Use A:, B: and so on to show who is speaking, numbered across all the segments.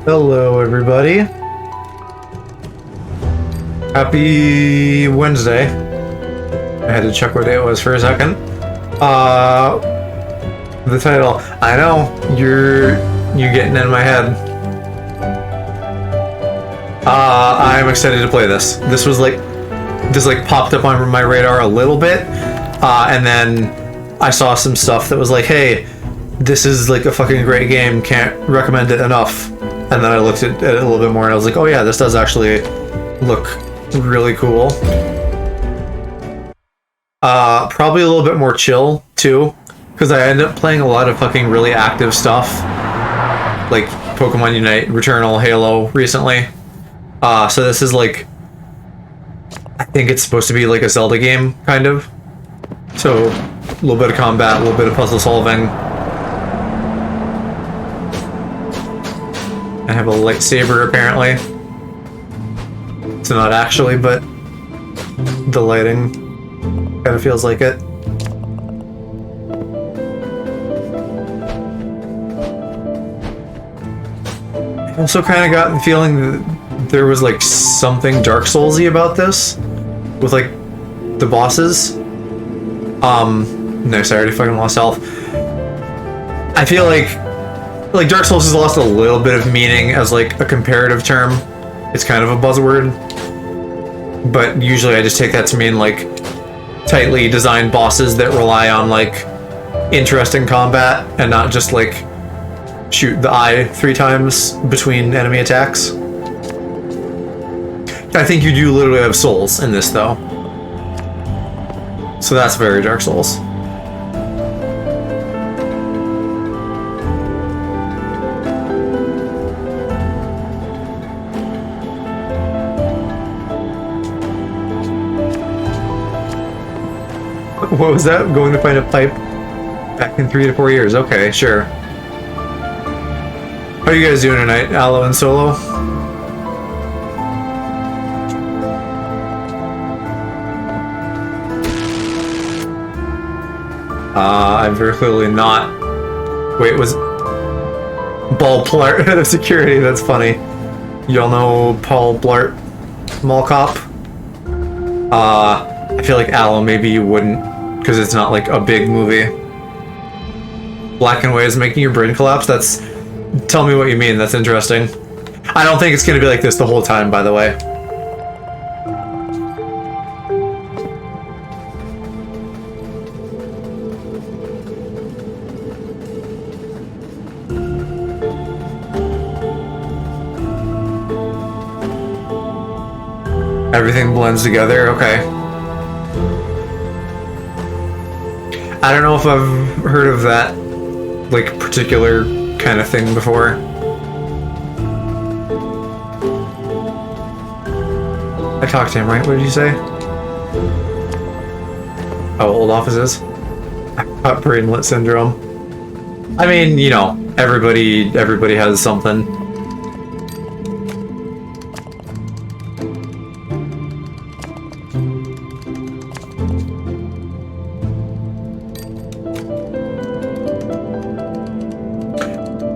A: Hello, everybody. Happy Wednesday. I had to check what day it was for a second. The title. I know you're getting in my head. I'm excited to play this. This popped up on my radar a little bit, and then I saw some stuff that was like, "Hey, this is like a fucking great game. Can't recommend it enough." And then I looked at it a little bit more, and I was like, "Oh yeah, this does actually look really cool." Probably a little bit more chill too, because I ended up playing a lot of fucking really active stuff, like Pokemon Unite, Returnal, Halo recently. So this is like, I think it's supposed to be like a Zelda game, kind of. So a little bit of combat, a little bit of puzzle solving. I have a lightsaber apparently. It's not actually, but the lighting kind of feels like it. I also kind of got the feeling that there was like something Dark Souls-y about this, with like the bosses. No, sorry, I already fucking lost health. I feel like Dark Souls has lost a little bit of meaning as like a comparative term. It's kind of a buzzword, but usually I just take that to mean like tightly designed bosses that rely on like interesting combat and not just like shoot the eye 3 times between enemy attacks. I think you do literally have souls in this though, so that's very Dark Souls. What was that? Going to find a pipe back in 3 to 4 years. Okay, sure. How are you guys doing tonight, Aloe and Solo? I'm very clearly not. Wait, was Paul Blart head of security? That's funny. Y'all know Paul Blart, Mall Cop? I feel like Aloe, maybe you wouldn't, because it's not like a big movie. Black and white is making your brain collapse? That's... Tell me what you mean, that's interesting. I don't think it's gonna be like this the whole time, by the way. Everything blends together, okay. I don't know if I've heard of that, like, particular kind of thing before. I talked to him, right? What did you say? Oh, old offices? Hot brainlet syndrome. I mean, you know, everybody has something.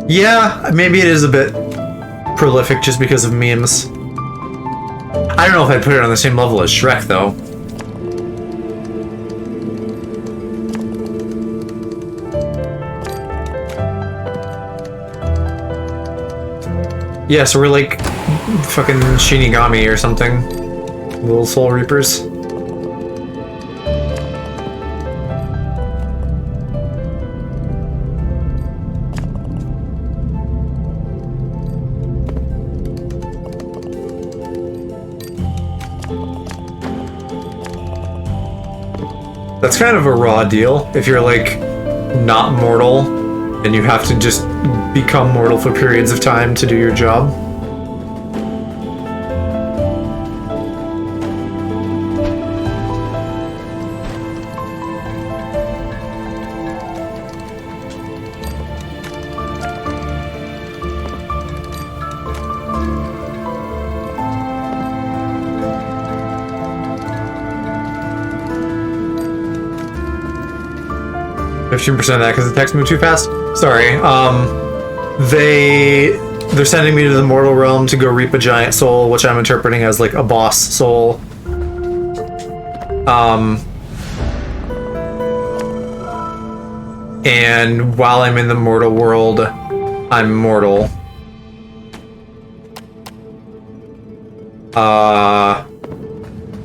A: Yeah, maybe it is a bit prolific just because of memes. I don't know if I'd put it on the same level as Shrek, though. Yeah, so we're like fucking Shinigami or something. Little Soul Reapers. That's kind of a raw deal if you're like not mortal and you have to just become mortal for periods of time to do your job. "15% of that because the text moved too fast." Sorry. They they're sending me to the mortal realm to go reap a giant soul, which I'm interpreting as like a boss soul. And while I'm in the mortal world, I'm mortal.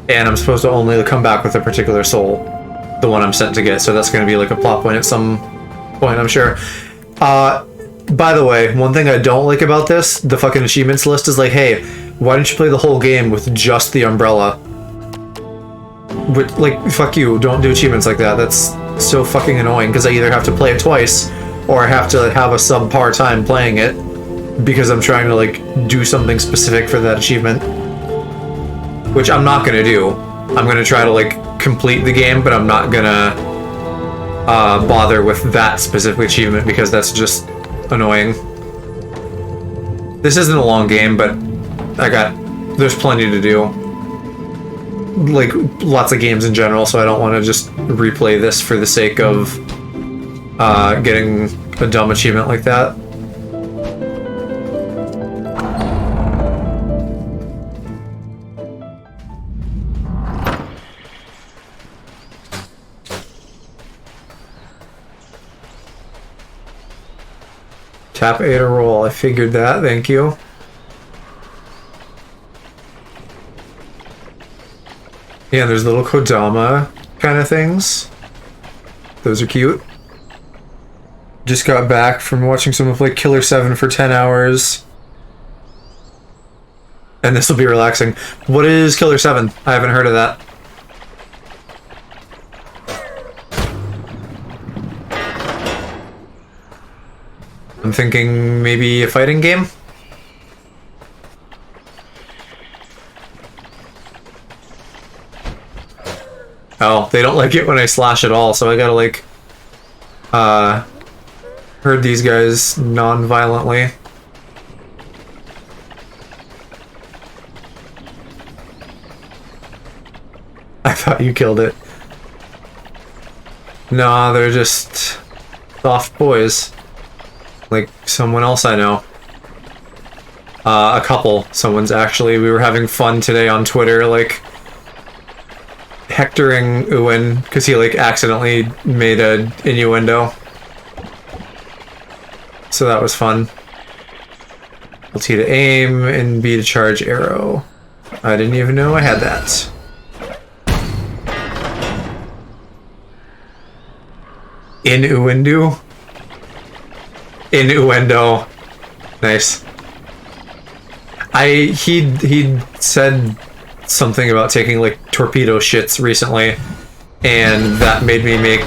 A: And I'm supposed to only come back with a particular soul, the one I'm sent to get. So that's going to be like a plot point at some point, I'm sure. By the way, one thing I don't like about this, the fucking achievements list is like, hey, why don't you play the whole game with just the umbrella? Which, like, fuck you, don't do achievements like that. That's so fucking annoying, because I either have to play it twice, or I have to have a subpar time playing it, because I'm trying to, like, do something specific for that achievement. Which I'm not gonna do. I'm gonna try to, like, complete the game, but I'm not gonna bother with that specific achievement, because that's just annoying. This isn't a long game, but there's plenty to do. Like, lots of games in general, so I don't want to just replay this for the sake of getting a dumb achievement like that. Tap A to roll. I figured that. Thank you. Yeah, there's little Kodama kind of things. Those are cute. Just got back from watching someone play Killer 7 for 10 hours. And this will be relaxing. What is Killer 7? I haven't heard of that. I'm thinking maybe a fighting game? Oh, they don't like it when I slash at all, so I gotta, like, hurt these guys non-violently. I thought you killed it. Nah, they're just soft boys. Like someone else I know. A couple. Someone's actually, we were having fun today on Twitter, like, hectoring Uwen, because he, like, accidentally made a innuendo. So that was fun. L-T to aim, and B to charge arrow. I didn't even know I had that. Innuendo? Innuendo. Nice. He said something about taking, like, torpedo shits recently, and that made me make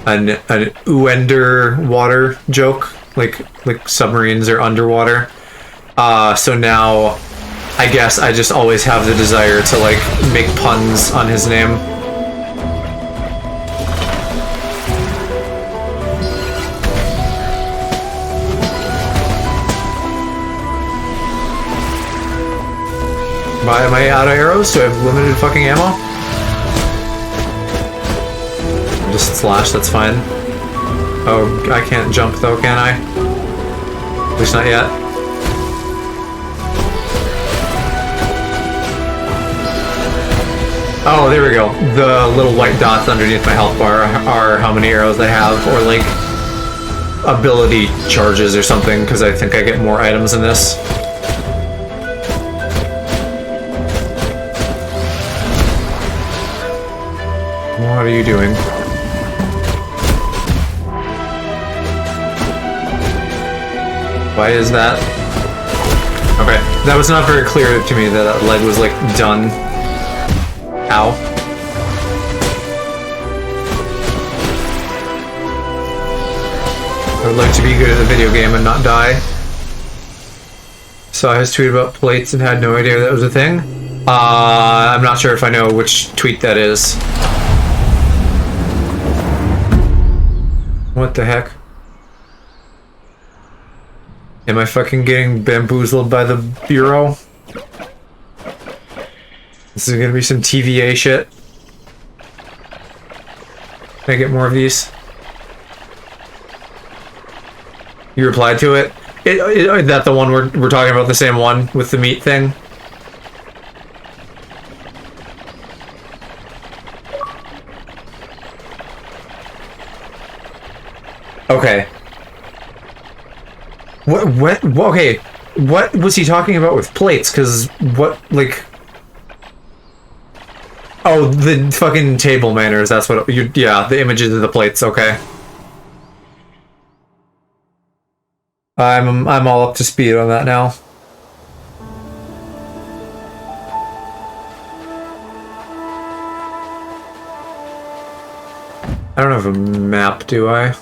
A: an Uender water joke, like submarines are underwater. So now I guess I just always have the desire to, like, make puns on his name. Am I out of arrows? Do I have limited fucking ammo? Just slash, that's fine. Oh, I can't jump though, can I? At least not yet. Oh, there we go. The little white dots underneath my health bar are how many arrows I have, or like ability charges or something, because I think I get more items in this. What are you doing? Why is that? Okay, that was not very clear to me that that leg was, like, done. Ow. I would like to be good at a video game and not die. Saw his tweet about plates and had no idea that was a thing. I'm not sure if I know which tweet that is. What the heck? Am I fucking getting bamboozled by the Bureau? This is gonna be some TVA shit. Can I get more of these? You replied to it? Is that the one we're talking about? The same one with the meat thing? Okay. What, okay. What was he talking about with plates? Because what, like... Oh, the fucking table manners, that's what... yeah, the images of the plates, okay. I'm all up to speed on that now. I don't have a map, do I?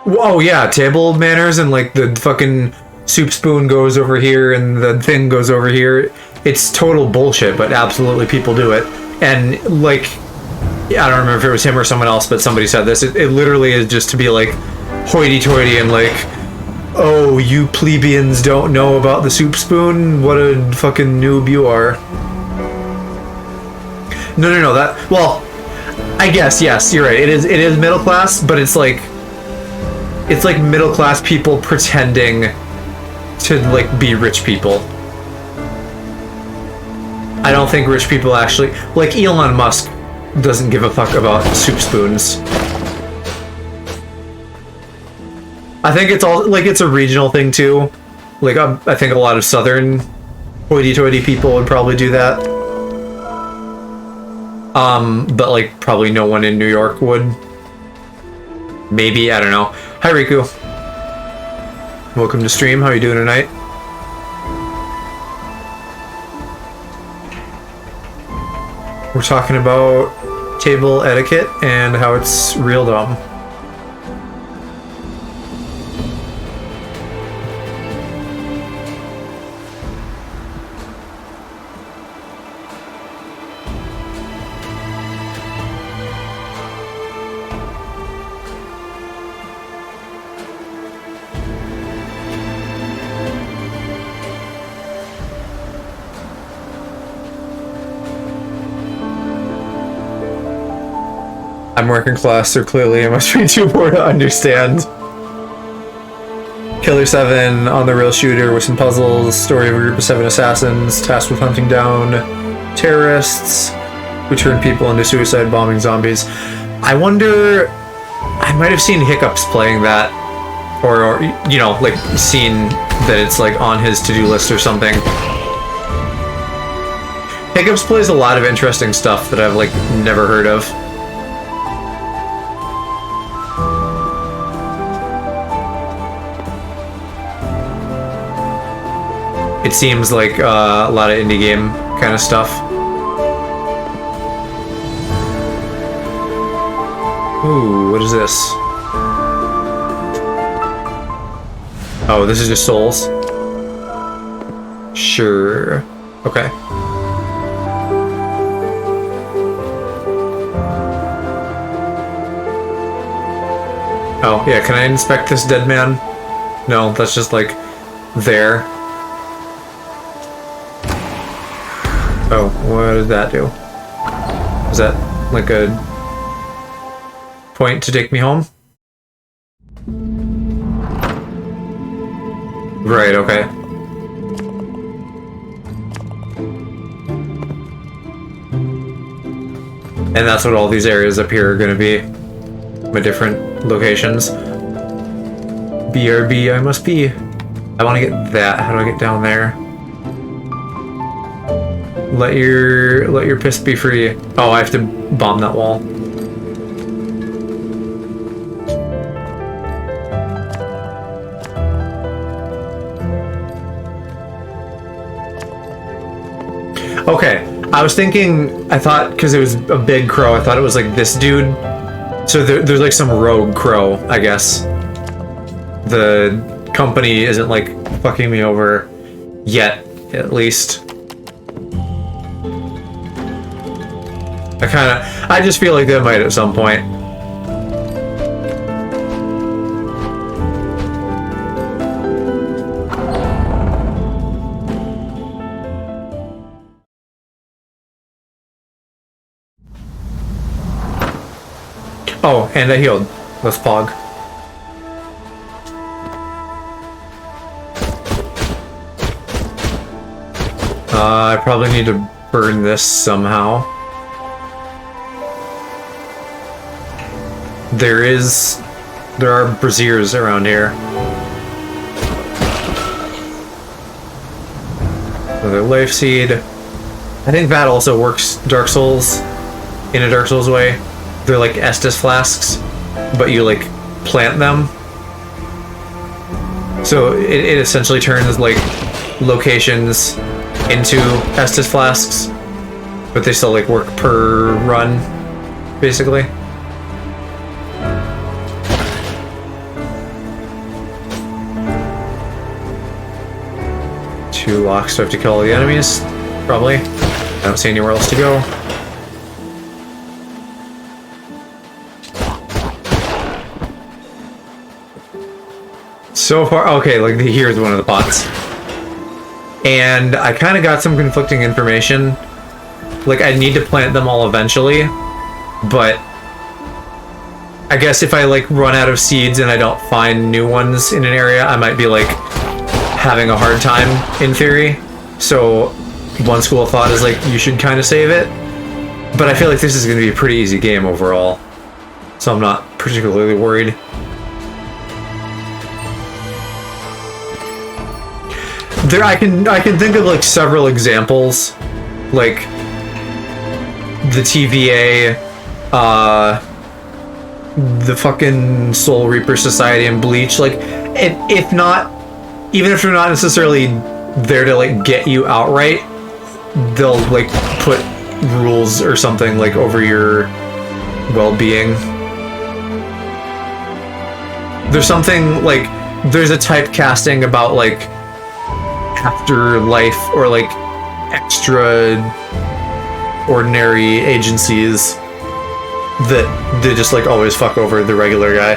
A: Oh yeah, table manners and like the fucking soup spoon goes over here and the thing goes over here. It's total bullshit, but absolutely people do it. And like, I don't remember if it was him or someone else, but somebody said this. It literally is just to be like hoity-toity and like, oh, you plebeians don't know about the soup spoon? What a fucking noob you are. No, that, well, I guess, yes, you're right. It is middle class, but it's like middle class people pretending to like be rich people. I don't think rich people actually, like Elon Musk doesn't give a fuck about soup spoons. I think it's all like it's a regional thing too. Like I think a lot of southern hoity-toity people would probably do that. But like probably no one in New York would. Maybe, I don't know. Hi Riku. Welcome to stream. How are you doing tonight? We're talking about table etiquette and how it's real dumb. I'm working class, so clearly I must be too poor to understand. Killer 7 on the rail shooter with some puzzles. Story of a group of 7 assassins tasked with hunting down terrorists who turn people into suicide bombing zombies. I wonder... I might have seen Hiccups playing that. Or you know, like, seen that it's, like, on his to-do list or something. Hiccups plays a lot of interesting stuff that I've, like, never heard of. It seems like a lot of indie game kind of stuff. Ooh, what is this? Oh, this is just souls? Sure. Okay. Oh, yeah, can I inspect this dead man? No, that's just like there. Oh, what did that do? Is that like a point to take me home? Right, okay. And that's what all these areas up here are gonna be. My different locations. BRB, I must be. I wanna get that. How do I get down there? Let your piss be free. Oh, I have to bomb that wall. Okay, I was thinking, I thought, because it was a big crow, I thought it was like this dude. So there's like some rogue crow, I guess. The company isn't like fucking me over yet, at least. I just feel like they might at some point. Oh, and I healed. Let's pog. I probably need to burn this somehow. There are braziers around here. Another life seed. I think that also works Dark Souls in a Dark Souls way. They're like Estus flasks, but you like plant them. So it essentially turns like locations into Estus flasks, but they still like work per run, basically. Two locks, so I have to kill all the enemies, probably. I don't see anywhere else to go. So far, okay, like here's one of the pots. And I kind of got some conflicting information. Like, I need to plant them all eventually, but I guess if I like run out of seeds and I don't find new ones in an area, I might be like having a hard time in theory. So one school of thought is like you should kind of save it, but I feel like this is going to be a pretty easy game overall, so I'm not particularly worried. There, I can think of like several examples, like the TVA, the fucking Soul Reaper Society and Bleach. Like, if not, even if they're not necessarily there to like get you outright, they'll like put rules or something like over your well-being. There's something like there's a typecasting about like afterlife or like extra ordinary agencies that they just like always fuck over the regular guy.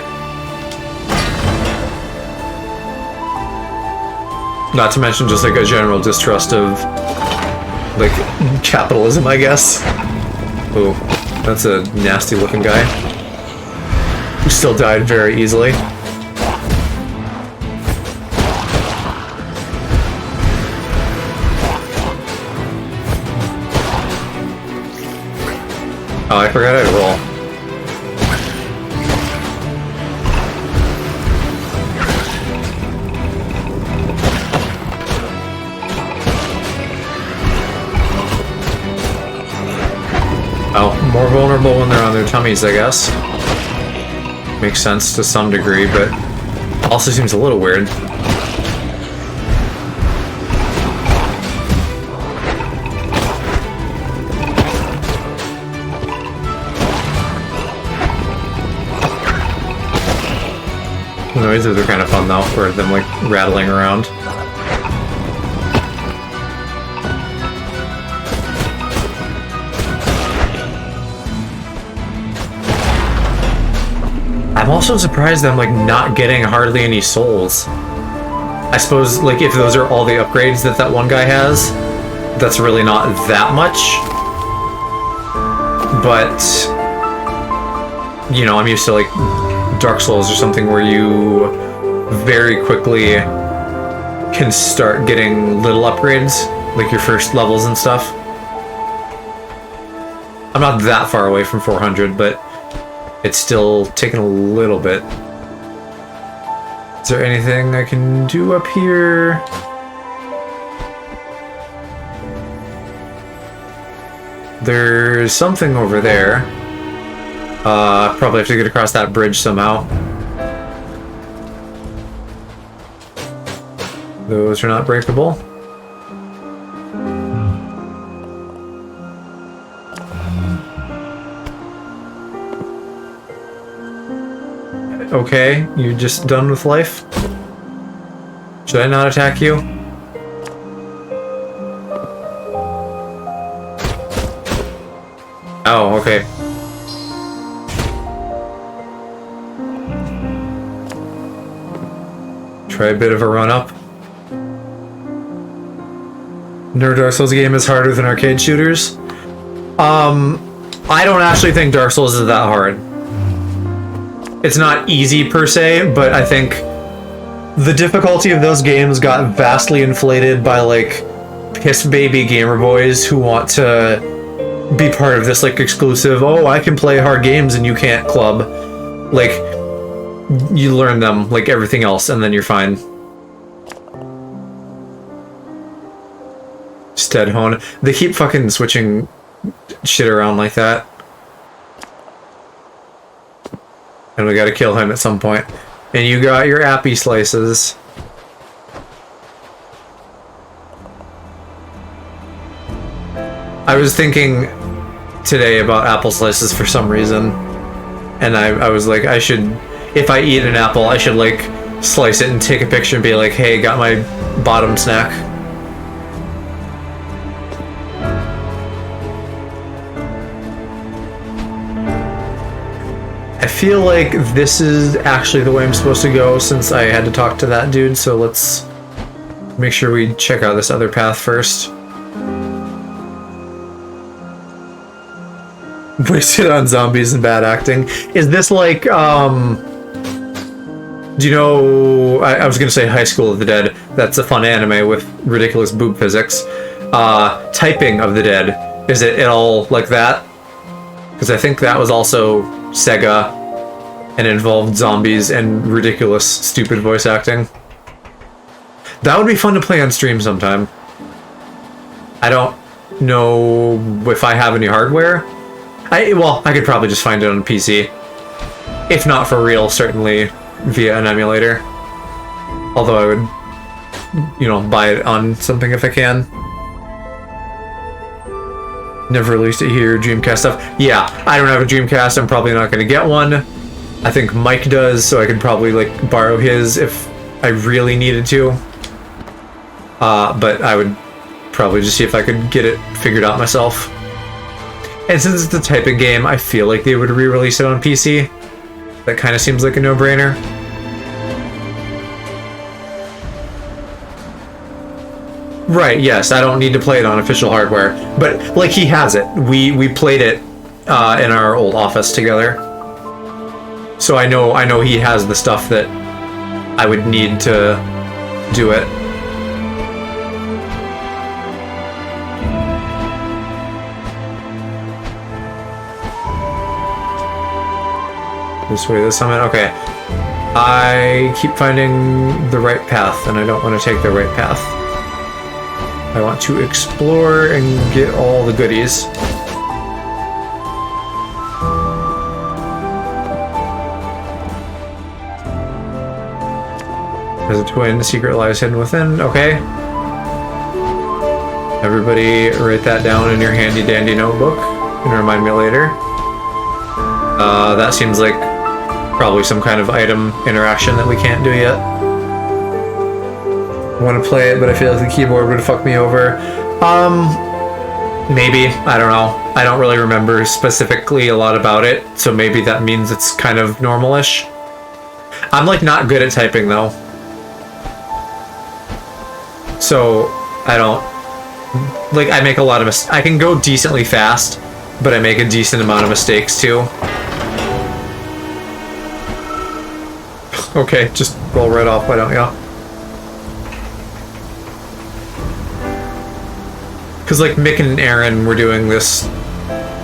A: Not to mention just like a general distrust of like capitalism, I guess. Oh, that's a nasty looking guy who still died very easily. Oh, I forgot how to roll. Oh, more vulnerable when they're on their tummies, I guess. Makes sense to some degree, but also seems a little weird. The noises are kind of fun though, for them like rattling around. I'm also surprised that I'm like not getting hardly any souls. I suppose like if those are all the upgrades that that one guy has, that's really not that much. But you know, I'm used to like Dark Souls or something where you very quickly can start getting little upgrades, like your first levels and stuff. I'm not that far away from 400, but it's still taking a little bit. Is there anything I can do up here? There's something over there. Probably have to get across that bridge somehow. Those are not breakable. Okay, you're just done with life? Should I not attack you? Oh, okay. Try a bit of a run-up. No Dark Souls game is harder than arcade shooters. I don't actually think Dark Souls is that hard. It's not easy per se, but I think the difficulty of those games got vastly inflated by like piss baby gamer boys who want to be part of this like exclusive, oh, I can play hard games and you can't club. Like, you learn them like everything else and then you're fine. Steadhone. They keep fucking switching shit around like that. And we gotta kill him at some point. And you got your appy slices. I was thinking today about apple slices for some reason. And I was like, I should, if I eat an apple, I should like slice it and take a picture and be like, hey, got my bottom snack. I feel like this is actually the way I'm supposed to go since I had to talk to that dude, so let's make sure we check out this other path first. Wasted on zombies and bad acting. Is this like, do you know, I was gonna say High School of the Dead. That's a fun anime with ridiculous boob physics. Typing of the Dead. Is it all like that? Because I think that was also Sega and involved zombies and ridiculous, stupid voice acting. That would be fun to play on stream sometime. I don't know if I have any hardware. Well, I could probably just find it on PC. If not for real, certainly via an emulator. Although I would, you know, buy it on something if I can. Never released it here, Dreamcast stuff. Yeah, I don't have a Dreamcast, I'm probably not going to get one. I think Mike does, so I could probably, like, borrow his if I really needed to. But I would probably just see if I could get it figured out myself. And since it's a typing game, I feel like they would re-release it on PC. That kind of seems like a no-brainer. Right, yes, I don't need to play it on official hardware. But, like, he has it. We played it in our old office together. So I know he has the stuff that I would need to do it. This way, this summit. Okay. I keep finding the right path, and I don't want to take the right path. I want to explore and get all the goodies. There's a twin, the secret lies hidden within. Okay. Everybody write that down in your handy dandy notebook. You can remind me later. That seems like probably some kind of item interaction that we can't do yet. I want to play it, but I feel like the keyboard would fuck me over. Maybe. I don't know. I don't really remember specifically a lot about it, so maybe that means it's kind of normal-ish. I'm, like, not good at typing, though. So, I don't... Like, I make a lot of I can go decently fast, but I make a decent amount of mistakes, too. Okay, just roll right off, why don't ya? Because, like, Mick and Aaron were doing this,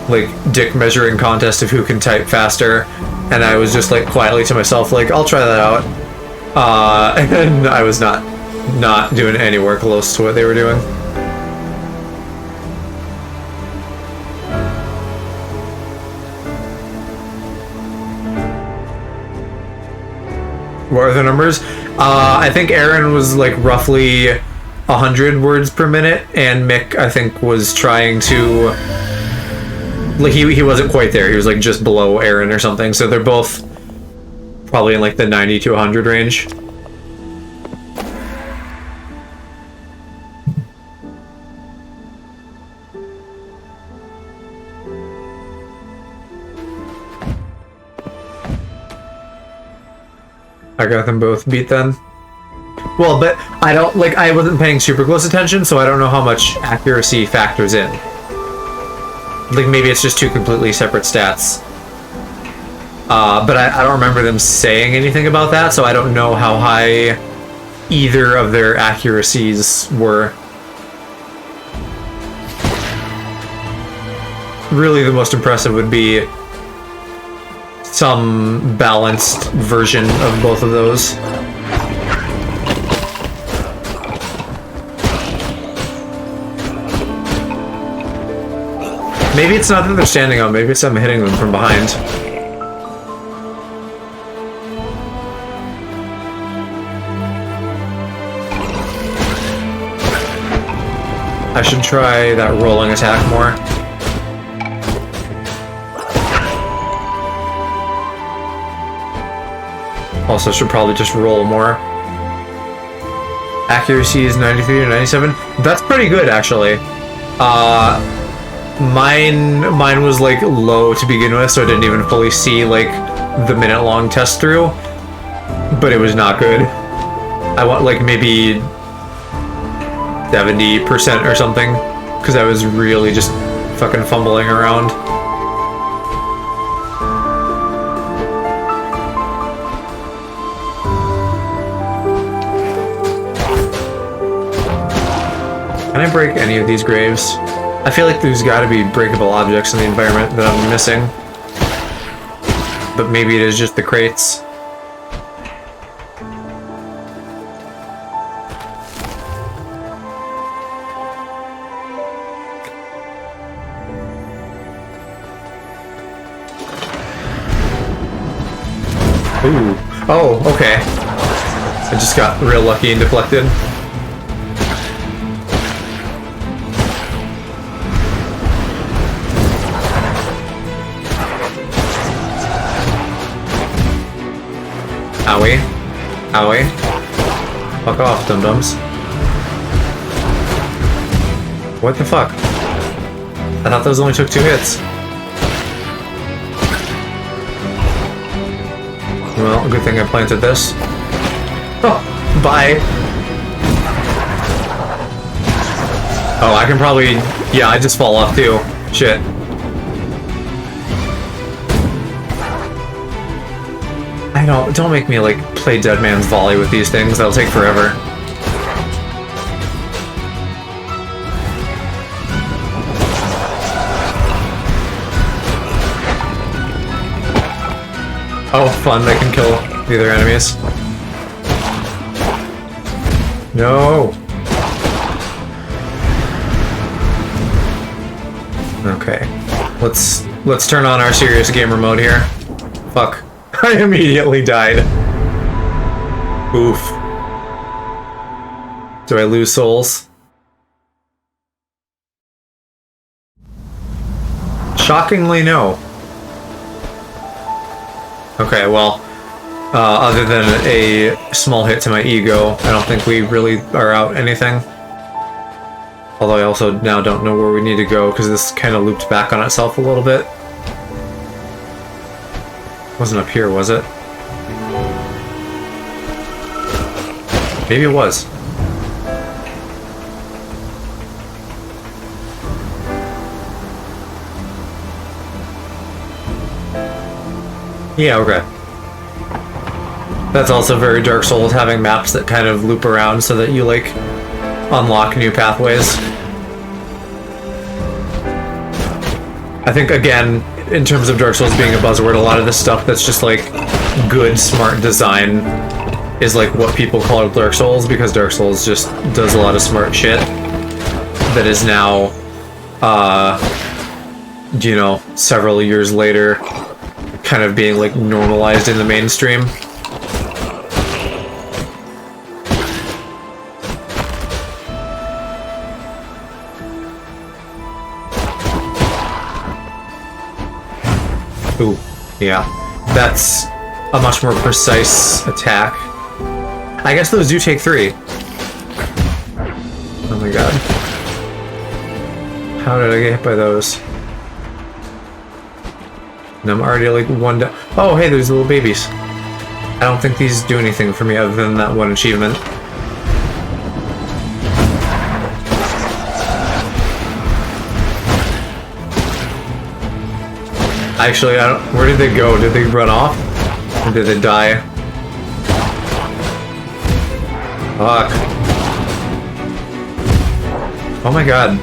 A: like, dick measuring contest of who can type faster, and I was just, like, quietly to myself, like, I'll try that out. And I was not doing anywhere close to what they were doing. What are the numbers? I think Aaron was like roughly 100 words per minute, and Mick, I think, was trying to... Like, he wasn't quite there. He was like just below Aaron or something, so they're both probably in like the 90 to 100 range. I got them both beat then. Well, but I don't, like, I wasn't paying super close attention, so I don't know how much accuracy factors in. Like, maybe it's just two completely separate stats. But I don't remember them saying anything about that, so I don't know how high either of their accuracies were. really the most impressive would be some balanced version of both of those. Maybe it's not that they're standing on, maybe it's I'm hitting them from behind. I should try that rolling attack more. Also should probably just roll more. Accuracy is 93 or 97. That's pretty good, actually. Mine was like low to begin with, so I didn't even fully see like the minute-long test through. But it was not good. I want like maybe 70% or something, because I was really just fucking fumbling around. Can I break any of these graves? I feel like there's gotta be breakable objects in the environment that I'm missing. But maybe it is just the crates. Ooh. Oh, okay. I just got real lucky and deflected. Owie. Owie. Fuck off, dum-dums. What the fuck? I thought those only took 2 hits. Well, good thing I planted this. Oh, bye. Oh, I can probably... Yeah, I just fall off too. Shit. I don't make me, like, play Dead Man's Volley with these things. That'll take forever. Oh, fun, they can kill the other enemies. No! Okay. Let's turn on our serious gamer mode here. Fuck. I immediately died. Oof. Do I lose souls? Shockingly, no. Okay, well, other than a small hit to my ego, I don't think we really are out anything. Although I also now don't know where we need to go, because this kind of looped back on itself a little bit. Wasn't up here, was it? Maybe it was. Yeah, okay. That's also very Dark Souls, having maps that kind of loop around so that you, like, unlock new pathways. I think, again, in terms of Dark Souls being a buzzword, a lot of the stuff that's just, like, good, smart design is, like, what people call Dark Souls, because Dark Souls just does a lot of smart shit that is now, you know, several years later, kind of being, like, normalized in the mainstream. Ooh, yeah. That's a much more precise attack. I guess those do take 3. Oh my god. How did I get hit by those? And I'm already like 1 down. Oh, hey, there's little babies. I don't think these do anything for me other than that 1 achievement. Actually, I don't... Where did they go? Did they run off? Or did they die? Fuck. Oh my god.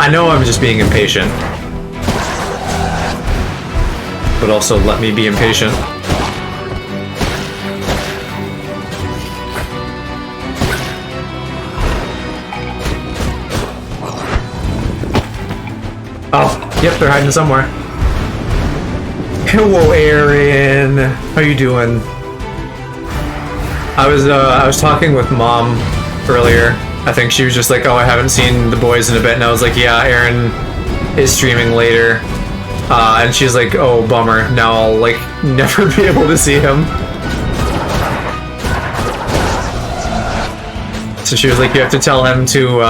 A: I know I'm just being impatient. But also let me be impatient. Oh, yep, they're hiding somewhere. Hello, Aaron. How you doing? I was talking with Mom earlier. I think she was just like, "Oh, I haven't seen the boys in a bit," and I was like, "Yeah, Aaron is streaming later." And she's like, "Oh, bummer. Now I'll like never be able to see him." So she was like, "You have to tell him to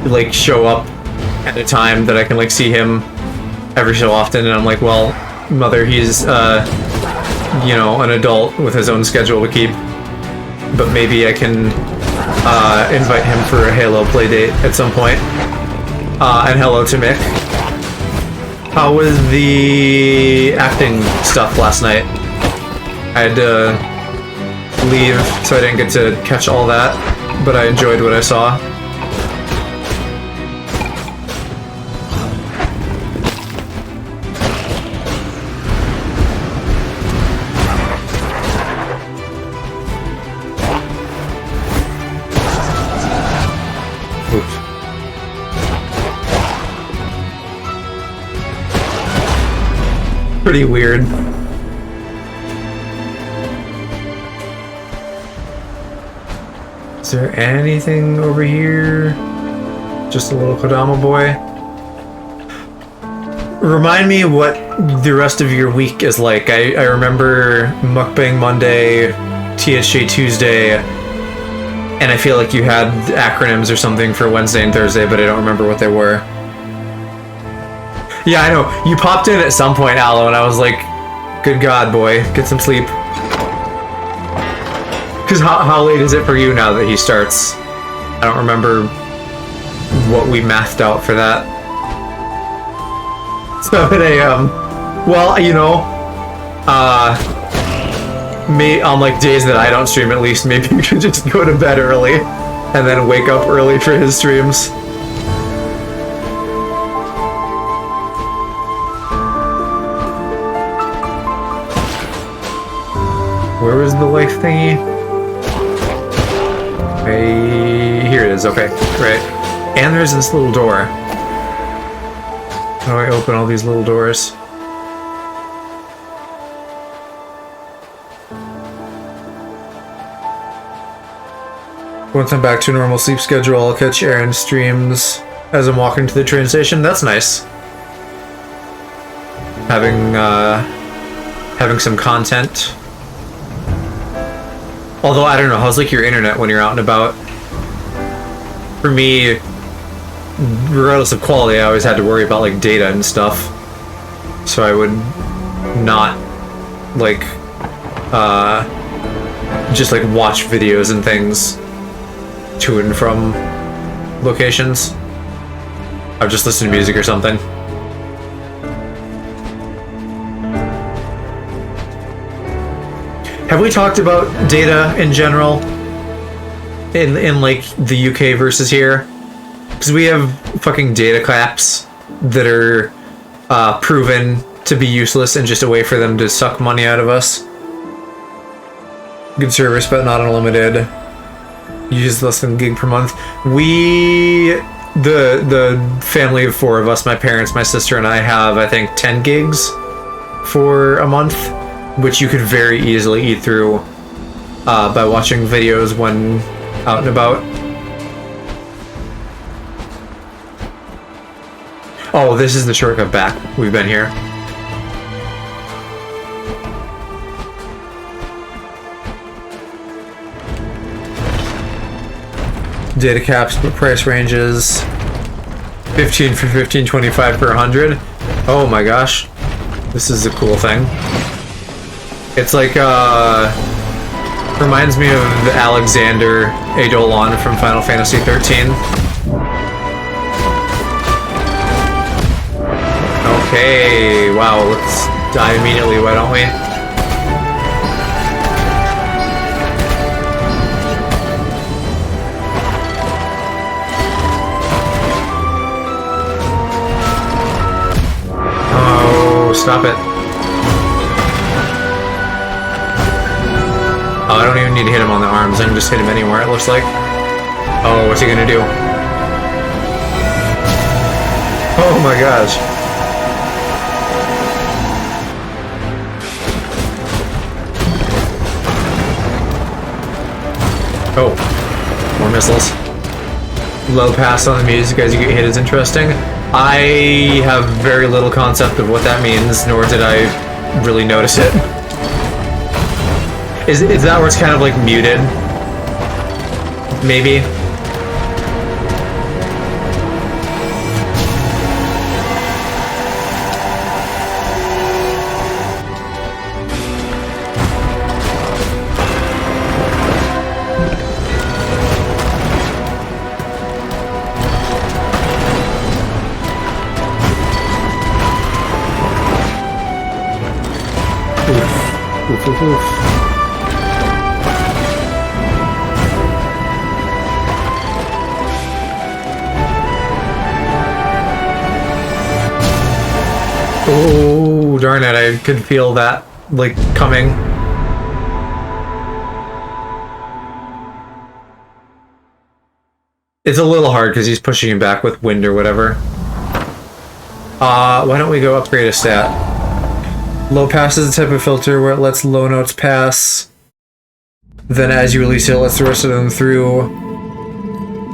A: like show up at a time that I can like see him every so often." And I'm like, "Well, Mother, he's you know, an adult with his own schedule to keep, but maybe I can invite him for a Halo playdate at some point." And hello to Mick. How was the acting stuff last night? I had to leave, so I didn't get to catch all that, but I enjoyed what I saw. Pretty weird. Is there anything over here? Just a little Kodama boy. Remind me what the rest of your week is like. I remember Mukbang Monday, THJ Tuesday, and I feel like you had acronyms or something for Wednesday and Thursday, but I don't remember what they were. Yeah, I know. You popped in at some point, Aloe, and I was like, good God, boy, get some sleep. Because how late is it for you now that he starts? I don't remember what we mathed out for that. 7 a.m. Well, you know, on like days that I don't stream at least, maybe you could just go to bed early and then wake up early for his streams. Where was the life thingy? Here it is, okay, great. And there's this little door. How do I open all these little doors? Once I'm back to a normal sleep schedule, I'll catch Aaron's streams as I'm walking to the train station. That's nice. Having some content. Although, I don't know, how's like your internet when you're out and about? For me, regardless of quality, I always had to worry about like data and stuff. So I would not like just like watch videos and things to and from locations. I would just listen to music or something. Have we talked about data in general in like the UK versus here? Because we have fucking data caps that are proven to be useless and just a way for them to suck money out of us. Good service, but not unlimited. Use less than a gig per month. The family of 4 of us, my parents, my sister, and I have, I think, 10 gigs for a month, which you could very easily eat through by watching videos when out and about. Oh, this is the shortcut back. We've been here. Data caps, but price ranges 15 for 15, 25 per 100. Oh my gosh. This is a cool thing. It's like, reminds me of the Alexander Eidolon from Final Fantasy 13. Okay, wow, let's die immediately, why don't we? stop it. Oh, I don't even need to hit him on the arms. I can just hit him anywhere, it looks like. Oh, what's he gonna do? Oh my gosh. Oh, more missiles. Low pass on the music as you get hit is interesting. I have very little concept of what that means, nor did I really notice it. Is that where it's kind of like muted? Maybe? Oof, oof, oof. Oh, darn it, I could feel that, like, coming. It's a little hard because he's pushing you back with wind or whatever. Why don't we go upgrade a stat? Low pass is a type of filter where it lets low notes pass. Then as you release it, it lets the rest of them through.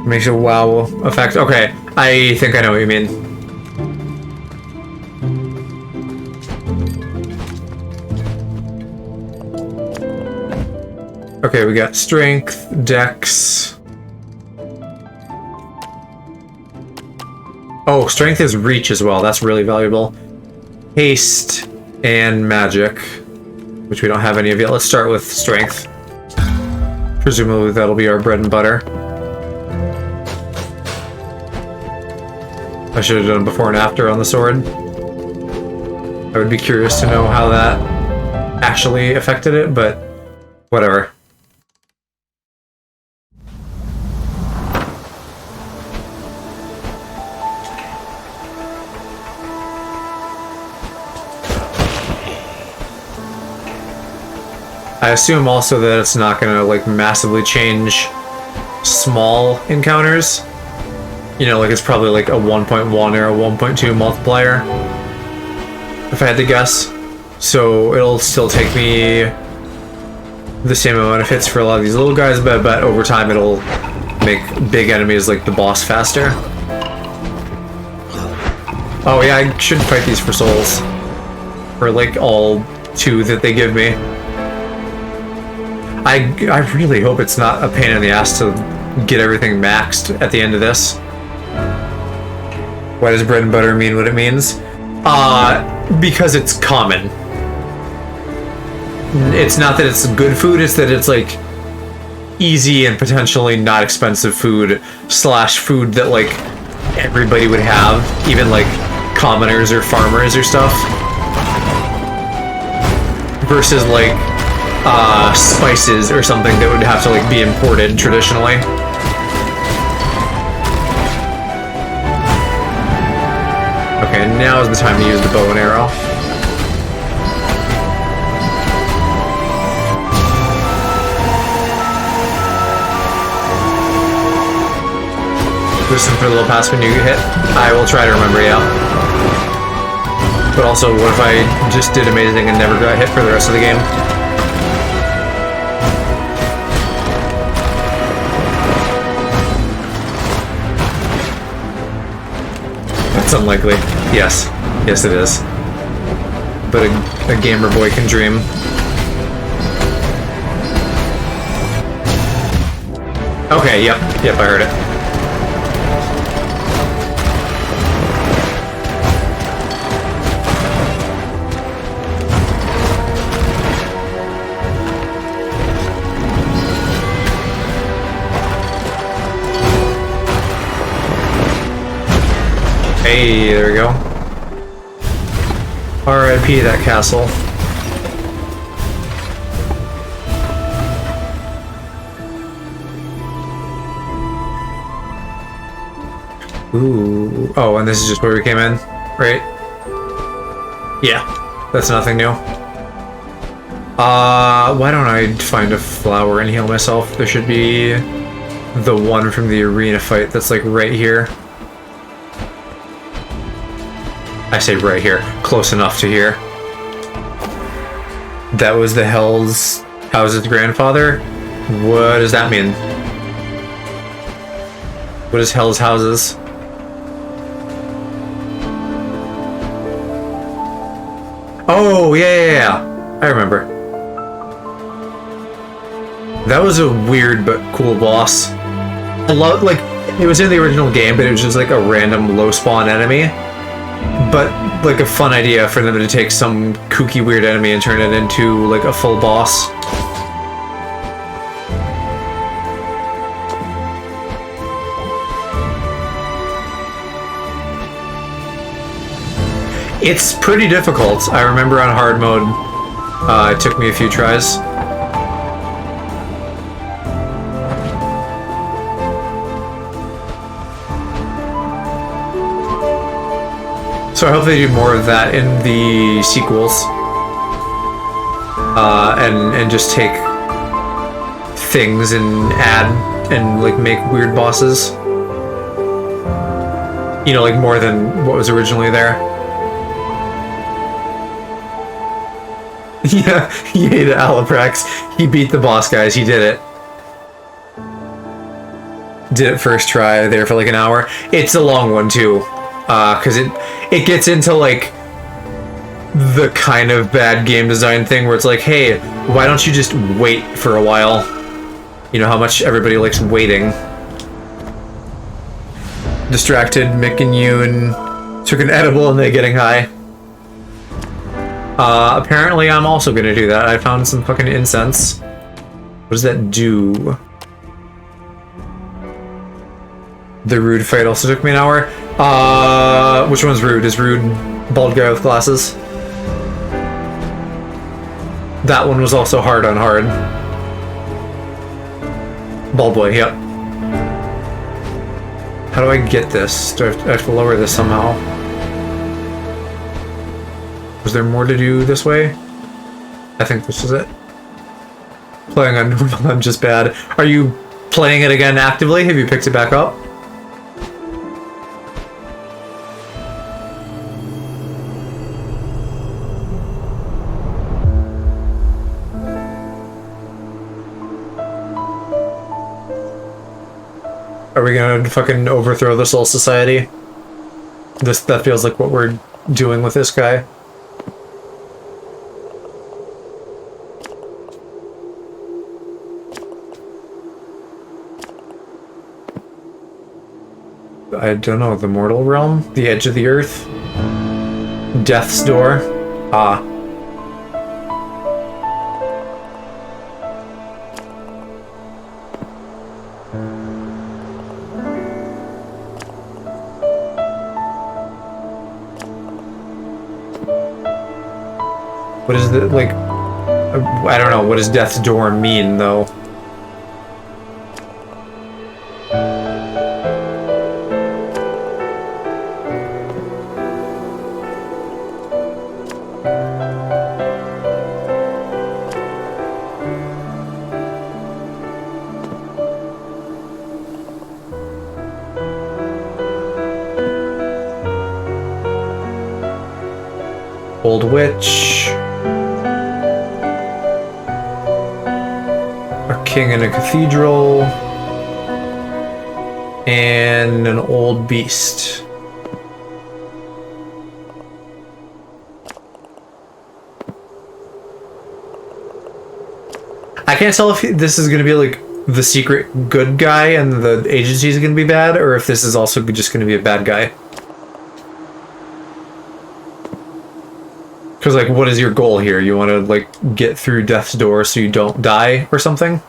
A: Makes a wow effect. Okay, I think I know what you mean. Okay, we got strength, dex. Oh, strength is reach as well. That's really valuable. Haste and magic, which we don't have any of yet. Let's start with strength. Presumably that'll be our bread and butter. I should have done before and after on the sword. I would be curious to know how that actually affected it, but whatever. I assume also that it's not gonna like massively change small encounters. You know, like it's probably like a 1.1 or a 1.2 multiplier, if I had to guess. So it'll still take me the same amount of hits for a lot of these little guys, but I bet over time it'll make big enemies like the boss faster. Oh yeah, I should fight these for souls. For like all 2 that they give me. I really hope it's not a pain in the ass to get everything maxed at the end of this. Why does bread and butter mean what it means? Because it's common. It's not that it's good food, it's that it's like easy and potentially not expensive food slash food that like everybody would have, even like commoners or farmers or stuff. Versus like spices or something that would have to like be imported traditionally. Okay, now is the time to use the bow and arrow. Listen for the little pass when you get hit. I will try to remember, yeah. But also, what if I just did amazing and never got hit for the rest of the game? That's unlikely. Yes. Yes, it is. But a gamer boy can dream. Okay, yep, I heard it. Hey, there we go. R.I.P. that castle. Ooh. Oh, and this is just where we came in, right? Yeah. That's nothing new. Why don't I find a flower and heal myself? There should be the one from the arena fight that's like right here. I say right here, close enough to here. That was the Hell's House's grandfather? What does that mean? What is Hell's Houses? Oh, yeah. I remember. That was a weird but cool boss. I love, like, it was in the original game, but it was just like a random low spawn enemy. But like a fun idea for them to take some kooky weird enemy and turn it into like a full boss. It's pretty difficult. I remember on hard mode, it took me a few tries. So I hope they do more of that in the sequels. And just take things and add and like make weird bosses. You know, like more than what was originally there. Yeah, he hated Alaprax. He beat the boss guys, he did it. Did it first try there for like an hour. It's a long one too. Because it gets into like the kind of bad game design thing where it's like, hey, why don't you just wait for a while? You know how much everybody likes waiting. Distracted, Mick and Yoon took an edible and they're getting high. Apparently I'm also gonna do that. I found some fucking incense. What does that do? The Rude fight also took me an hour. Which one's Rude? Is Rude bald guy with glasses? That one was also hard on hard. Bald boy, yep. How do I get this? Do I have to lower this somehow? Was there more to do this way? I think this is it. Playing on normal, I'm just bad. Are you playing it again actively? Have you picked it back up? Are we gonna fucking overthrow the Soul Society? That feels like what we're doing with this guy. I don't know, the mortal realm? The edge of the earth? Death's door? Ah. What is the, like, I don't know, what does Death's Door mean, though? Old witch. A king in a cathedral. And an old beast. I can't tell if this is going to be like the secret good guy and the agency is going to be bad, or if this is also just going to be a bad guy. Because, like, what is your goal here? You want to, like, get through Death's Door so you don't die or something?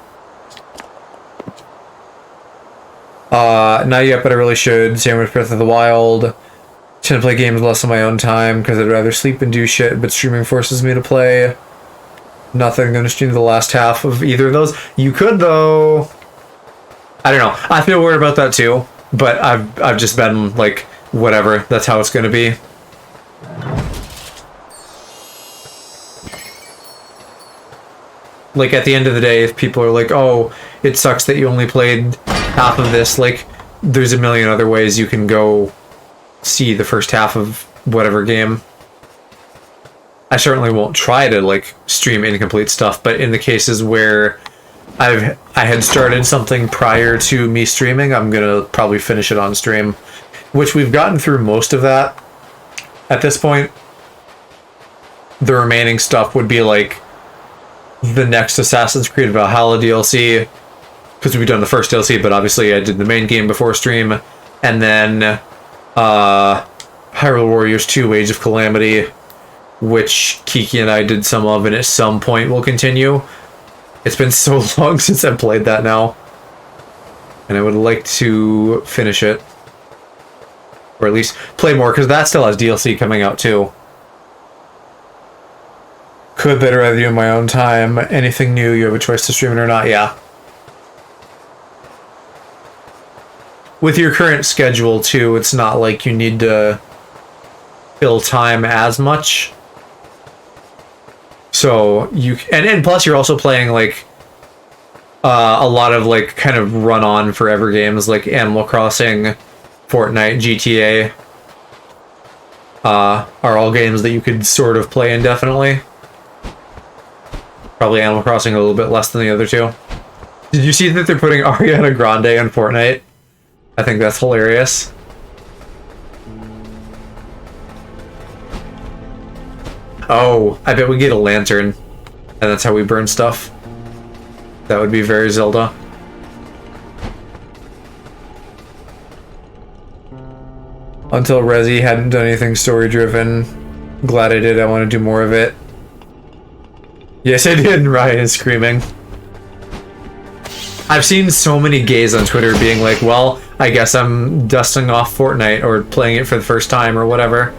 A: Not yet, but I really should. Same with Breath of the Wild. Tend to play games less on my own time because I'd rather sleep and do shit, but streaming forces me to play. Nothing going to stream the last half of either of those. You could, though. I don't know. I feel weird about that, too. But I've just been, like, whatever. That's how it's going to be. Like, at the end of the day, if people are like, oh, it sucks that you only played half of this, like, there's a million other ways you can go see the first half of whatever game. I certainly won't try to, like, stream incomplete stuff, but in the cases where I had started something prior to me streaming, I'm gonna probably finish it on stream, which we've gotten through most of that at this point. The remaining stuff would be like the next Assassin's Creed Valhalla DLC, because we've done the first DLC, but obviously I did the main game before stream, and then Hyrule Warriors 2 Age of Calamity, which Kiki and I did some of, and at some point will continue. It's been so long since I've played that now, and I would like to finish it, or at least play more, because that still has DLC coming out too. Could better rather do in my own time. Anything new, you have a choice to stream it or not. Yeah. With your current schedule too, it's not like you need to fill time as much. So you and plus you're also playing like a lot of like kind of run on forever games like Animal Crossing, Fortnite, GTA. Are all games that you could sort of play indefinitely. Probably Animal Crossing a little bit less than the other two. Did you see that they're putting Ariana Grande on Fortnite? I think that's hilarious. Oh, I bet we get a lantern, and that's how we burn stuff. That would be very Zelda. Until Resi hadn't done anything story-driven. Glad I did, I want to do more of it. Yes, I did, Ryan is screaming. I've seen so many gays on Twitter being like, well, I guess I'm dusting off Fortnite or playing it for the first time or whatever.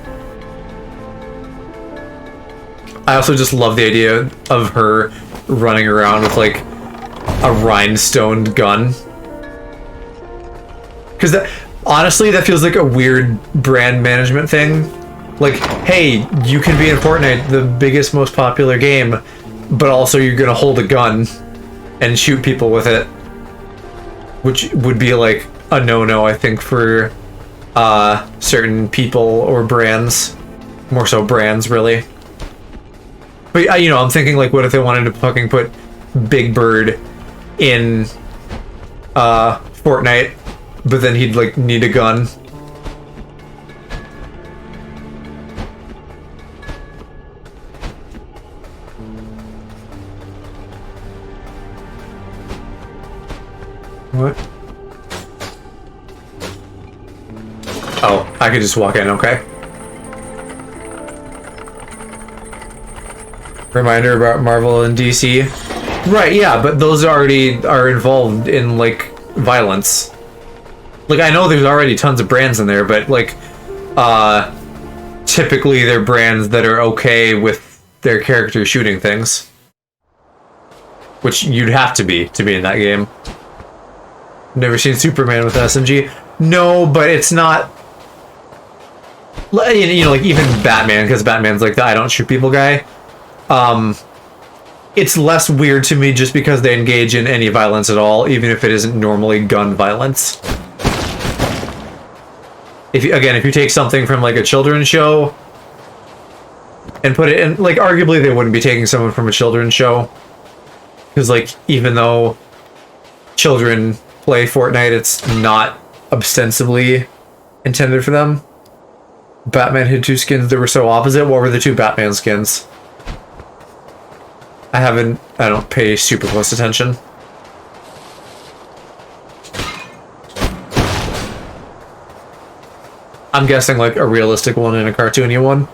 A: I also just love the idea of her running around with like a rhinestoned gun. Because that, honestly, that feels like a weird brand management thing. Like, hey, you can be in Fortnite, the biggest, most popular game, but also you're gonna hold a gun and shoot people with it, which would be like a no-no, I think, for certain people or brands, more so brands, really. But you know, I'm thinking like, what if they wanted to fucking put Big Bird in Fortnite, but then he'd like need a gun. What? Oh, I could just walk in, okay. Reminder about Marvel and DC. Right, yeah, but those already are involved in, like, violence. Like, I know there's already tons of brands in there, but, like, typically they're brands that are okay with their characters shooting things. Which you'd have to be in that game. Never seen Superman with SMG? No, but it's not... You know, like, even Batman, because Batman's like the I don't shoot people guy. It's less weird to me just because they engage in any violence at all, even if it isn't normally gun violence. If you take something from, like, a children's show and put it in... Like, arguably they wouldn't be taking someone from a children's show. Because, like, even though children play Fortnite, it's not ostensibly intended for them. Batman had two skins that were so opposite. What were the two Batman skins? I don't pay super close attention. I'm guessing like a realistic one and a cartoony one.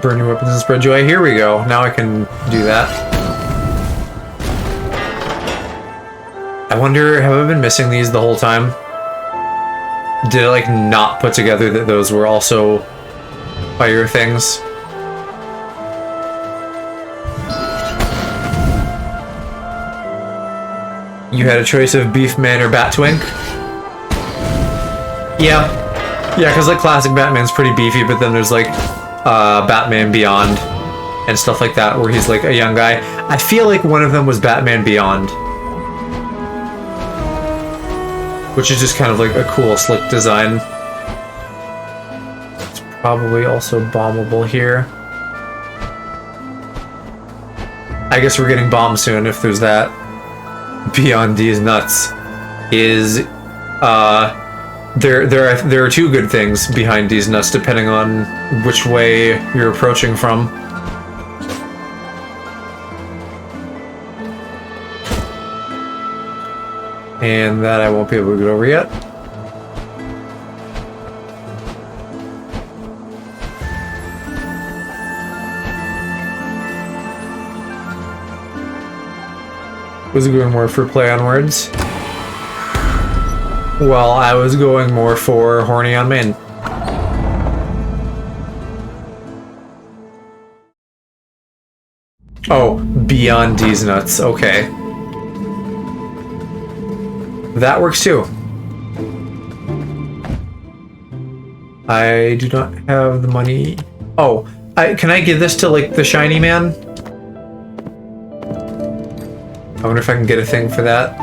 A: Burn your weapons and spread joy. Here we go. Now I can do that. I wonder, have I been missing these the whole time? Did I, like, not put together that those were also fire things? You had a choice of Beefman or Batwink? Yeah. Yeah, because like classic Batman's pretty beefy, but then there's like Batman Beyond and stuff like that where he's like a young guy. I feel like one of them was Batman Beyond, which is just kind of like a cool, slick design. It's probably also bombable here. I guess we're getting bombed soon if there's that. Beyond these nuts is there are two good things behind these nuts depending on which way you're approaching from. And that I won't be able to get over yet. Was it going more for play on words? Well, I was going more for horny on main. Oh, beyond these nuts. Okay. That works too. I do not have the money. Oh, can I give this to like the shiny man? I wonder if I can get a thing for that.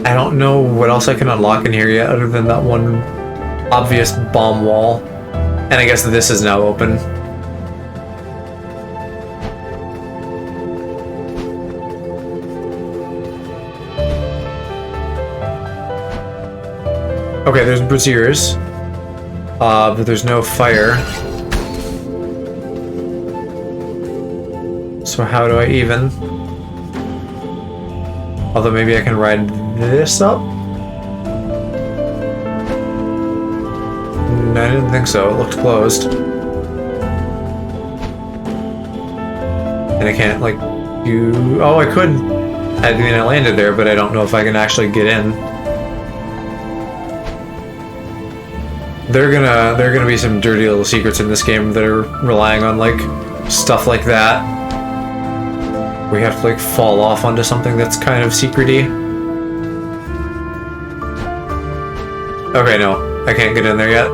A: I don't know what else I can unlock in here yet other than that one obvious bomb wall. And I guess this is now open. Okay, there's braziers. But there's no fire. So how do I even? Although maybe I can ride this up? No, I didn't think so. It looked closed. And I can't, like, do... Oh, I could. I mean, I landed there, but I don't know if I can actually get in. There are gonna be some dirty little secrets in this game that are relying on like stuff like that. We have to like fall off onto something that's kind of secrety. Okay, no, I can't get in there yet.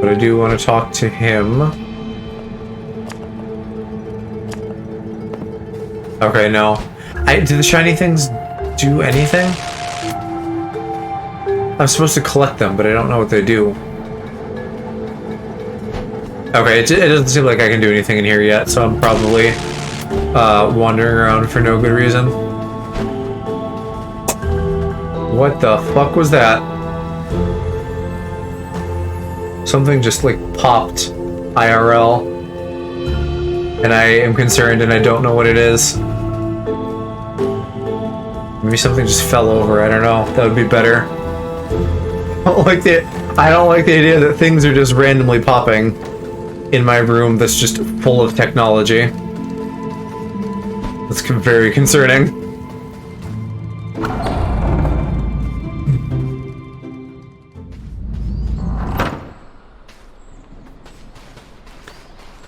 A: But I do want to talk to him. Okay, no. Do the shiny things do anything? I'm supposed to collect them, but I don't know what they do. Okay, it doesn't seem like I can do anything in here yet, so I'm probably wandering around for no good reason. What the fuck was that? Something just like popped IRL. And I am concerned and I don't know what it is. Maybe something just fell over, I don't know. That would be better. I don't like the idea that things are just randomly popping in my room that's just full of technology. That's very concerning.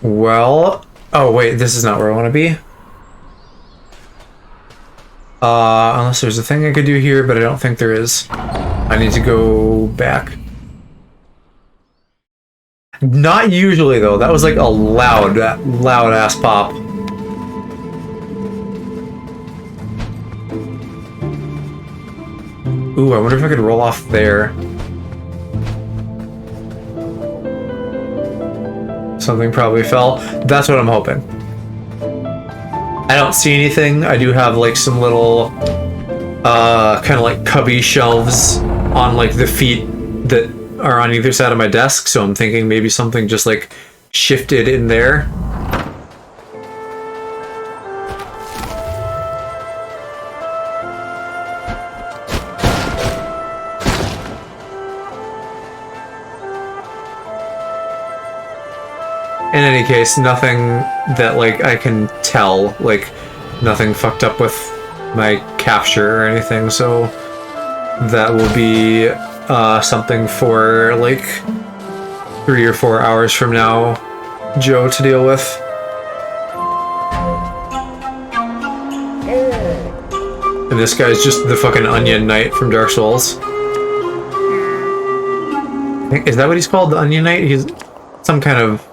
A: Well... Oh, wait, this is not where I want to be. Unless there's a thing I could do here, but I don't think there is. I need to go back. Not usually, though. That was like a loud ass pop. Ooh, I wonder if I could roll off there. Something probably fell. That's what I'm hoping. I don't see anything. I do have like some little kind of like cubby shelves on like the feet that are on either side of my desk, so I'm thinking maybe something just like shifted in there. In any case, nothing that like I can tell. Like nothing fucked up with my capture or anything, so that will be something for like 3 or 4 hours from now, Joe, to deal with. And this guy's just the fucking Onion Knight from Dark Souls. Is that what he's called? The Onion Knight? He's some kind of...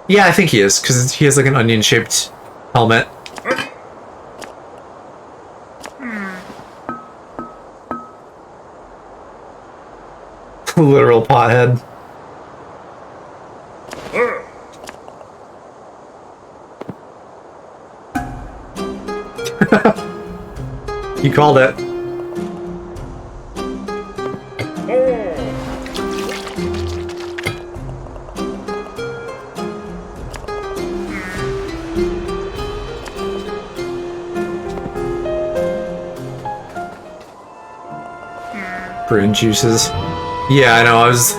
A: Yeah, I think he is, because he has like an onion-shaped helmet. Literal pothead. You called it. Brain juices. Yeah, I know, I was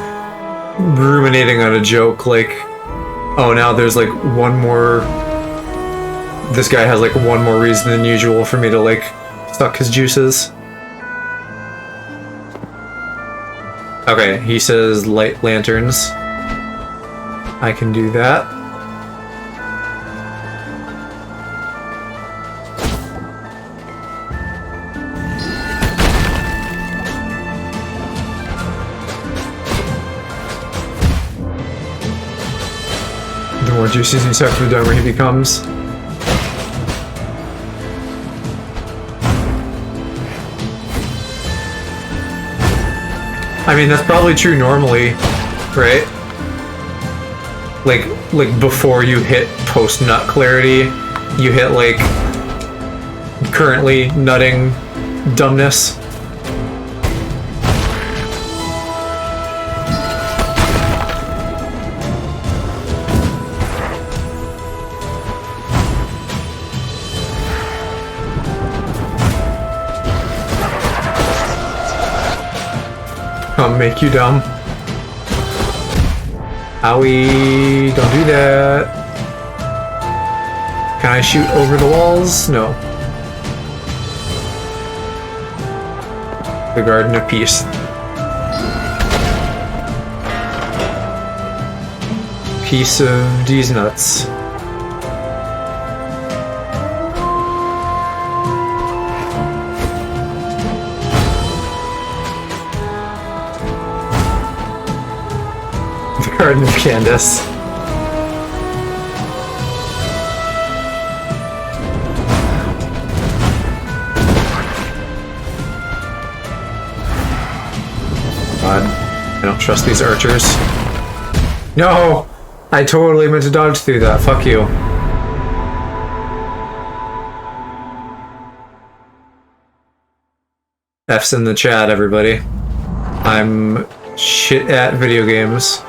A: ruminating on a joke, like, oh, now there's like one more... This guy has like one more reason than usual for me to like suck his juices. Okay, he says light lanterns. I can do that. The more juices you suck, the dumber he becomes. I mean, that's probably true normally, right? Like before you hit post-nut clarity, you hit, like, currently nutting dumbness. I'll make you dumb. Owie, don't do that. Can I shoot over the walls? No. The Garden of Peace. Piece of these nuts. Garden of Candace. God, I don't trust these archers. No! I totally meant to dodge through that. Fuck you. F's in the chat, everybody. I'm shit at video games.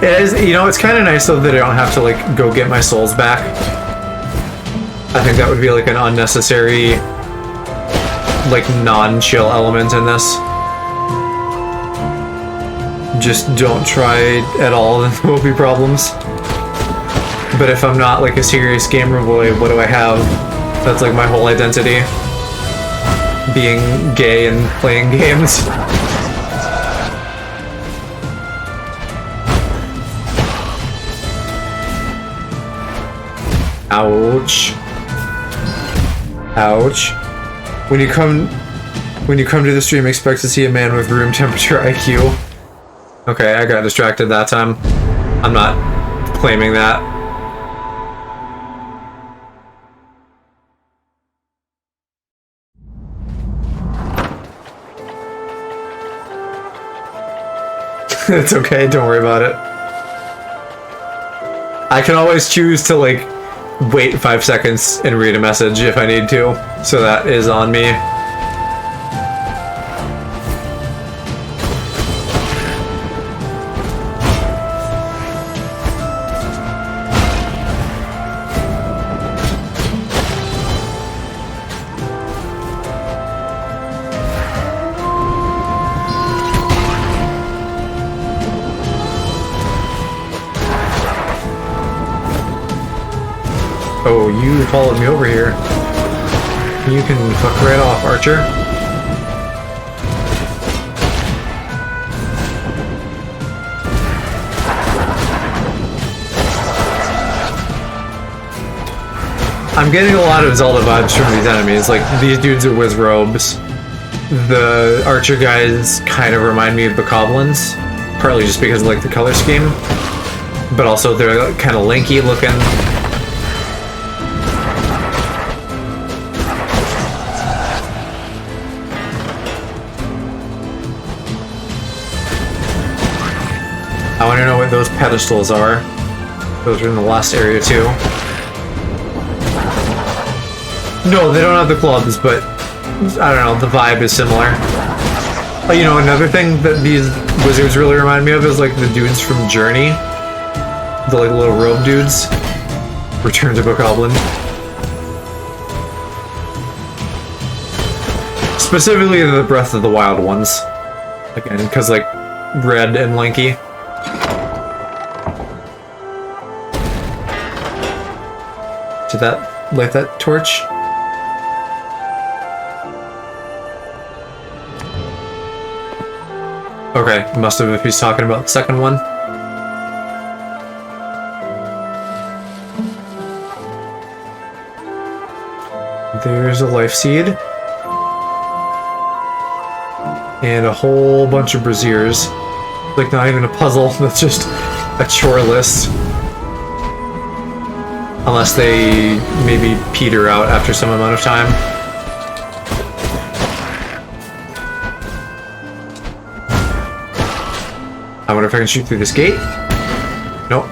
A: It is, you know, it's kind of nice though that I don't have to like go get my souls back. I think that would be like an unnecessary, like non-chill element in this. Just don't try at all and there will be problems. But if I'm not like a serious gamer boy, what do I have? That's like my whole identity. Being gay and playing games. Ouch. Ouch. When you come to the stream, expect to see a man with room temperature IQ. Okay, I got distracted that time. I'm not claiming that. It's okay, don't worry about it. I can always choose to like wait 5 seconds and read a message if I need to, so that is on me. Oh, you followed me over here. You can fuck right off, Archer. I'm getting a lot of Zelda vibes from these enemies. Like, these dudes are with robes. The Archer guys kind of remind me of the Bokoblins, partly just because of, like, the color scheme. But also, they're kind of lanky looking. I want to know what those pedestals are. Those are in the last area too. No, they don't have the clubs, but I don't know, the vibe is similar. You know, another thing that these wizards really remind me of is like the dudes from Journey. The like little robe dudes. Return to Bokoblin. Specifically the Breath of the Wild ones. Again, because like red and lanky. Did that light that torch? Okay, must have if he's talking about the second one. There's a life seed. And a whole bunch of braziers. Like not even a puzzle, that's just a chore list. Unless they maybe peter out after some amount of time. I wonder if I can shoot through this gate? Nope.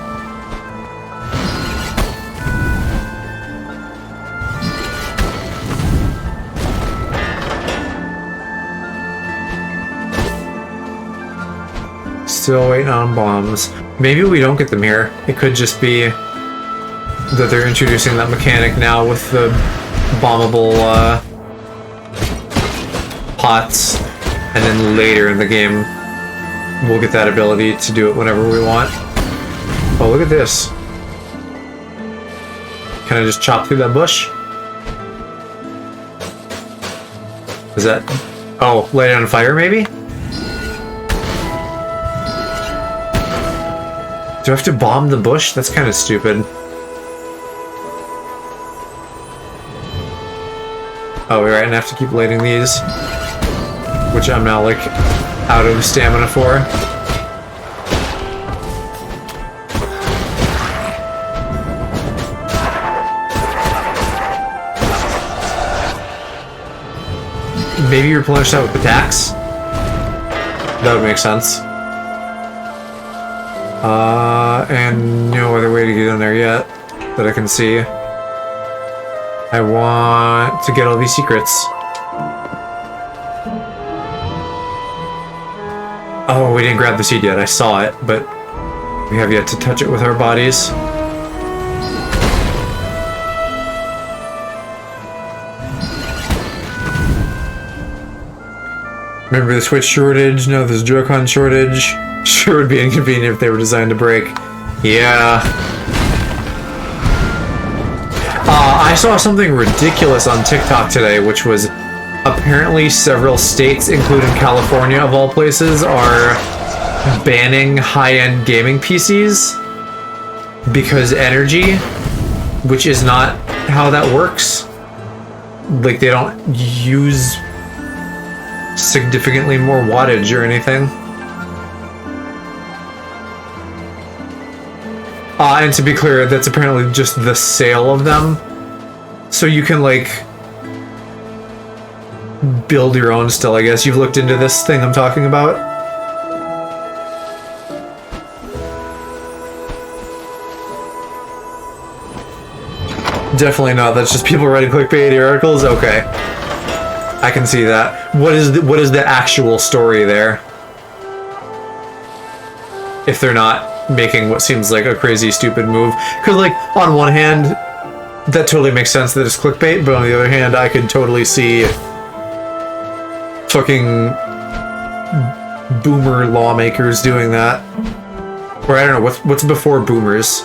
A: Still waiting on bombs. Maybe we don't get them here. It could just be that they're introducing that mechanic now with the bombable pots, and then later in the game we'll get that ability to do it whenever we want. Oh, look at this. Can I just chop through that bush? Is that... Oh, light it on fire maybe? Do I have to bomb the bush? That's kind of stupid. Oh, right, and I have to keep lighting these. Which I'm now, like, out of stamina for. Maybe replenish that with attacks? That would make sense. And no other way to get in there yet that I can see. I want to get all these secrets. Oh, we didn't grab the seed yet. I saw it, but we have yet to touch it with our bodies. Remember the Switch shortage? No, there's Joy-Con shortage. Sure would be inconvenient if they were designed to break. Yeah. I saw something ridiculous on TikTok today, which was apparently several states, including California of all places, are banning high-end gaming PCs because energy, which is not how that works. Like, they don't use significantly more wattage or anything. And to be clear, that's apparently just the sale of them. So you can, like, build your own still, I guess. You've looked into this thing I'm talking about? Definitely not. That's just people writing clickbait articles? Okay. I can see that. What is the actual story there? If they're not making what seems like a crazy stupid move. Because, like, on one hand, that totally makes sense that it's clickbait, but on the other hand, I could totally see fucking boomer lawmakers doing that. Or I don't know, what's before boomers?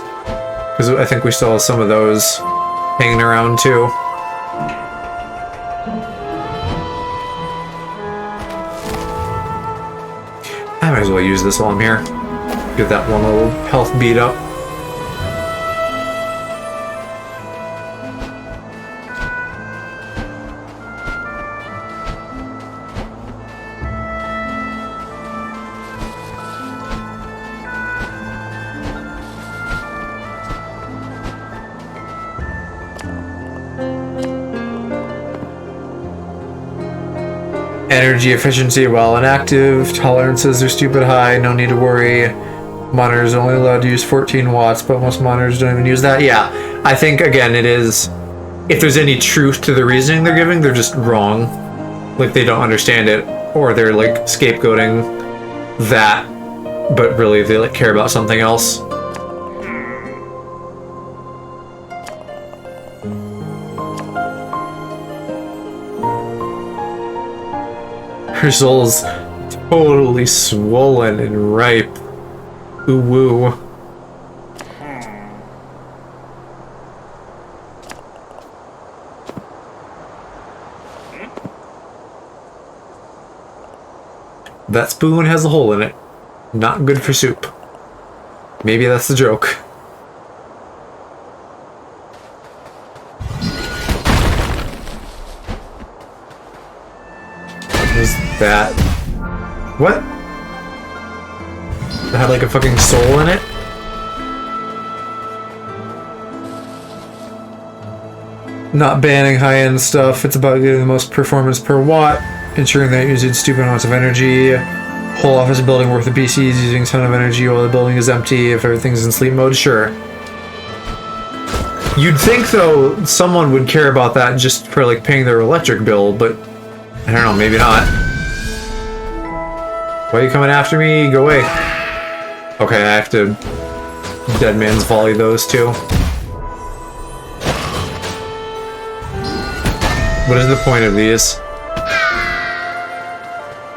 A: Because I think we still have some of those. hanging around too. I might as well use this while I'm here. Get that one little health beat up. Energy efficiency while inactive. Tolerances are stupid high. No need to worry. Monitors only allowed to use 14 watts, but most monitors don't even use that. Yeah, I think, again, it is... If there's any truth to the reasoning they're giving, they're just wrong. Like, they don't understand it. Or they're, like, scapegoating that, but really they, like, care about something else. Her soul's totally swollen and ripe. Ooh woo. That spoon has a hole in it. Not good for soup. Maybe that's the joke. What is that? What? That had like a fucking soul in it? Not banning high-end stuff, it's about getting the most performance per watt, ensuring that you're using stupid amounts of energy. Whole office building worth of PCs using a ton of energy while the building is empty. If everything's in sleep mode, sure. You'd think, though, someone would care about that just for, like, paying their electric bill, but I don't know, maybe not. Why are you coming after me? Go away. Okay, I have to dead man's volley those two. What is the point of these?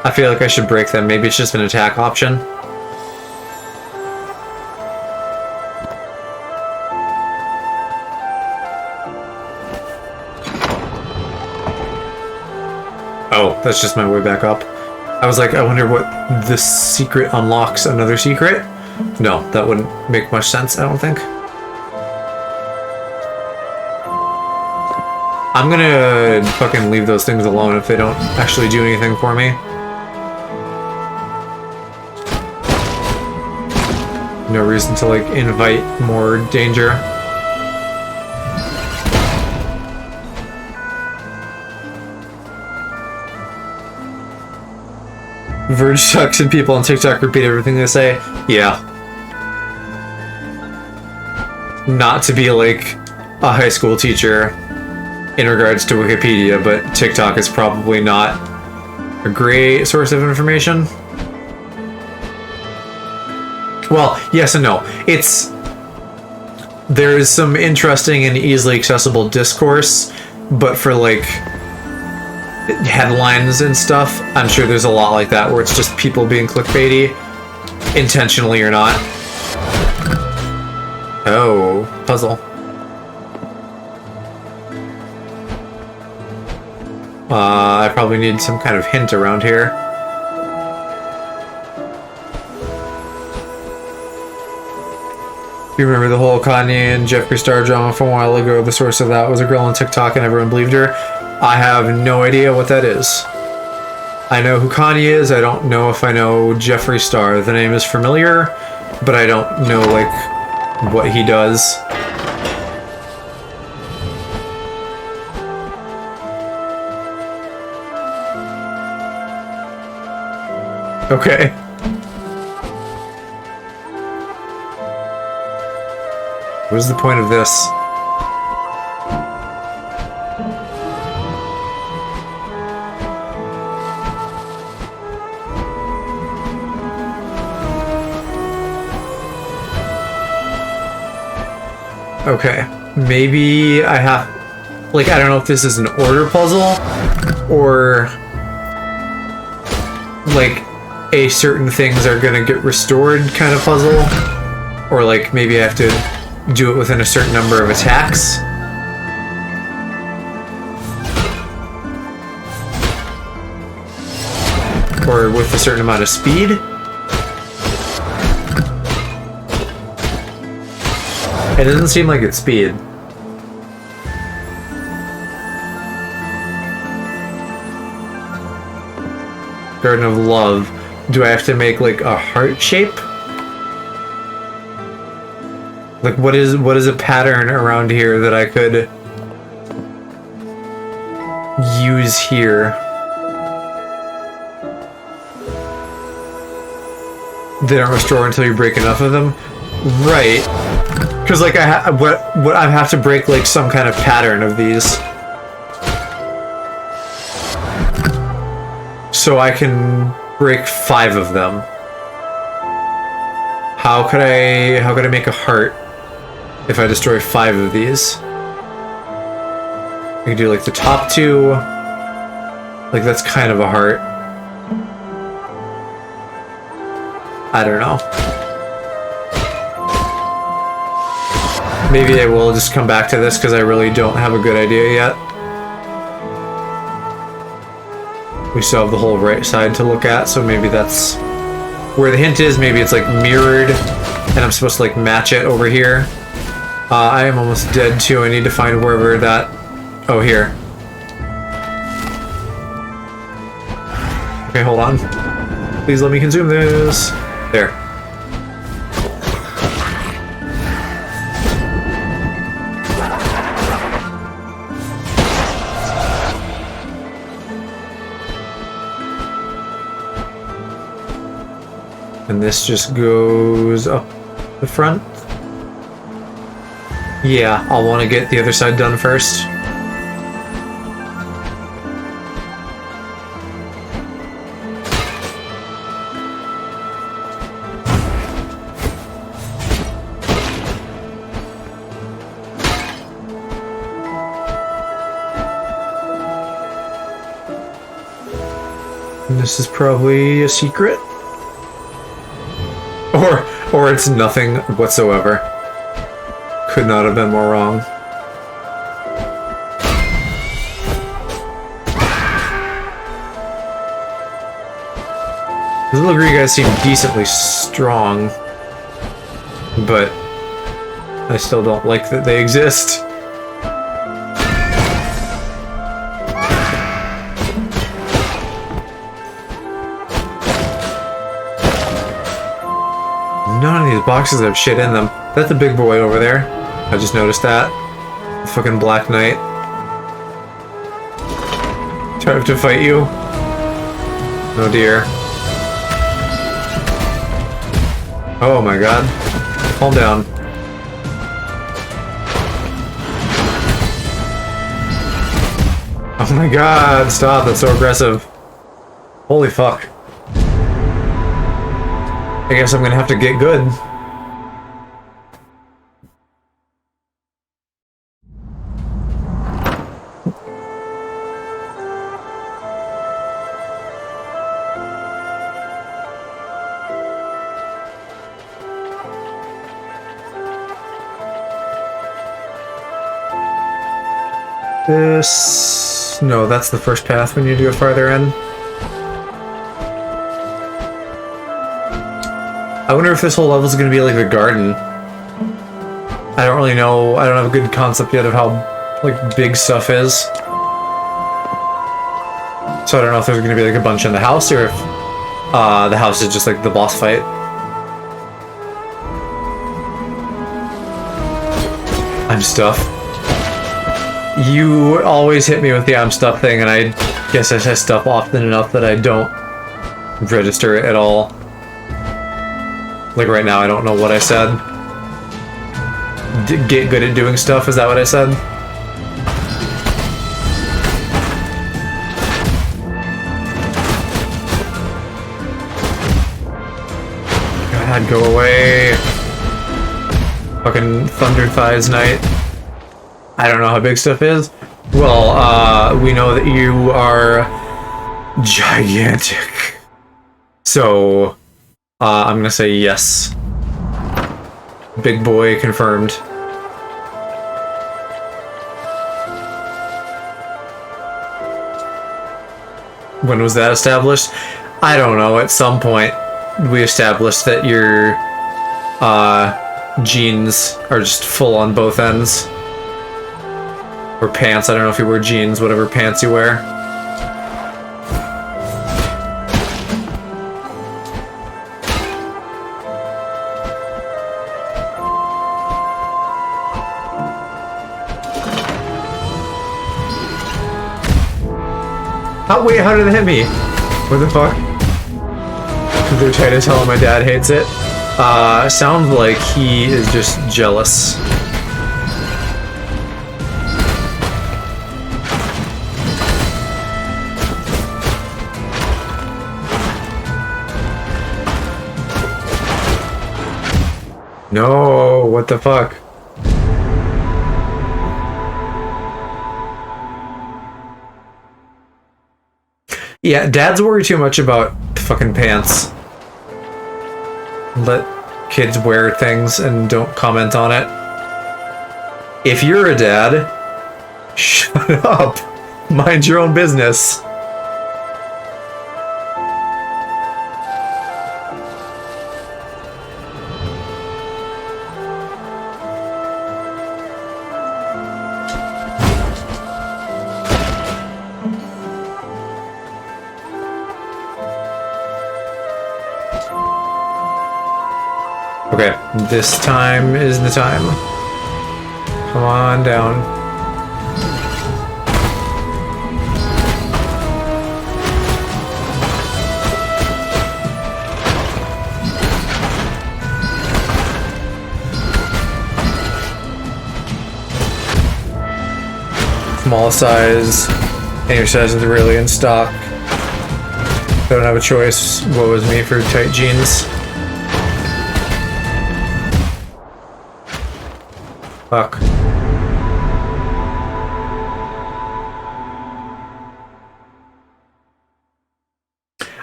A: I feel like I should break them. Maybe it's just an attack option. Oh, that's just my way back up. I was like, I wonder what this secret unlocks another secret? No, that wouldn't make much sense, I don't think. I'm gonna fucking leave those things alone if they don't actually do anything for me. No reason to, like, invite more danger. Verge sucks and people on TikTok repeat everything they say. Yeah. Not to be, like, a high school teacher in regards to Wikipedia, but TikTok is probably not a great source of information. Well, yes and no. There's some interesting and easily accessible discourse, but for, like, headlines and stuff, I'm sure there's a lot like that where it's just people being clickbaity, intentionally or not. Oh, puzzle. I probably need some kind of hint around here. You remember the whole Kanye and Jeffree Star drama from a while ago? The source of that was a girl on TikTok and everyone believed her. I have no idea what that is. I know who Kanye is. I don't know if I know Jeffree Star. The name is familiar, but I don't know, like, what he does. Okay. What is the point of this? Okay, maybe I have... Like, I don't know if this is an order puzzle, or... like, a certain things are gonna get restored kind of puzzle. Or, like, maybe I have to do it within a certain number of attacks. Or with a certain amount of speed. It doesn't seem like it's speed. Garden of Love. Do I have to make like a heart shape? Like what is a pattern around here that I could use here? They don't restore until you break enough of them? Right. Because like what I have to break like some kind of pattern of these. So I can break 5 of them. How could I make a heart if I destroy 5 of these? I can do like the top 2. Like that's kind of a heart. I don't know. Maybe I will just come back to this because I really don't have a good idea yet. We still have the whole right side to look at, so maybe that's where the hint is. Maybe it's like mirrored, and I'm supposed to like match it over here. I am almost dead too. I need to find wherever that... Oh, here. Okay, hold on. Please let me consume this. There. And this just goes up the front. Yeah, I'll want to get the other side done first. And this is probably a secret. Or it's nothing whatsoever. Could not have been more wrong. The little green guys seem decently strong, but I still don't like that they exist. None of these boxes have shit in them. That's a big boy over there. I just noticed that. Fucking Black Knight. Try to fight you. Oh dear. Oh my god. Calm down. Oh my god, stop, that's so aggressive. Holy fuck. I guess I'm gonna have to get good. This... No, that's the first path we need to go farther in. I wonder if this whole level is going to be like the garden. I don't really know. I don't have a good concept yet of how like big stuff is. So I don't know if there's going to be like a bunch in the house or if the house is just like the boss fight. I'm stuff. You always hit me with the I'm stuff thing, and I guess I say stuff often enough that I don't register it at all. Like right now, I don't know what I said. Get good at doing stuff, is that what I said? God, go away. Fucking Thunder Thighs Night. I don't know how big stuff is. Well, we know that you are gigantic. So... I'm gonna say yes. Big boy confirmed. When was that established? I don't know, at some point we established that your jeans are just full on both ends. Or pants, I don't know if you wear jeans, whatever pants you wear. Oh, wait, how did it hit me? What the fuck? They're trying to tell him my dad hates it. Sounds like he is just jealous. No, what the fuck? Yeah, dads worry too much about fucking pants. Let kids wear things and don't comment on it. If you're a dad, shut up. Mind your own business. Okay, this time is the time. Come on down. Small size, and your size is really in stock. I don't have a choice. Woe is me for tight jeans. Fuck.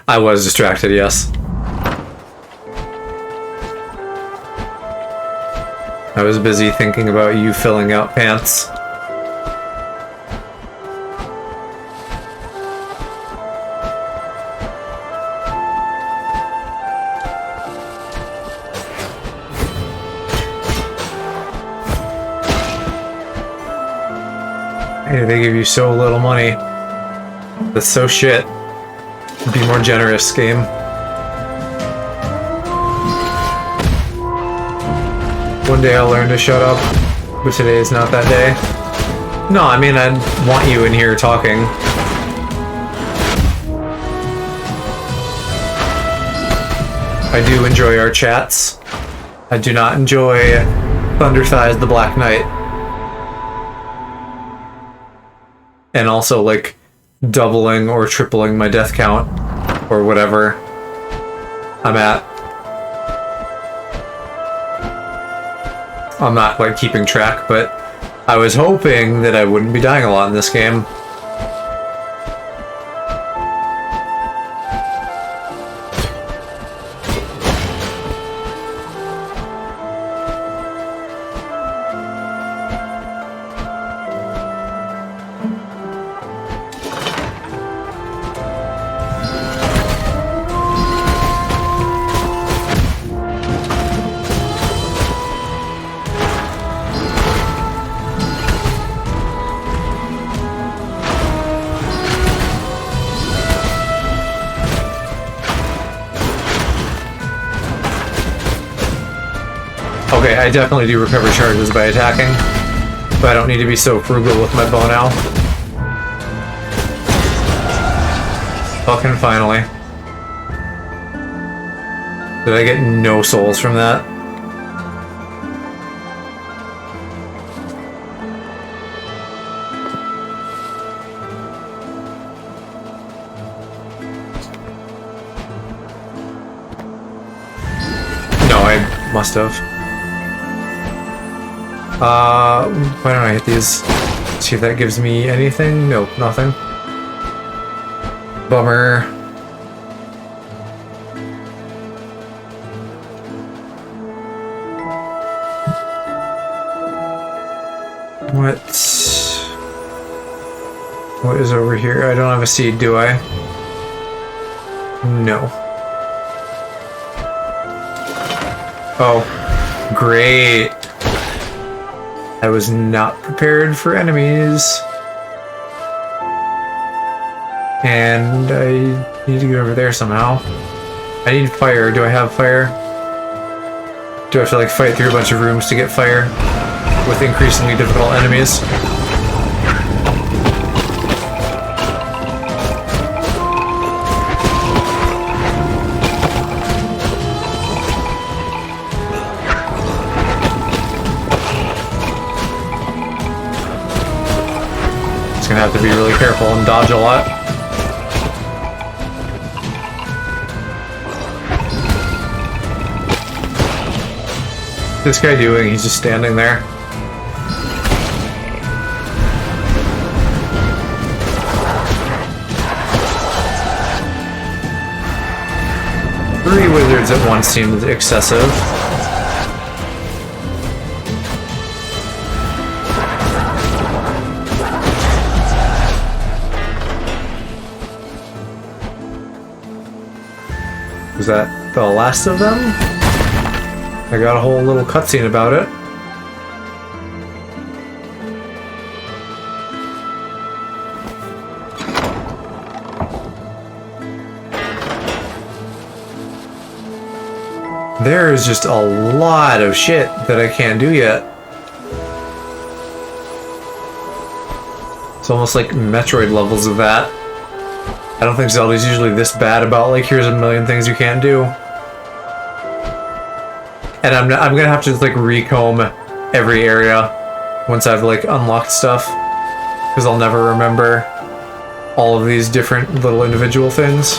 A: I was distracted, yes. I was busy thinking about you filling out pants. Hey, they give you so little money. That's so shit. Be more generous, game. One day I'll learn to shut up, but today is not that day. No, I mean, I want you in here talking. I do enjoy our chats. I do not enjoy Thunder Thighs the Black Knight. And also, like, doubling or tripling my death count, or whatever I'm at. I'm not quite keeping track, but I was hoping that I wouldn't be dying a lot in this game. Okay, I definitely do recover charges by attacking, but I don't need to be so frugal with my bow now. Fucking finally. Did I get no souls from that? No, I must have. Why don't I hit these? See if that gives me anything? Nope, nothing. Bummer. What is over here? I don't have a seed, do I? No. Oh, great. I was not prepared for enemies. And I need to get over there somehow. I need fire. Do I have fire? Do I have to like fight through a bunch of rooms to get fire with increasingly difficult enemies? Just gonna have to be really careful and dodge a lot. What's this guy doing? He's just standing there. Three wizards at once seemed excessive. Was that the last of them? I got a whole little cutscene about it. There is just a lot of shit that I can't do yet. It's almost like Metroid levels of that. I don't think Zelda's usually this bad about like, here's a million things you can't do. And I'm gonna have to just like recomb every area once I've like unlocked stuff, because I'll never remember all of these different little individual things.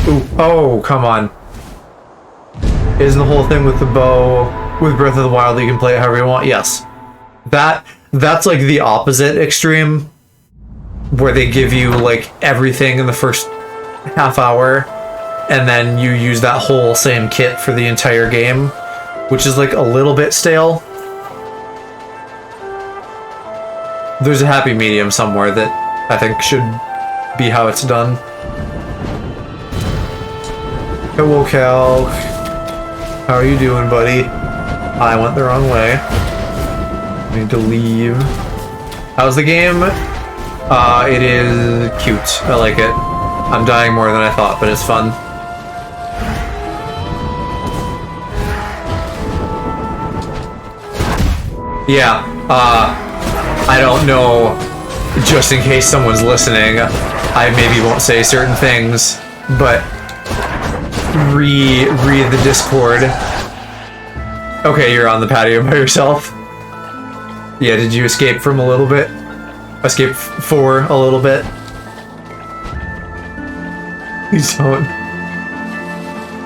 A: Ooh, oh, come on. Isn't the whole thing with the bow, with Breath of the Wild, that you can play it however you want? Yes. That's like the opposite extreme, where they give you like everything in the first half hour, and then you use that whole same kit for the entire game, which is like a little bit stale. There's a happy medium somewhere that I think should be how it's done. Hello, Cal. How are you doing, buddy? I went the wrong way. I need to leave. How's the game? It is cute. I like it. I'm dying more than I thought, but it's fun. Yeah, I don't know, just in case someone's listening, I maybe won't say certain things, but read the Discord. Okay, you're on the patio by yourself. Yeah, did you escape from a little bit? Escape for a little bit? Please don't.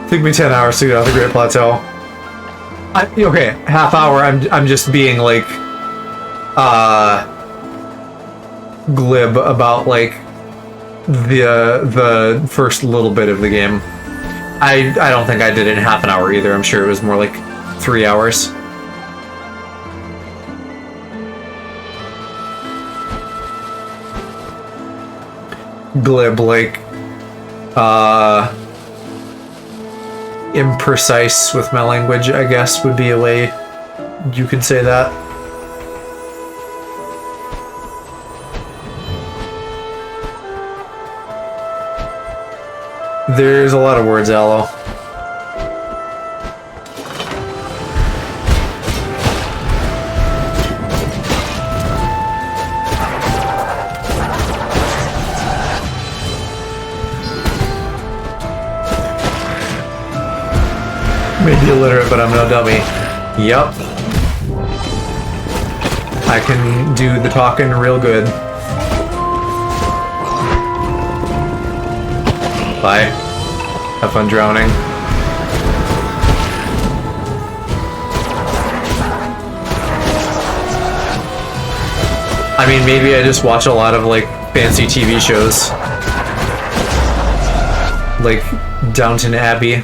A: Took me 10 hours to get off the Great Plateau. Okay, half hour. I'm just being like, glib about like the first little bit of the game. I don't think I did it in half an hour either. I'm sure it was more like 3 hours. Glib, like, imprecise with my language, I guess, would be a way you could say that. There's a lot of words, Aloe. Maybe illiterate, but I'm no dummy. Yup. I can do the talking real good. Bye. Have fun drowning. I mean, maybe I just watch a lot of, like, fancy TV shows. Like Downton Abbey.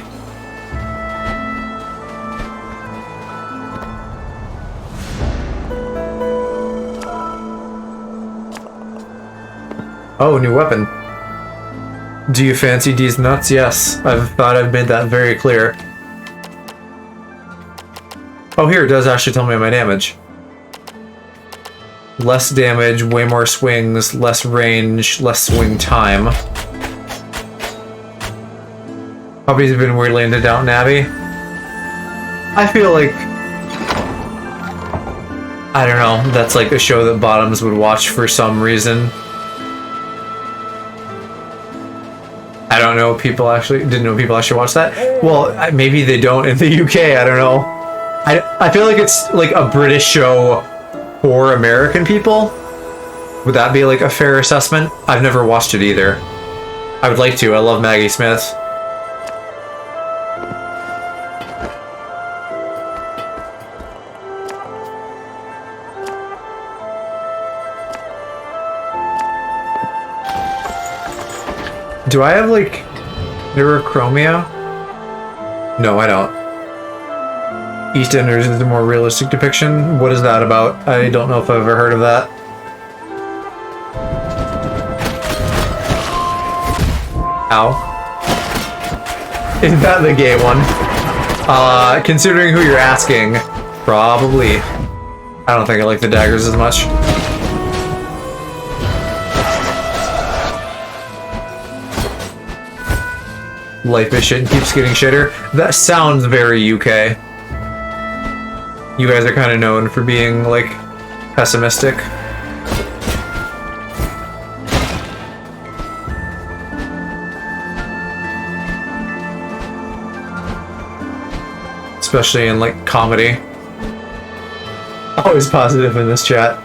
A: Oh, new weapon. Do you fancy these nuts? Yes, I've thought I've made that very clear. Oh, here, it does actually tell me my damage. Less damage, way more swings, less range, less swing time. Puppies have been weirdly into Downton Abbey. I feel like... I don't know, that's like a show that Bottoms would watch for some reason. I don't know, didn't know people actually watch that. Well, maybe they don't in the UK, I don't know. I feel like it's like a British show for American people. Would that be like a fair assessment? I've never watched it either. I would like to, I love Maggie Smith. Do I have, like, neurochromia? No, I don't. EastEnders is a more realistic depiction. What is that about? I don't know if I've ever heard of that. Ow. Is that the gay one? Considering who you're asking, probably. I don't think I like the daggers as much. Life is shit and keeps getting shitter. That sounds very UK. You guys are kind of known for being, like, pessimistic. Especially in, like, comedy. Always positive in this chat.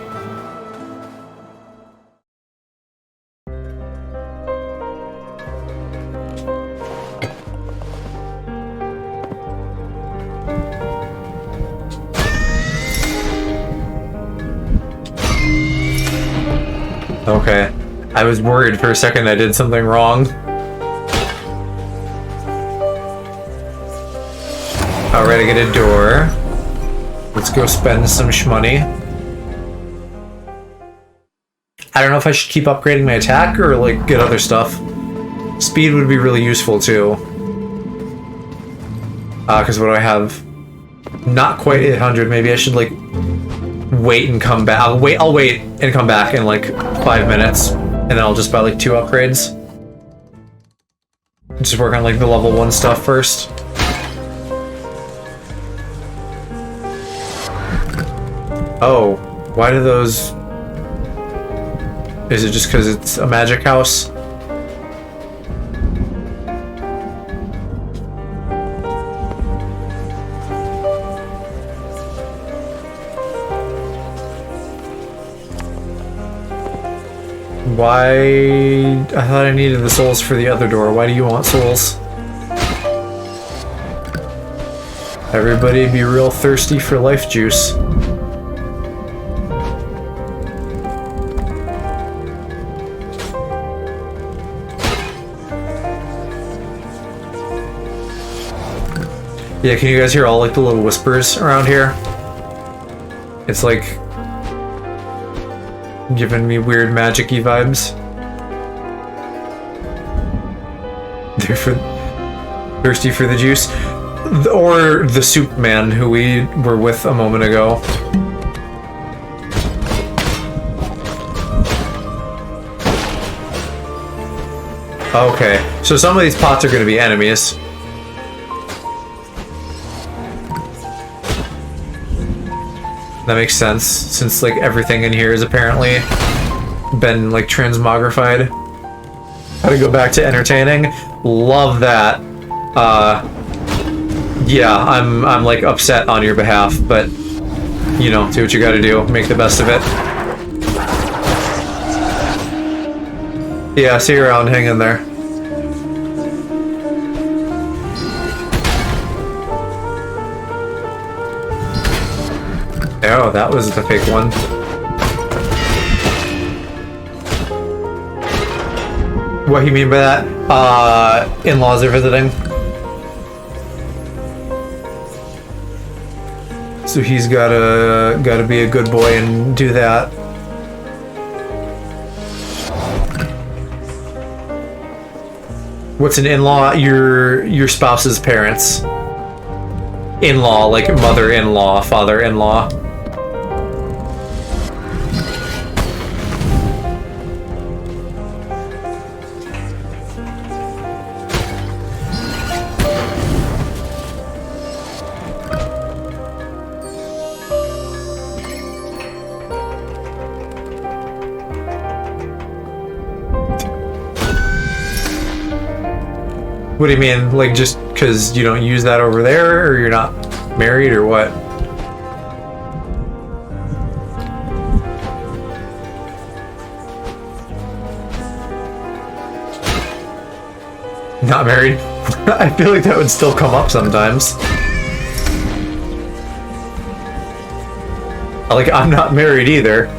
A: Okay. I was worried for a second I did something wrong. Alright, I get a door. Let's go spend some shmoney. I don't know if I should keep upgrading my attack or, like, get other stuff. Speed would be really useful, too. Because what do I have? Not quite 800. Maybe I should, like, wait and come back. I'll wait and come back in, like, 5 minutes. And then I'll just buy, like, 2 upgrades. Just work on, like, the level 1 stuff first. Oh, why do those... Is it just because it's a magic house? Why... I thought I needed the souls for the other door. Why do you want souls? Everybody be real thirsty for life juice. Yeah, can you guys hear all, like, the little whispers around here? It's, like, giving me weird magic-y vibes. They're thirsty for the juice. Or the soup man who we were with a moment ago. Okay, so some of these pots are going to be enemies. That makes sense, since, like, everything in here is apparently been, like, transmogrified. Gotta go back to entertaining. Love that. Yeah, I'm, like, upset on your behalf, but, you know, do what you gotta do. Make the best of it. Yeah, see you around. Hang in there. Oh, that was the fake one. What do you mean by that? In-laws are visiting. So he's gotta be a good boy and do that. What's an in-law? Your spouse's parents. In-law, like mother-in-law, father-in-law. What do you mean? Like, just because you don't use that over there, or you're not married, or what? Not married? I feel like that would still come up sometimes. Like, I'm not married either.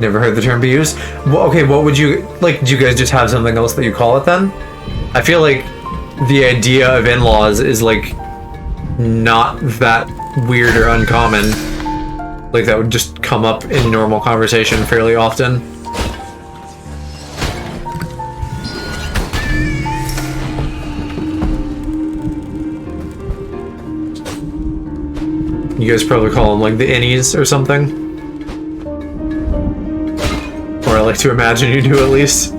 A: Never heard the term be used. Well, okay, what would you like? Do you guys just have something else that you call it then? I feel like the idea of in-laws is like not that weird or uncommon. Like that would just come up in normal conversation fairly often. You guys probably call them like the innies or something. Or I like to imagine you do at least.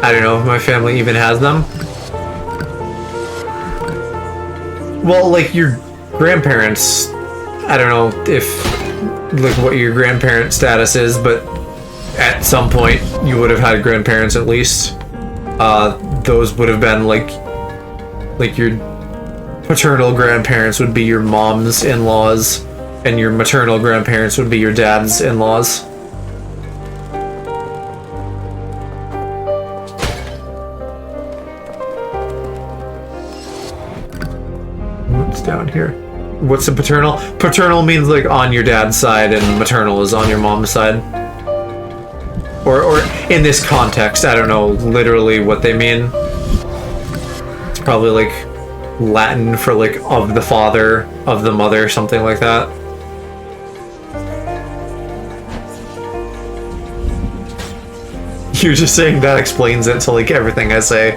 A: I don't know if my family even has them. Well, like your grandparents, I don't know if like what your grandparent status is, but at some point you would have had grandparents at least. Those would have been like your paternal grandparents would be your mom's in-laws, and your maternal grandparents would be your dad's in-laws. What's down here? What's the paternal? Paternal means like on your dad's side, and maternal is on your mom's side. Or in this context, I don't know literally what they mean. It's probably like Latin for like of the father, of the mother, something like that. You're just saying that explains it to like everything I say.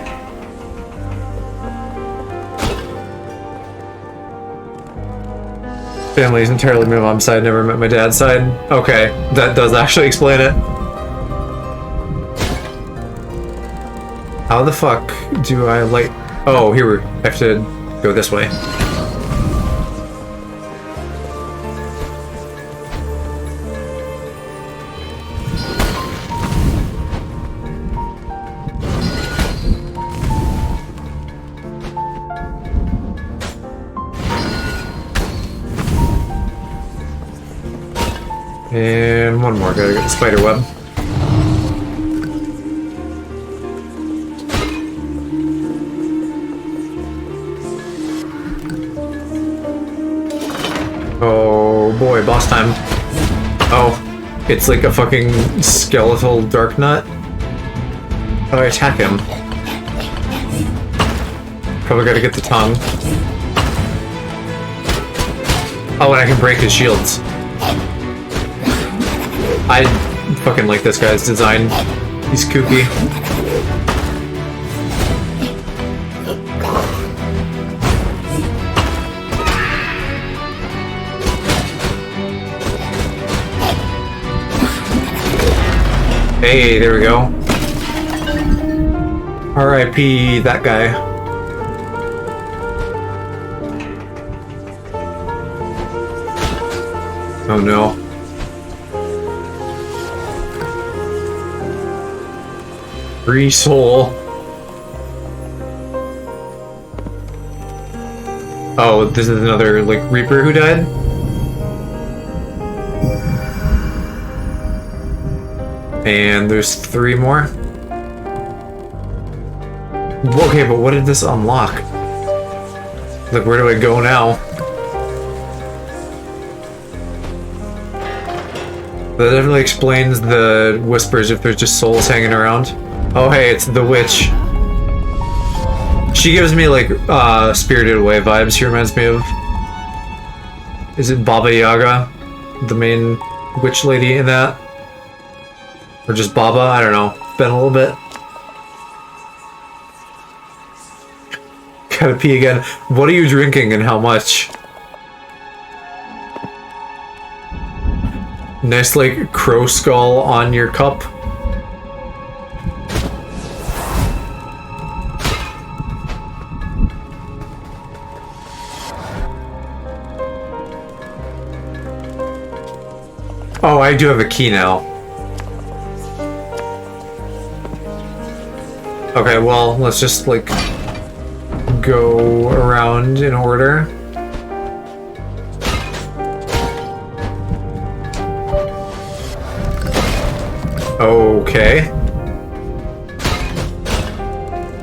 A: Family's entirely my mom's side, never met my dad's side. Okay, that does actually explain it. How the fuck do I like... Oh, here I have to go this way. And one more, gotta get the spider web. Oh boy, boss time. Oh, it's like a fucking skeletal dark nut. How do I attack him? Probably gotta get the tongue. Oh, and I can break his shields. I fucking like this guy's design. He's kooky. Hey, there we go. R.I.P. that guy. Oh no. Free soul. Oh, this is another, like, Reaper who died? And there's 3 more? Okay, but what did this unlock? Like, where do I go now? That definitely explains the whispers if there's just souls hanging around. Oh hey, it's the witch. She gives me like Spirited Away vibes. She reminds me of... Is it Baba Yaga? The main witch lady in that. Or just Baba, I don't know. It's been a little bit. Gotta pee again. What are you drinking and how much? Nice, like, crow skull on your cup. Oh, I do have a key now. Okay, well, let's just, like, go around in order. Okay.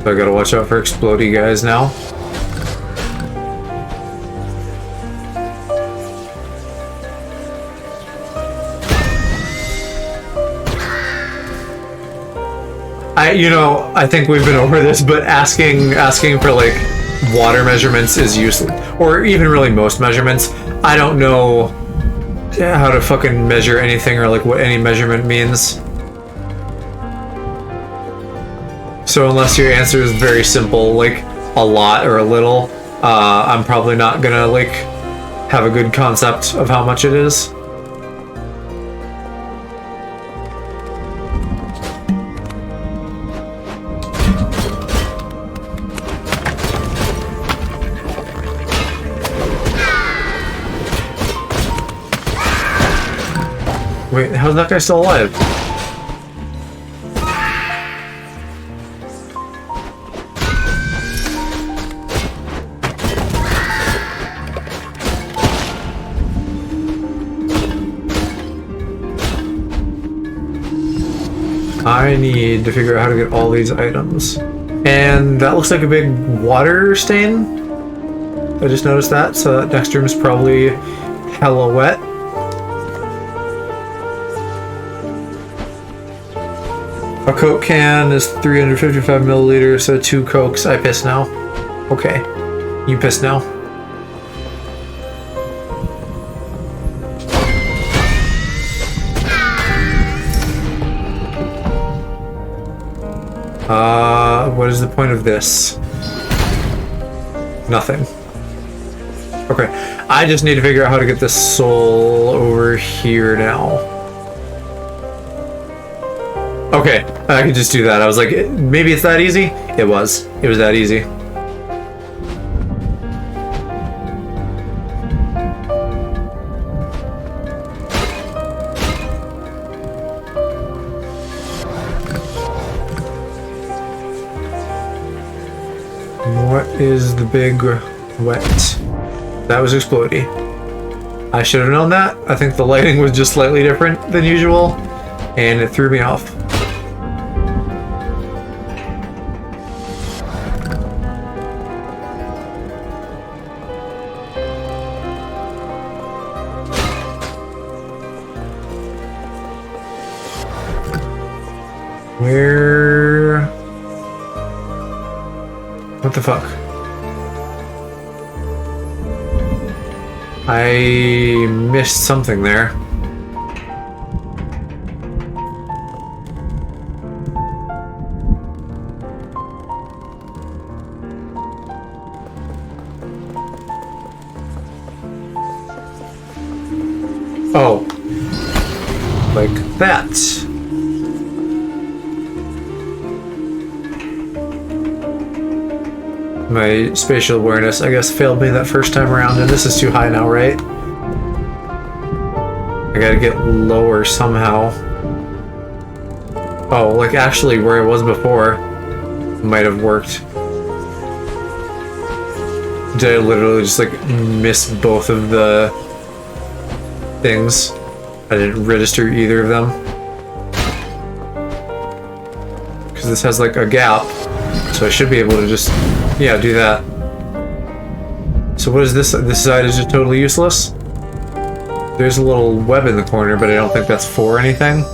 A: So I gotta watch out for explodey guys now. I think we've been over this, but asking for like water measurements is useless, or even really most measurements. I don't know how to fucking measure anything or like what any measurement means. So unless your answer is very simple, like a lot or a little, I'm probably not gonna like have a good concept of how much it is. Wait, how's that guy still alive? I need to figure out how to get all these items. And that looks like a big water stain. I just noticed that, so that next room is probably hella wet. A Coke can is 355 milliliters, so 2 Cokes. I piss now. Okay. You piss now. What is the point of this? Nothing. Okay. I just need to figure out how to get this soul over here now. Okay, I could just do that. I was like, maybe it's that easy? It was. It was that easy. What is the big wet? That was explodey. I should have known that. I think the lighting was just slightly different than usual, and it threw me off. Where? What the fuck? I missed something there. Oh. Like that. My spatial awareness, I guess, failed me that first time around, and this is too high now, right? I gotta get lower somehow. Oh, like actually where it was before might have worked. Did I literally just like miss both of the things? I didn't register either of them. Because this has like a gap, so I should be able to just... yeah, do that. So what is this? This side is just totally useless? There's a little web in the corner, but I don't think that's for anything.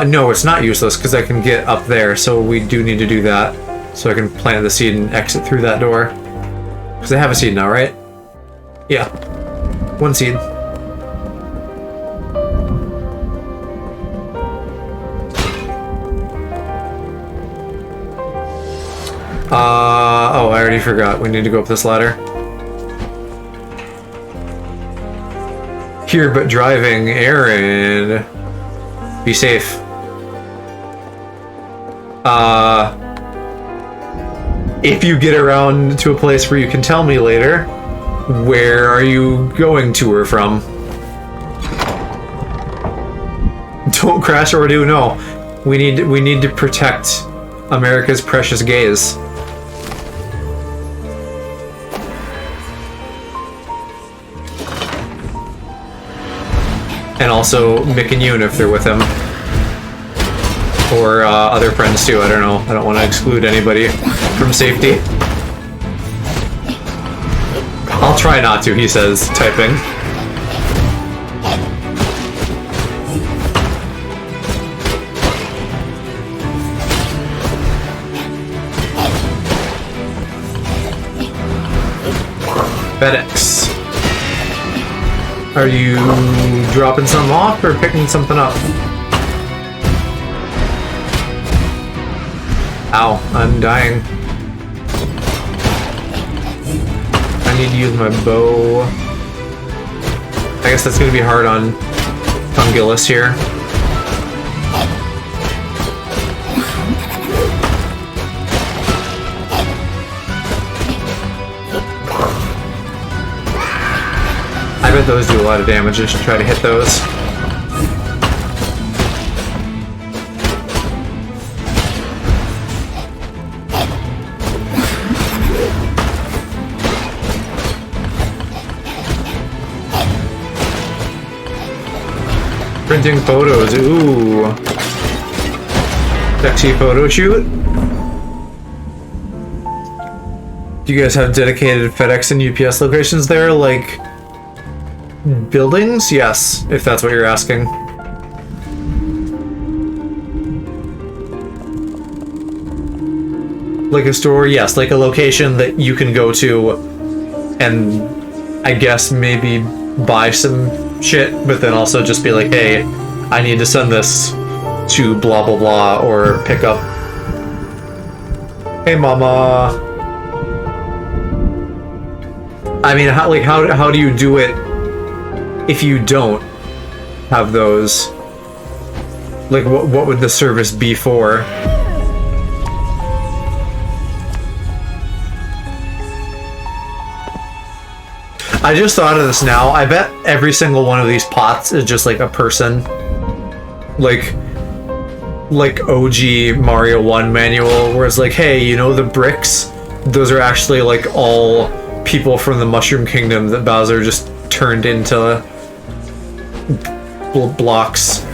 A: No, it's not useless, because I can get up there, so we do need to do that. So I can plant the seed and exit through that door. Because I have a seed now, right? Yeah. 1 seed. Oh, I already forgot. We need to go up this ladder. Here, but driving, Aaron. Be safe. If you get around to a place where you can tell me later, where are you going to or from? Don't crash or do no. We need to protect America's precious gays. And also Mick and Yoon if they're with him. Or other friends too, I don't know. I don't want to exclude anybody from safety. I'll try not to, he says, typing. FedEx. Are you dropping something off or picking something up? Ow, I'm dying. I need to use my bow. I guess that's gonna be hard on Tungilus here. I bet those do a lot of damage. Just try to hit those. Printing photos, ooh. Sexy photo shoot. Do you guys have dedicated FedEx and UPS locations there, like buildings? Yes, if that's what you're asking. Like a store, yes, like a location that you can go to and I guess maybe buy some shit, but then also just be like, hey, I need to send this to blah blah blah, or pick up. Hey mama. I mean, how do you do it if you don't have those? Like, what would the service be for? I just thought of this now. I bet every single one of these pots is just like a person. Like OG Mario 1 manual, where it's like, hey, you know the bricks? Those are actually like all people from the Mushroom Kingdom that Bowser just turned into blocks.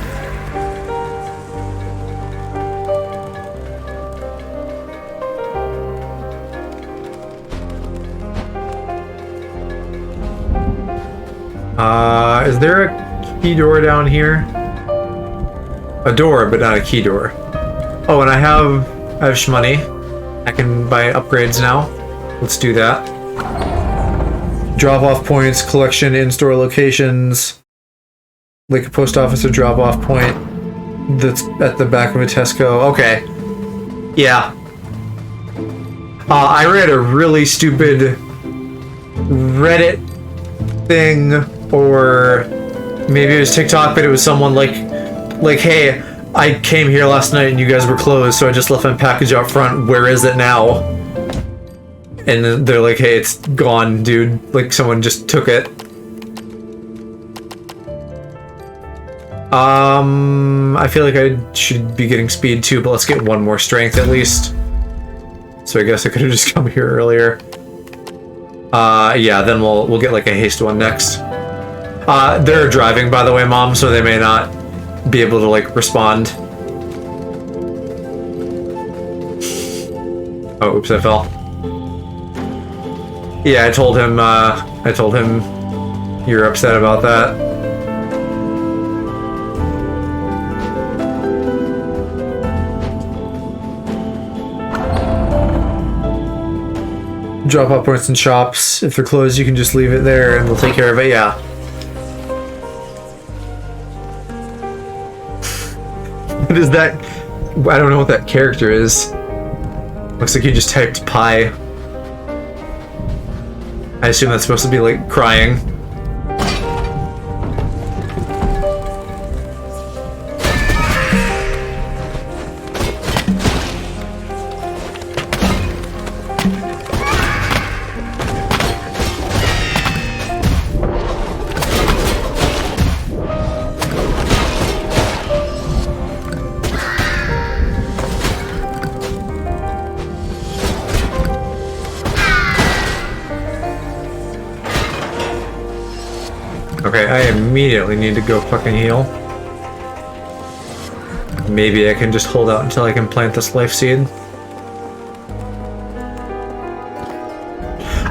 A: Is there a key door down here? A door, but not a key door. Oh, and I have shmoney. I can buy upgrades now. Let's do that. Drop-off points, collection, in-store locations. Like a post office or drop-off point that's at the back of a Tesco. Okay. Yeah. I read a really stupid Reddit thing, or maybe it was TikTok, but it was someone like, hey, I came here last night and you guys were closed, so I just left my package out front. Where is it now? And they're like, hey, it's gone, dude. Like, someone just took it. I feel like I should be getting speed too, but let's get one more strength at least. So I guess I could have just come here earlier. Yeah, then we'll get like a haste one next. They're driving, by the way, Mom, so they may not be able to like respond. Oh, oops, I fell. Yeah, I told him you're upset about that. Drop off points in shops. If they're closed, you can just leave it there and they'll take care of it. Yeah. What is that? I don't know what that character is. Looks like you just typed pie. I assume that's supposed to be like crying. Okay, I immediately need to go fucking heal. Maybe I can just hold out until I can plant this life seed.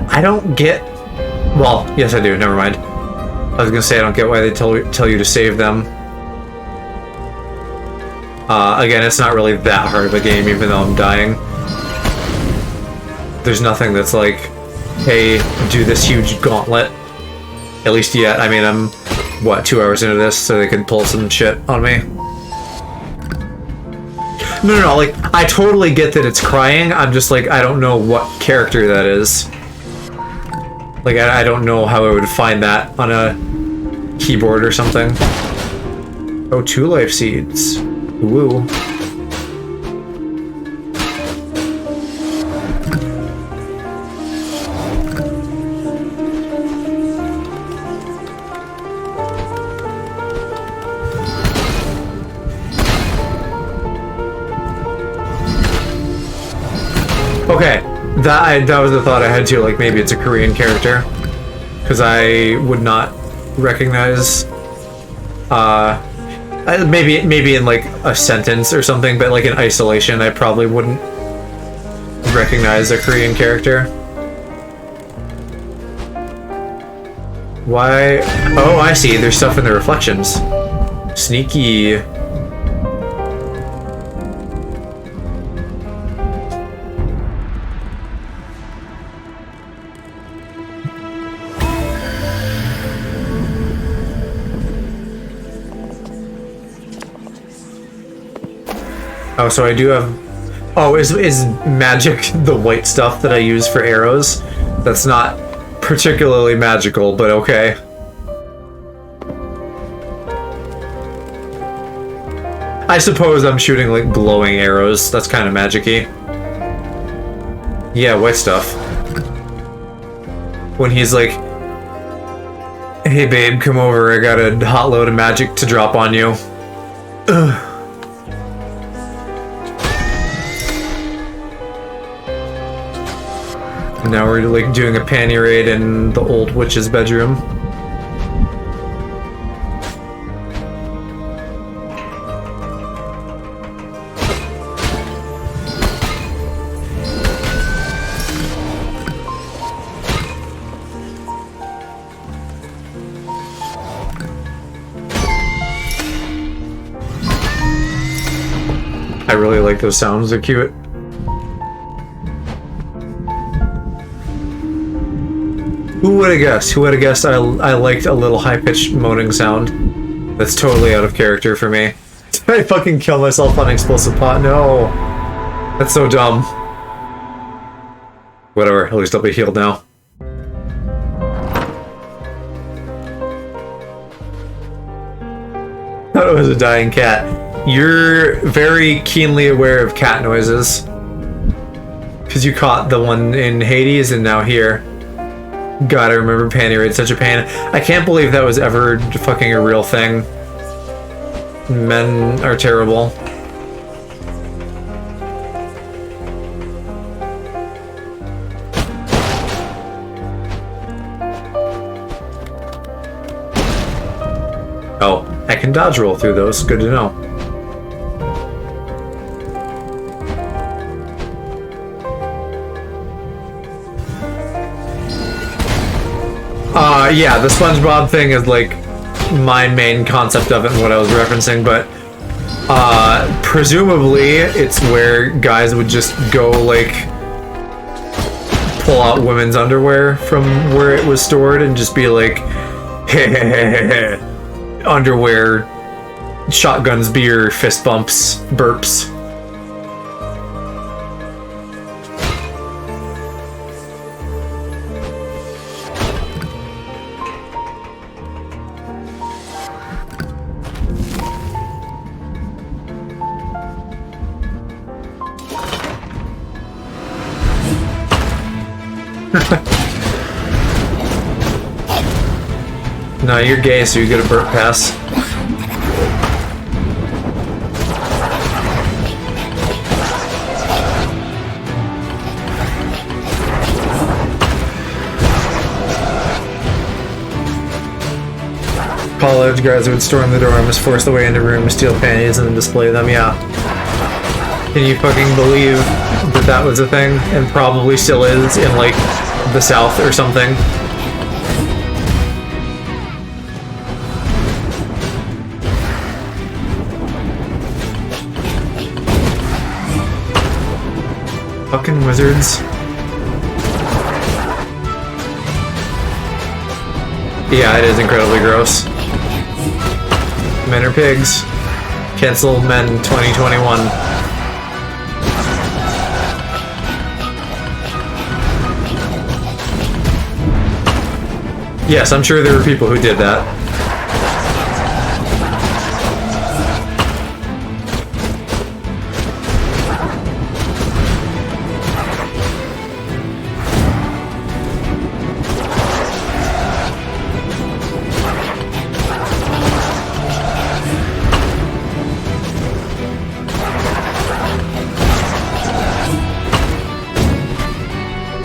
A: I don't get... Well, yes I do, never mind. I was gonna say I don't get why they tell you to save them. Again, it's not really that hard of a game, even though I'm dying. There's nothing that's like, hey, do this huge gauntlet. At least yet. I mean, I'm, what, 2 hours into this, so they can pull some shit on me. No, like, I totally get that it's crying, I'm just like, I don't know what character that is. Like, I don't know how I would find that on a keyboard or something. Oh, 2 life seeds. Woo. Okay, that was the thought I had too, like maybe it's a Korean character. Because I would not recognize, maybe in like a sentence or something, but like in isolation I probably wouldn't recognize a Korean character. Why? Oh, I see, there's stuff in the reflections. Sneaky. Oh, so I do have... Oh, is magic the white stuff that I use for arrows? That's not particularly magical, but okay. I suppose I'm shooting, like, glowing arrows. That's kind of magic-y. Yeah, white stuff. When he's like, hey babe, come over, I got a hot load of magic to drop on you. Ugh. Now we're like doing a panty raid in the old witch's bedroom. I really like those sounds, they're cute. Who would have guessed? Who would have guessed I liked a little high-pitched moaning sound? That's totally out of character for me. Did I fucking kill myself on explosive pot? No! That's so dumb. Whatever, at least I'll be healed now. Thought it was a dying cat. You're very keenly aware of cat noises. Because you caught the one in Hades and now here. God, I remember panty raid, such a pain. I can't believe that was ever fucking a real thing. Men are terrible. Oh, I can dodge roll through those, good to know. Yeah, the SpongeBob thing is like my main concept of it and what I was referencing, but presumably it's where guys would just go like pull out women's underwear from where it was stored and just be like, hey, underwear, shotguns, beer, fist bumps, burps. No, you're gay, so you get a burp pass. College guards would storm the dorms, force their way into rooms, steal panties, and then display them, yeah. Can you fucking believe that that was a thing? And probably still is in, like, the South or something. Fucking wizards. Yeah, it is incredibly gross. Men are pigs. Cancel men 2021. Yes, I'm sure there were people who did that.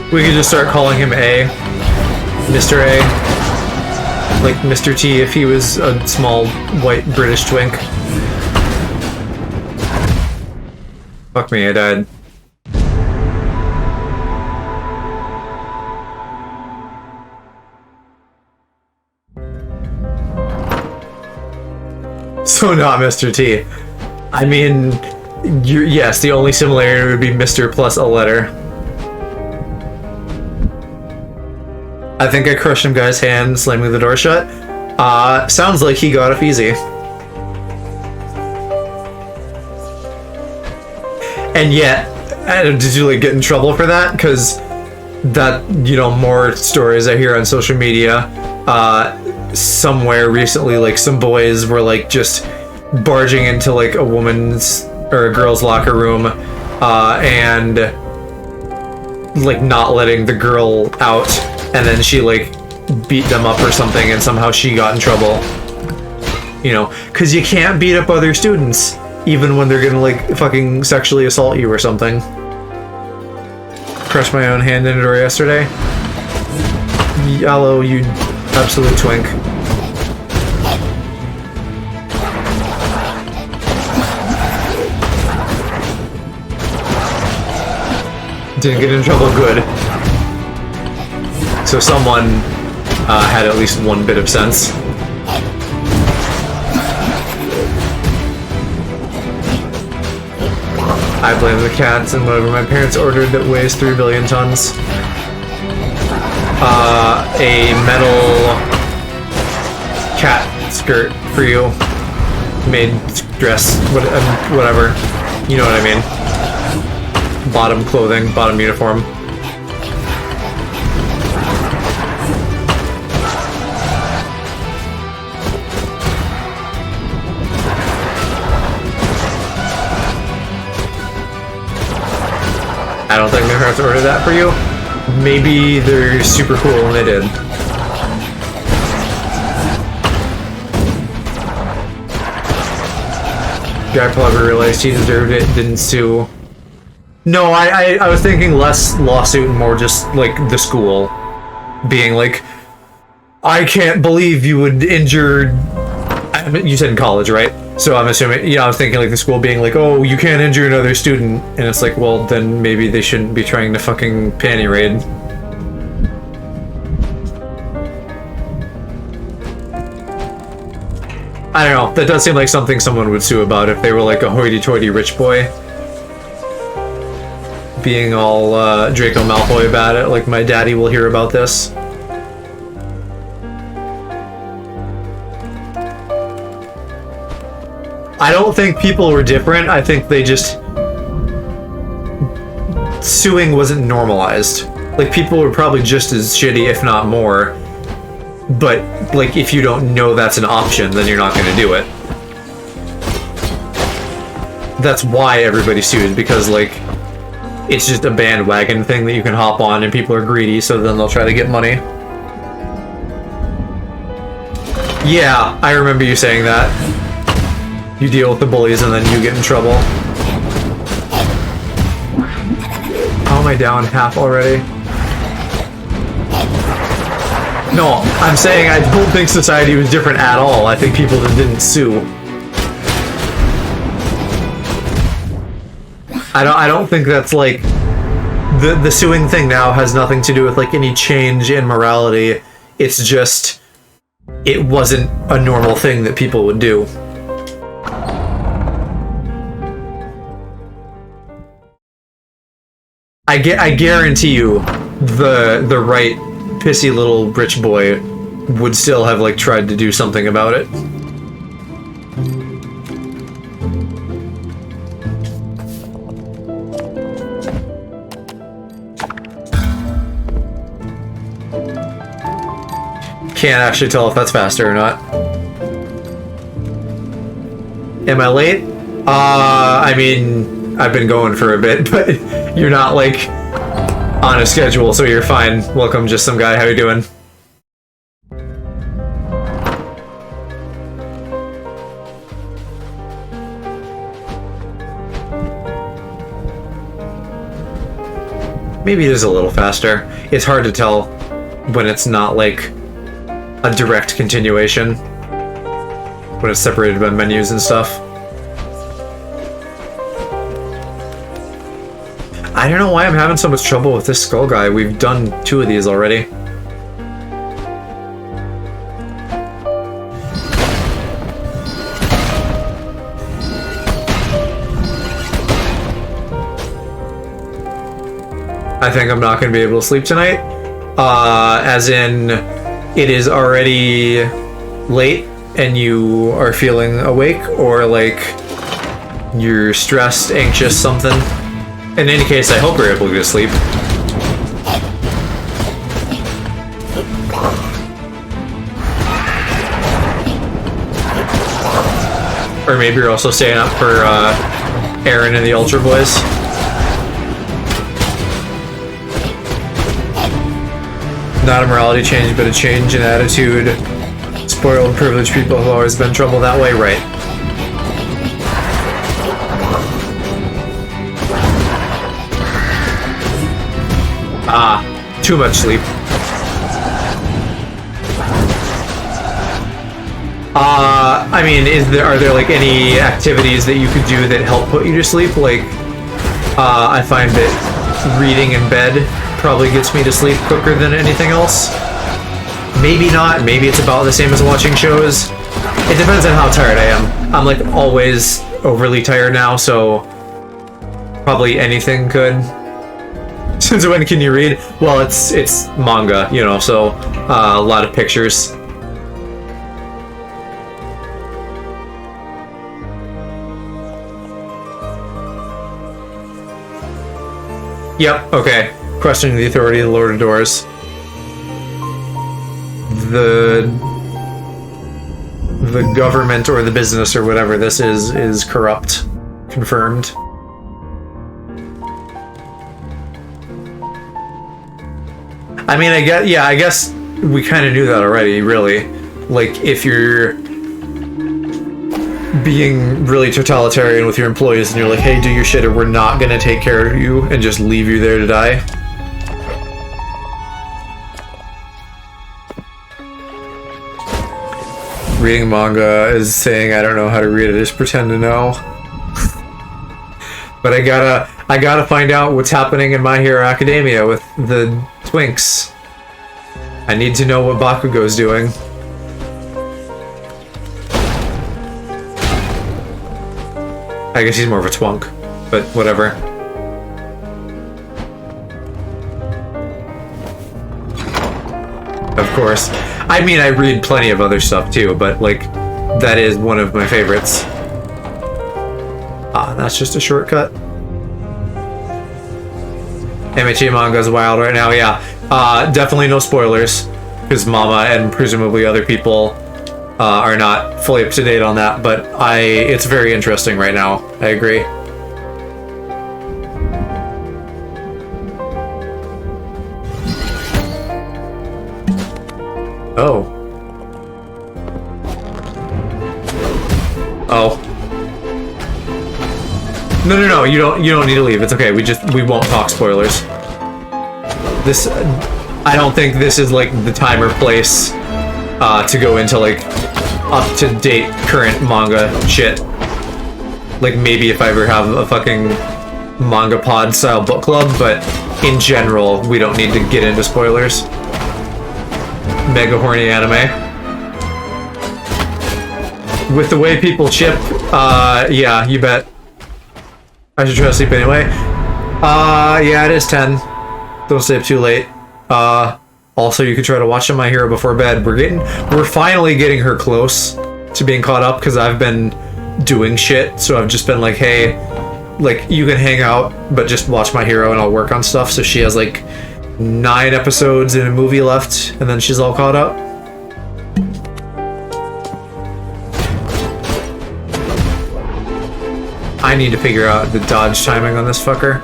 A: We could just start calling him A. Mr. A. Like Mr. T if he was a small, white, British twink. Fuck me, I died. So not Mr. T. I mean, yes, the only similarity would be Mr. plus a letter. I think I crushed some guy's hand, slamming the door shut. Sounds like he got off easy. And yet, did you like get in trouble for that? Because that, you know, more stories I hear on social media. Somewhere recently, like some boys were like just barging into like a woman's or a girl's locker room, and like not letting the girl out. And then she, like, beat them up or something, and somehow she got in trouble. You know, because you can't beat up other students, even when they're gonna, like, fucking sexually assault you or something. Crushed my own hand in a door yesterday. Yellow, you absolute twink. Didn't get in trouble, good. So someone had at least one bit of sense. I blame the cats and whatever my parents ordered that weighs 3 billion tons. A metal cat skirt for you. Made dress, whatever. You know what I mean. Bottom clothing, bottom uniform. I don't think my parents ordered that for you. Maybe they're super cool and they did. Guy probably realized he deserved it, didn't sue. No, I was thinking less lawsuit and more just like the school being like, I can't believe you would injure. I mean, you said in college, right? So I'm assuming, yeah, I was thinking like the school being like, oh, you can't injure another student. And it's like, well, then maybe they shouldn't be trying to fucking panty raid. I don't know, that does seem like something someone would sue about if they were like a hoity-toity rich boy. Being all Draco Malfoy about it, like my daddy will hear about this. I don't think people were different. I think they just... Suing wasn't normalized. Like, people were probably just as shitty, if not more. But, like, if you don't know that's an option, then you're not gonna do it. That's why everybody sued, because, like, it's just a bandwagon thing that you can hop on, and people are greedy, so then they'll try to get money. Yeah, I remember you saying that. You deal with the bullies and then you get in trouble. How am I down half already? No, I'm saying I don't think society was different at all. I think people just didn't sue. I don't think that's like the suing thing now has nothing to do with like any change in morality. It's just it wasn't a normal thing that people would do. I guarantee you the right pissy little rich boy would still have like tried to do something about it. Can't actually tell if that's faster or not. Am I late? I mean, I've been going for a bit, but you're not like on a schedule, so you're fine. Welcome, just some guy. How you doing? Maybe it is a little faster. It's hard to tell when it's not like a direct continuation, when it's separated by menus and stuff. I don't know why I'm having so much trouble with this skull guy. We've done 2 of these already. I think I'm not going to be able to sleep tonight. As in, it is already late and you are feeling awake, or like you're stressed, anxious, something. In any case, I hope you're able to get sleep. Or maybe you're also staying up for Aaron and the Ultra Boys. Not a morality change, but a change in attitude. Spoiled, privileged people have always been in trouble that way, right? Too much sleep. I mean, are there like any activities that you could do that help put you to sleep? Like, I find that reading in bed probably gets me to sleep quicker than anything else. Maybe not. Maybe it's about the same as watching shows. It depends on how tired I am. I'm like always overly tired now, so probably anything could. Since when can you read? Well, it's manga, you know, so a lot of pictures. Yep, okay. Questioning the authority of the Lord of Doors. The government or the business or whatever this is corrupt. Confirmed. I mean, I guess we kind of knew that already, really. Like, if you're being really totalitarian with your employees and you're like, hey, do your shit or we're not gonna take care of you and just leave you there to die. Reading manga is saying I don't know how to read it, I just pretend to know. But I gotta find out what's happening in My Hero Academia with the twinks. I need to know what Bakugo's doing. I guess he's more of a twunk, but whatever. Of course. I mean, I read plenty of other stuff too, but like, that is one of my favorites. Ah, that's just a shortcut. MHA manga's wild right now, yeah. Definitely no spoilers, because Mama and presumably other people are not fully up to date on that, but it's very interesting right now. I agree. Oh. Oh. No, you don't need to leave. It's okay. We won't talk spoilers. This, I don't think this is like the time or place to go into like up-to-date current manga shit. Like maybe if I ever have a fucking manga pod style book club, but in general, we don't need to get into spoilers. Mega horny anime. With the way people chip, yeah, you bet. I should try to sleep anyway. Yeah, it is 10. Don't stay up too late. Also, you could try to watch My Hero before bed. We're finally getting her close to being caught up because I've been doing shit. So I've just been like, hey, like you can hang out, but just watch My Hero and I'll work on stuff. So she has like 9 episodes in a movie left, and then she's all caught up. I need to figure out the dodge timing on this fucker.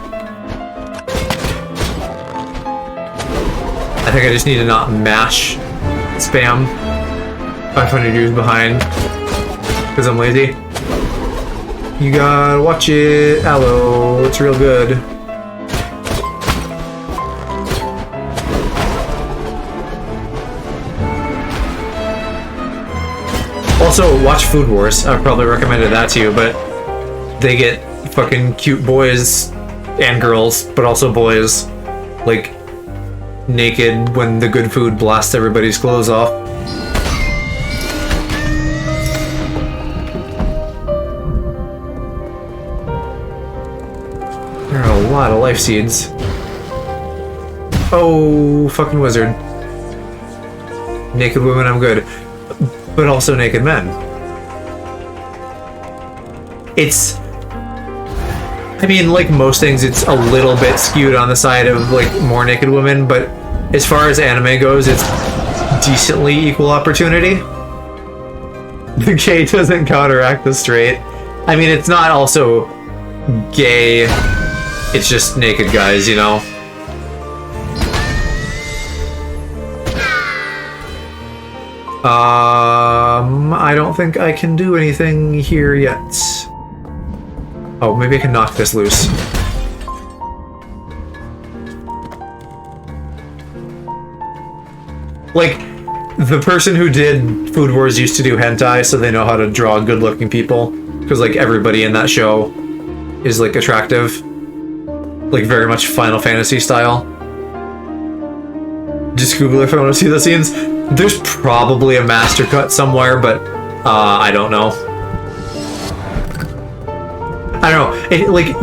A: I think I just need to not mash spam 500 years behind because I'm lazy. You gotta watch it, Aloe. It's real good. Also, watch Food Wars. I've probably recommended that to you, but they get fucking cute boys and girls, but also boys, like, naked when the good food blasts everybody's clothes off. There are a lot of life seeds. Oh, fucking wizard. Naked women, I'm good. But also naked men. It's... I mean, like most things, it's a little bit skewed on the side of, like, more naked women, but as far as anime goes, it's decently equal opportunity. The gay doesn't counteract the straight. I mean, it's not also gay, it's just naked guys, you know? I don't think I can do anything here yet. Oh, maybe I can knock this loose. Like, the person who did Food Wars used to do hentai, so they know how to draw good-looking people. Because, like, everybody in that show is, like, attractive. Like, very much Final Fantasy style. Just Google if I want to see the scenes. There's probably a master cut somewhere, but I don't know. I don't know. It, like,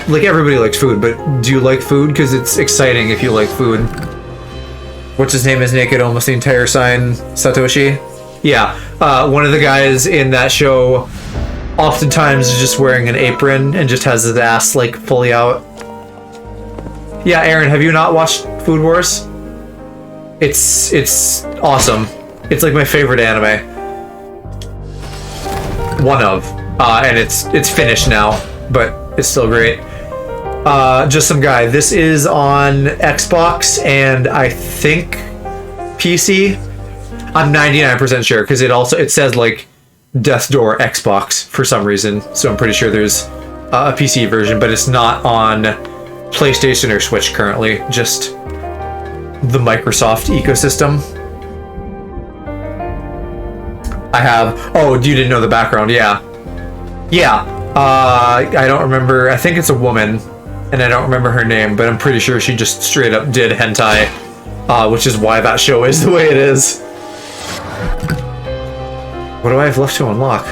A: like, everybody likes food, but do you like food? Because it's exciting if you like food. What's his name is naked almost the entire sign? Satoshi? Yeah. One of the guys in that show oftentimes is just wearing an apron and just has his ass, like, fully out. Yeah, Aaron, have you not watched Food Wars? It's awesome. It's like my favorite anime. One of. And it's finished now, but it's still great. Just some guy. This is on Xbox and I think PC. I'm 99% sure because it says like Death's Door Xbox for some reason. So I'm pretty sure there's a PC version, but it's not on PlayStation or Switch currently. Just the Microsoft ecosystem. I have. Oh, you didn't know the background? Yeah. Yeah. I don't remember. I think it's a woman, and I don't remember her name, but I'm pretty sure she just straight up did hentai, which is why that show is the way it is. What do I have left to unlock?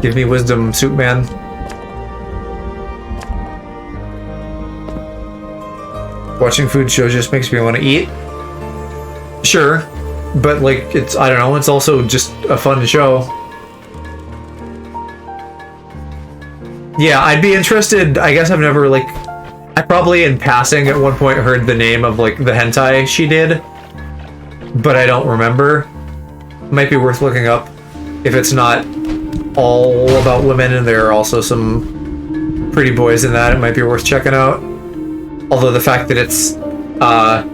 A: Give me wisdom, Soup Man. Watching food shows just makes me want to eat. Sure, but like it's I don't know. It's also just a fun show. Yeah, I'd be interested. I guess I've never like. I probably in passing at one point heard the name of like the hentai she did, but I don't remember. Might be worth looking up if it's not all about women and there are also some pretty boys in that. It might be worth checking out. Although the fact that it's a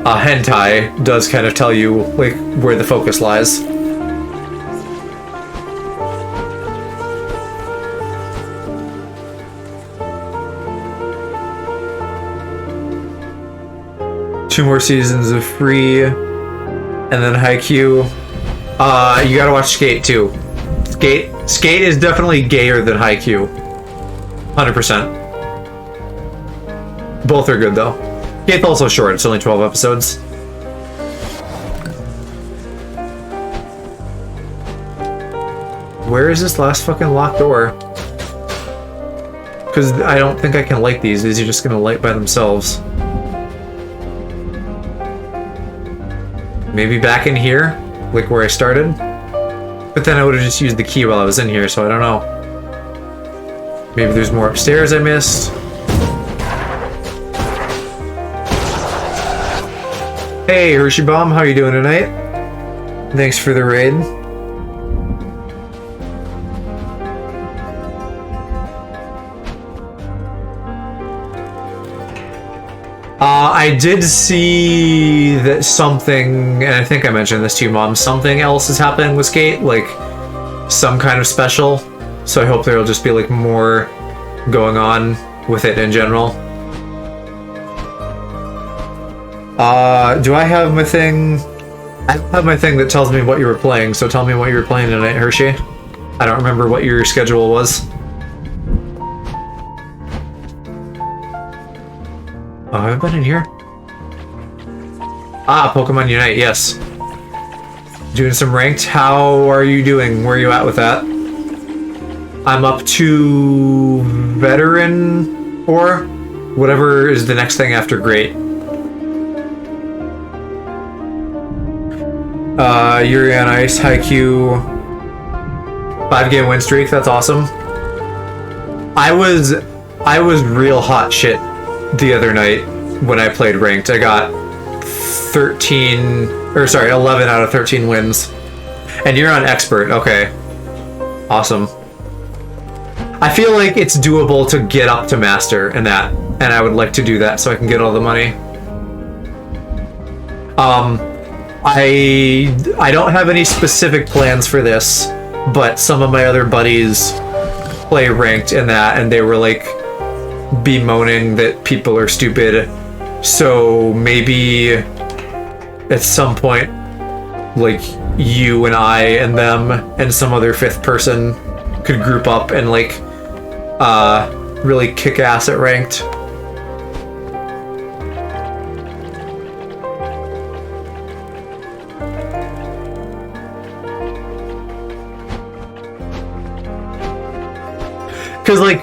A: hentai does kind of tell you like where the focus lies. 2 more seasons of Free, and then Haikyuu. You gotta watch Skate too. Skate is definitely gayer than Haikyuu. 100%. Both are good though. Skate's also short, it's only 12 episodes. Where is this last fucking locked door? Because I don't think I can light these. These are just gonna light by themselves. Maybe back in here? Like where I started? But then I would have just used the key while I was in here, so I don't know. Maybe there's more upstairs I missed. Hey, Hershey Bomb, how are you doing tonight? Thanks for the raid. I did see that something, and I think I mentioned this to you, Mom, something else is happening with Skate, like some kind of special. So I hope there'll just be like more going on with it in general. Do I have my thing? I don't have my thing that tells me what you were playing, so tell me what you were playing tonight, Hershey. I don't remember what your schedule was. Oh, have I been in here? Ah, Pokemon Unite, yes. Doing some ranked. How are you doing? Where are you at with that? I'm up to Veteran or whatever is the next thing after Great. Yuri on Ice, Haikyuu, 5-game win streak, that's awesome. I was real hot shit the other night when I played ranked. I got 11 out of 13 wins. And you're on expert, okay. Awesome. I feel like it's doable to get up to master in that, and I would like to do that so I can get all the money. I don't have any specific plans for this, but some of my other buddies play ranked in that, and they were like bemoaning that people are stupid. So maybe at some point, like you and I and them and some other 5th person could group up and like really kick ass at ranked. Because, like,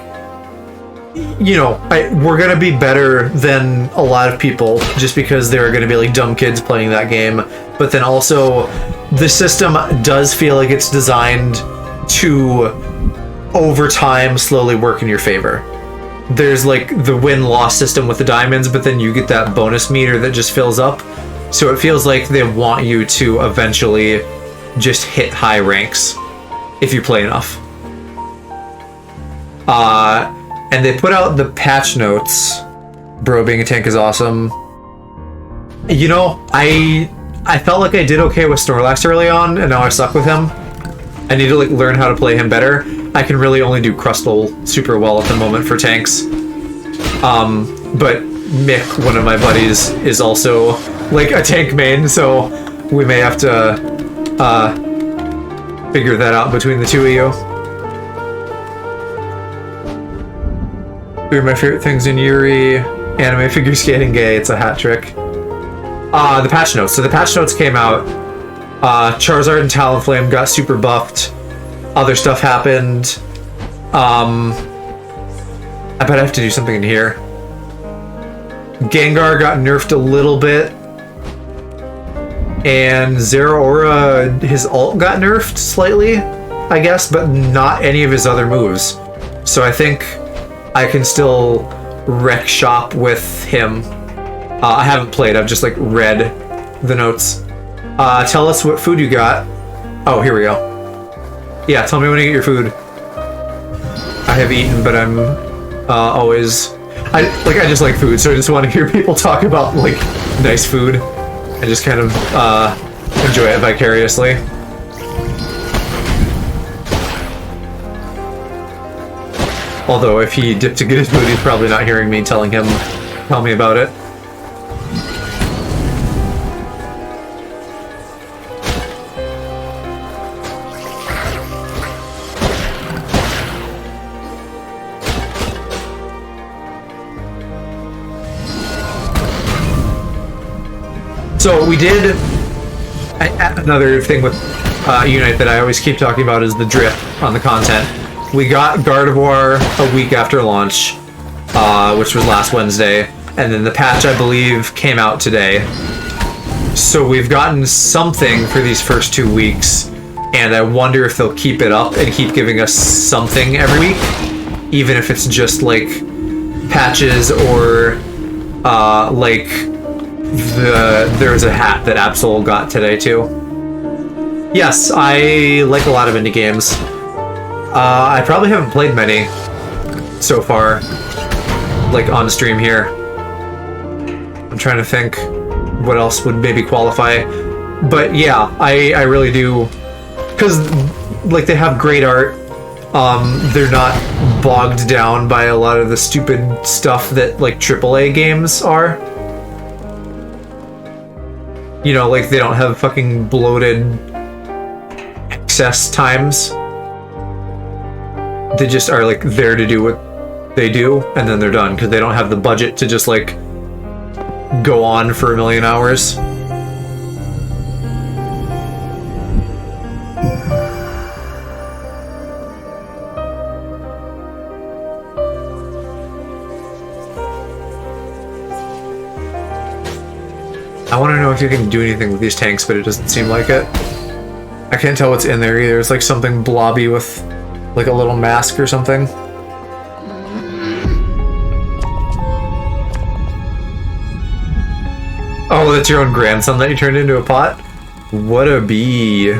A: you know, we're going to be better than a lot of people just because there are going to be, like, dumb kids playing that game. But then also, the system does feel like it's designed to, over time, slowly work in your favor. There's, like, the win-loss system with the diamonds, but then you get that bonus meter that just fills up. So it feels like they want you to eventually just hit high ranks if you play enough. And they put out the patch notes. Bro, being a tank is awesome. You know, I felt like I did okay with Snorlax early on, and now I suck with him. I need to like learn how to play him better. I can really only do Crustle super well at the moment for tanks. But Mick, one of my buddies, is also like a tank main, so we may have to figure that out between the two of you. 3 of my favorite things in Yuri: anime, figure skating, gay. It's a hat trick. The patch notes. So the patch notes came out. Charizard and Talonflame got super buffed. Other stuff happened. I bet I have to do something in here. Gengar got nerfed a little bit. And Zeraora, his ult got nerfed slightly, I guess, but not any of his other moves. So I think I can still wreck shop with him. I haven't played, I've just like read the notes. Tell us what food you got. Oh, here we go. Yeah, tell me when you get your food. I have eaten, but I'm always... I just like food, so I just want to hear people talk about like nice food. I just kind of enjoy it vicariously. Although if he dipped to get his food, he's probably not hearing me tell me about it. So we did another thing with Unite that I always keep talking about is the drip on the content. We got Gardevoir a week after launch, which was last Wednesday, and then the patch, I believe, came out today. So we've gotten something for these first 2 weeks, and I wonder if they'll keep it up and keep giving us something every week, even if it's just like patches or like there's a hat that Absol got today too. Yes, I like a lot of indie games. I probably haven't played many so far, like on stream here. I'm trying to think what else would maybe qualify, but yeah, I really do, because like they have great art. They're not bogged down by a lot of the stupid stuff that like AAA games are. You know, like they don't have fucking bloated excess times. They just are like there to do what they do, and then they're done, because they don't have the budget to just like go on for a million hours. I want to know if you can do anything with these tanks, but it doesn't seem like it. I can't tell what's in there either. It's like something blobby with like a little mask or something. Oh, that's your own grandson that you turned into a pot? What a bee.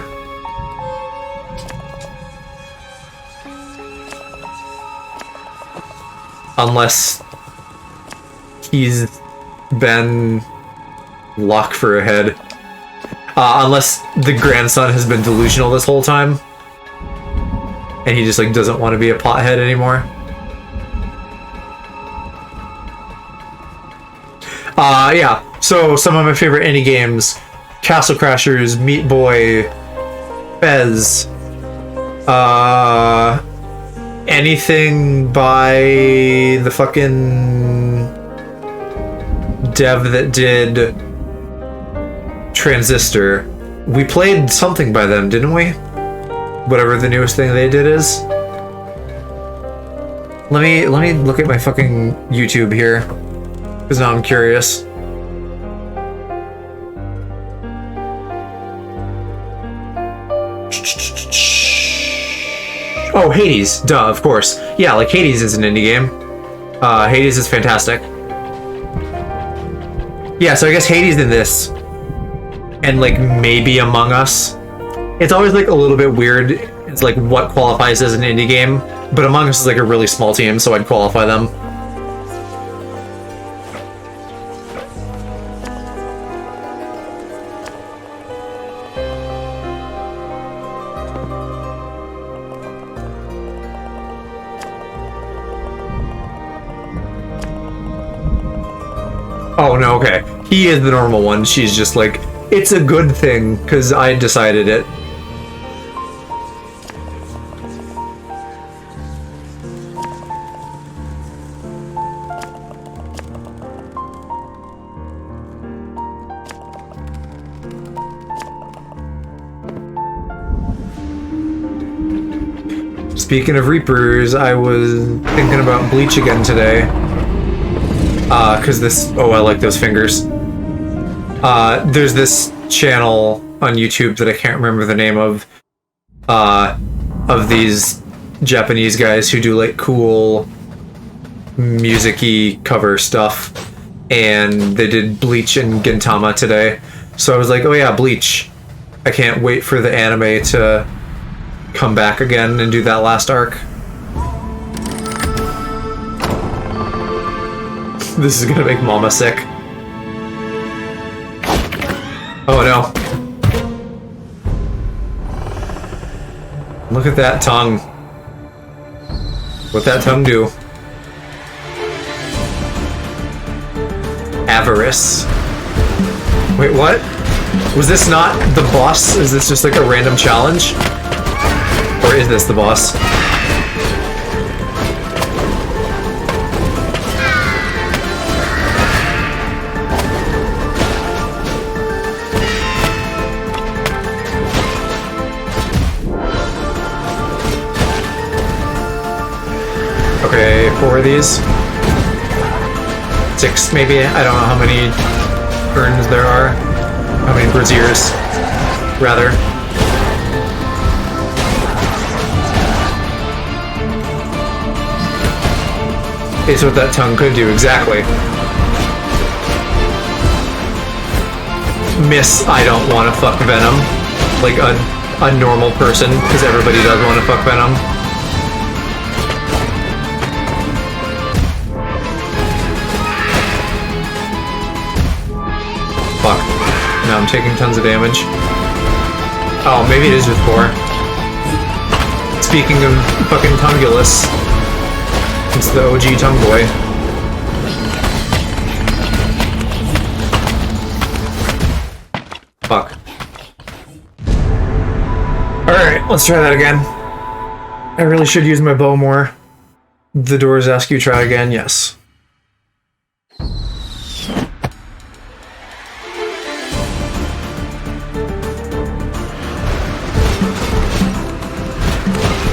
A: Unless he's been luck for a head. Unless the grandson has been delusional this whole time and he just like doesn't want to be a pothead anymore. Yeah, so some of my favorite indie games: Castle Crashers, Meat Boy, Fez, anything by the fucking dev that did Transistor. We played something by them, didn't we? Whatever the newest thing they did is. Let me look at my fucking YouTube here, because now I'm curious. Oh, Hades, duh, of course. Yeah, like Hades is an indie game. Hades is fantastic. Yeah, so I guess Hades in this, and like maybe Among Us. It's always like a little bit weird. It's like what qualifies as an indie game, but Among Us is like a really small team, so I'd qualify them. Oh no, okay. He is the normal one. She's just like, it's a good thing, because I decided it. Speaking of Reapers, I was thinking about Bleach again today. Cause this, oh, I like those fingers. There's this channel on YouTube that I can't remember the name of these Japanese guys who do like cool music-y cover stuff, and they did Bleach and Gintama today. So I was like, oh yeah, Bleach. I can't wait for the anime to come back again and do that last arc. This is gonna make Mama sick. Oh no. Look at that tongue. What'd that tongue do? Avarice. Wait, what? Was this not the boss? Is this just like a random challenge? Or is this the boss? 4 of these. 6 maybe? I don't know how many urns there are. How many braziers, rather. It's what that tongue could do, exactly. Miss, I don't want to fuck Venom. Like a normal person, because everybody does want to fuck Venom. Fuck. Now I'm taking tons of damage. Oh, maybe it is with 4. Speaking of fucking Tungulus, it's the OG Tongue Boy. Fuck. Alright, let's try that again. I really should use my bow more. The doors ask you try again, yes.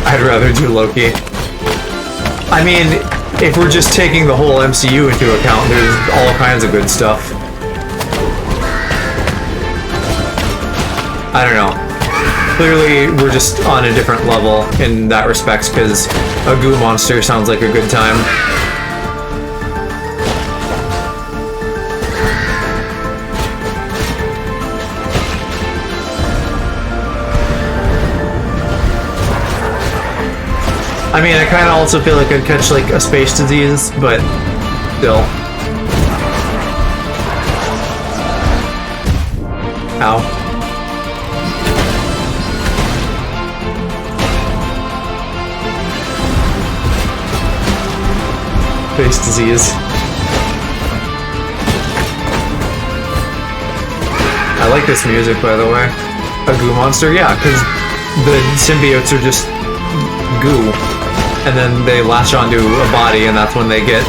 A: I'd rather do Loki. I mean, if we're just taking the whole MCU into account, there's all kinds of good stuff. I don't know. Clearly, we're just on a different level in that respect, because a goo monster sounds like a good time. I mean, I kind of also feel like I'd catch, like, a space disease, but still. Ow. Space disease. I like this music, by the way. A goo monster? Yeah, because the symbiotes are just goo. And then they latch onto a body, and that's when they get,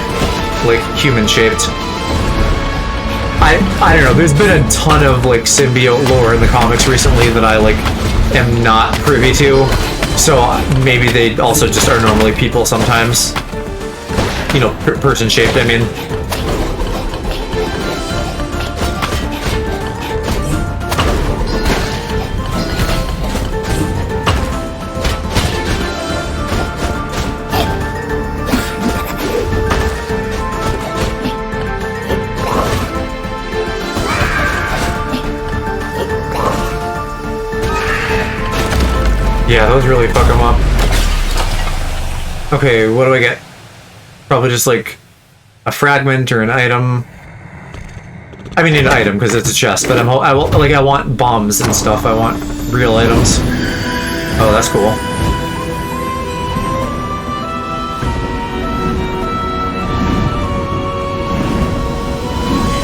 A: like, human-shaped. I don't know, there's been a ton of, like, symbiote lore in the comics recently that I, like, am not privy to. So maybe they also just are normally people sometimes. You know, person-shaped, I mean. Yeah, those really fuck them up. Okay, what do I get? Probably just like a fragment or an item. I mean, an item because it's a chest, but I want bombs and stuff. I want real items. Oh, that's cool.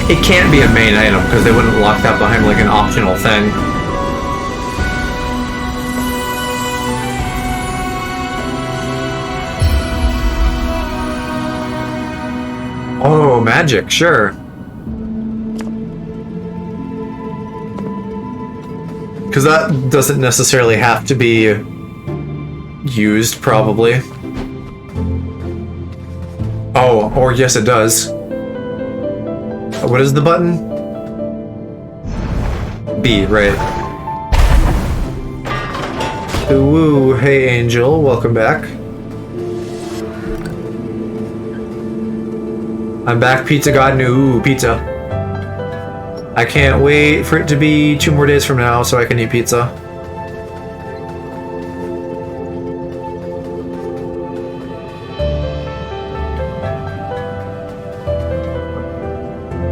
A: It can't be a main item because they wouldn't lock that behind like an optional thing. Oh, magic, sure. Because that doesn't necessarily have to be used, probably. Oh, or yes it does. What is the button? B, right. Woo, hey Angel, welcome back. I'm back, Pizza God. Ooh, pizza. I can't wait for it to be 2 more days from now so I can eat pizza.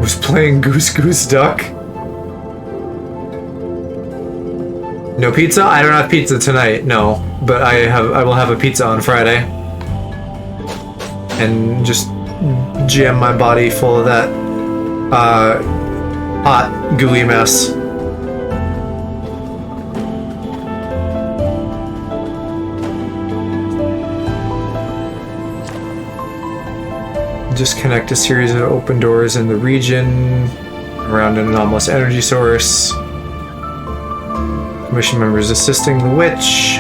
A: Was playing Goose Goose Duck. No pizza? I don't have pizza tonight, no. But I will have a pizza on Friday. And just jam my body full of that hot gooey mess. Disconnect a series of open doors in the region around an anomalous energy source. Mission members assisting the witch.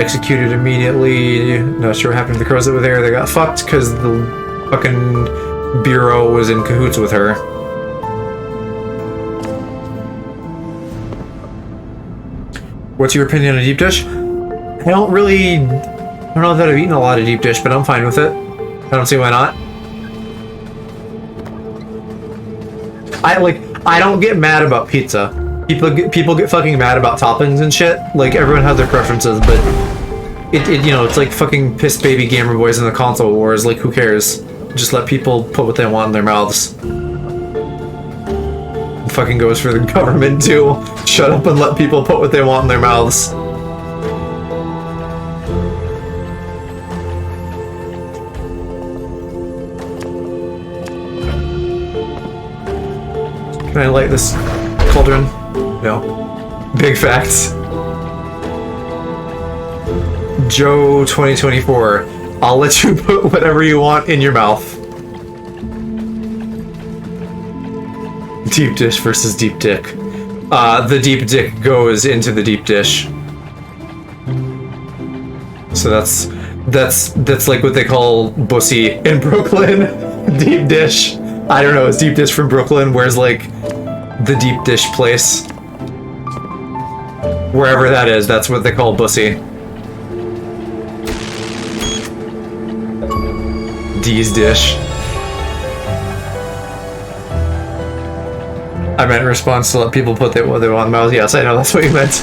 A: executed immediately. Not sure what happened to the crows that were there. They got fucked because the fucking bureau was in cahoots with her. What's your opinion on deep dish? I don't know that I've eaten a lot of deep dish, but I'm fine with it. I don't see why not. I don't get mad about pizza. People get fucking mad about toppings and shit. Like, everyone has their preferences, but you know, it's like fucking piss baby gamer boys in the console wars. Like, who cares? Just let people put what they want in their mouths. It fucking goes for the government too. Shut up and let people put what they want in their mouths. Can I light this cauldron? No. Big facts. Joe 2024. I'll let you put whatever you want in your mouth. Deep dish versus deep dick. The deep dick goes into the deep dish. So that's like what they call bussy in Brooklyn. Deep dish. I don't know, it's deep dish from Brooklyn. Where's like the deep dish place? Wherever that is, that's what they call bussy. D's dish. I meant in response to let people put what they want in their mouth. Yes, I know, that's what you meant.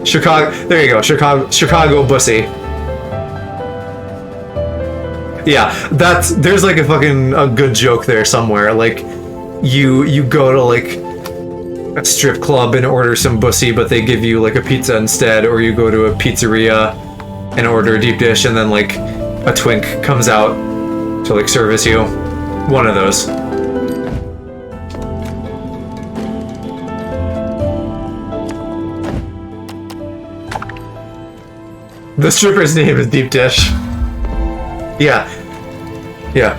A: Chicago, there you go, Chicago bussy. Yeah, there's like a good joke there somewhere. Like, you go to like a strip club and order some bussy, but they give you like a pizza instead, or you go to a pizzeria and order a deep dish, and then like a twink comes out to like service you. One of those. The stripper's name is Deep Dish. Yeah. Yeah.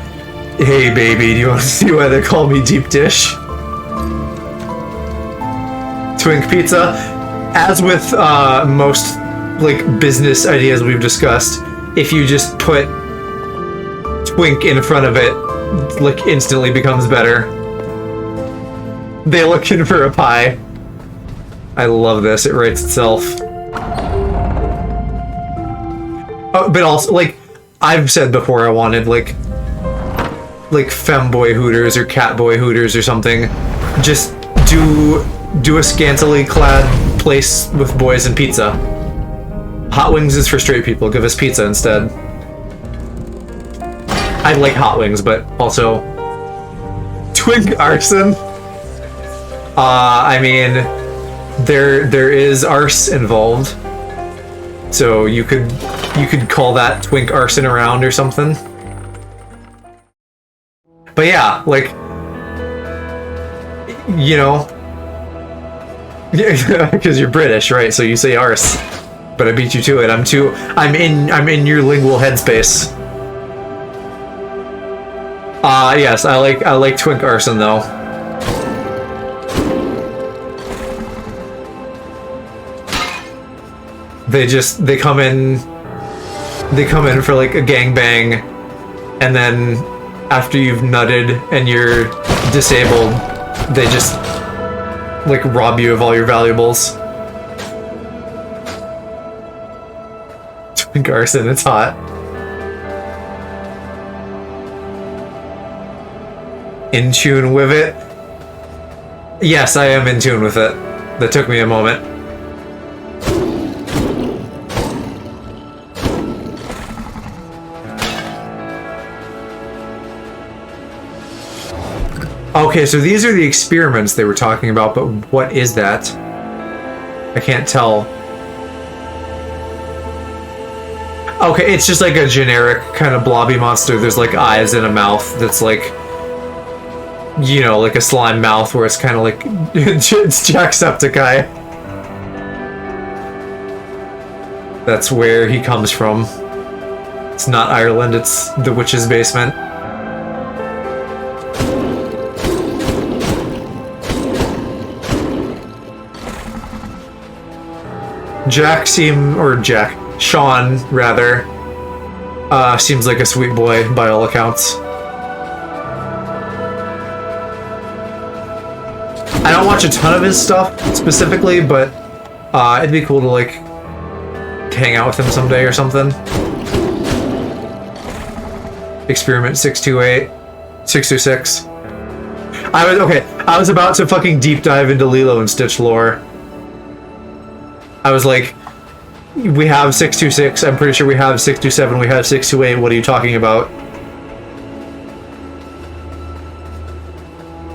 A: Hey baby, do you want to see why they call me Deep Dish? Twink pizza. As with most like business ideas we've discussed, if you just put twink in front of it, like instantly becomes better. They looking for a pie. I love this, it writes itself. Oh, but also, like, I've said before I wanted, like femboy Hooters or catboy Hooters or something. Just do a scantily clad place with boys and pizza. Hot Wings is for straight people, give us pizza instead. I like Hot Wings, but also... Twink arson? I mean, there is arse involved. So you could call that twink arson around or something. But yeah, like, you know, because you're British, right? So you say arse, but I beat you to it. I'm in your lingual headspace. Yes, I like twink arson though. They come in for like a gangbang, and then after you've nutted and you're disabled, they just like rob you of all your valuables. Twink arson, it's hot. In tune with it? Yes, I am in tune with it. That took me a moment. Okay, so these are the experiments they were talking about, but what is that? I can't tell. Okay, it's just like a generic kind of blobby monster. There's like eyes and a mouth that's like, you know, like a slime mouth where it's kind of like, it's Jacksepticeye. That's where he comes from. It's not Ireland, it's the witch's basement. Sean rather, seems like a sweet boy by all accounts. I don't watch a ton of his stuff specifically, but it'd be cool to like hang out with him someday or something. Experiment 628, 626. I was about to fucking deep dive into Lilo and Stitch lore. I was like, we have 626, I'm pretty sure we have 627, we have 628, what are you talking about?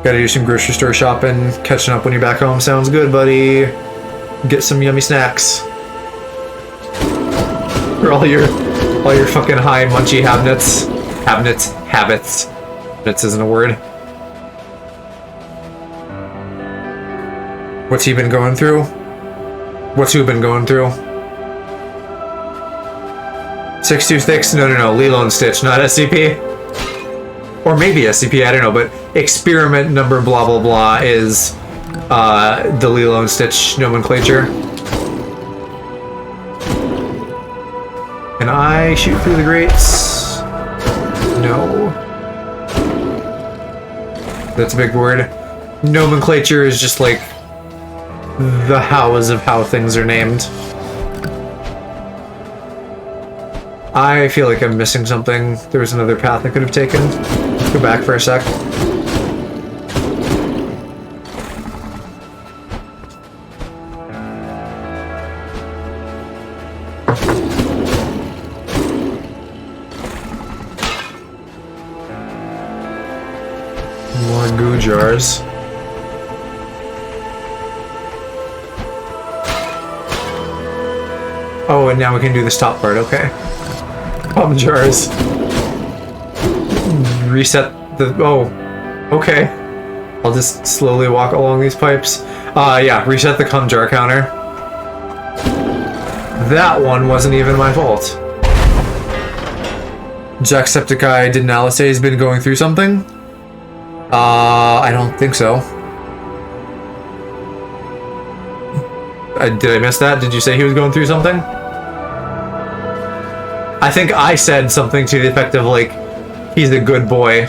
A: Gotta do some grocery store shopping, catching up when you're back home, sounds good, buddy. Get some yummy snacks. For all your fucking high munchy habits. Habits isn't a word. What's he been going through? What's who been going through? 626? No. Lilo and Stitch, not SCP. Or maybe SCP, I don't know, but experiment number blah blah blah is the Lilo and Stitch nomenclature. Can I shoot through the grates? No. That's a big word. Nomenclature is just like the hows of how things are named. I feel like I'm missing something. There was another path I could have taken. Go back for a sec. More goo jars. Oh, and now we can do this top part, okay. Bomb jars. Reset the... oh, okay. I'll just slowly walk along these pipes. Yeah, reset the cum jar counter. That one wasn't even my fault. Jacksepticeye didn't Alice say he's been going through something? I don't think so. Did I miss that? Did you say he was going through something? I think I said something to the effect of like, he's a good boy,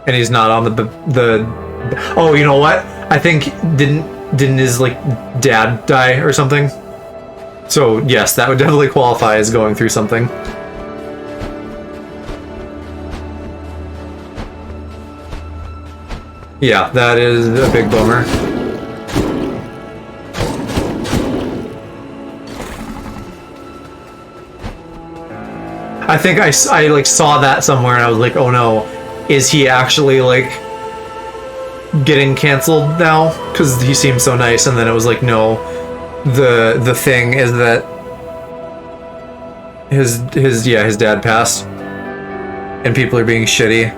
A: and he's not on the. Oh, you know what? I think didn't his like dad die or something? So yes, that would definitely qualify as going through something. Yeah, that is a big bummer. I think I like saw that somewhere and I was like, oh no, is he actually like getting canceled now? Because he seemed so nice, and then it was like, no, the thing is that his dad passed, and people are being shitty.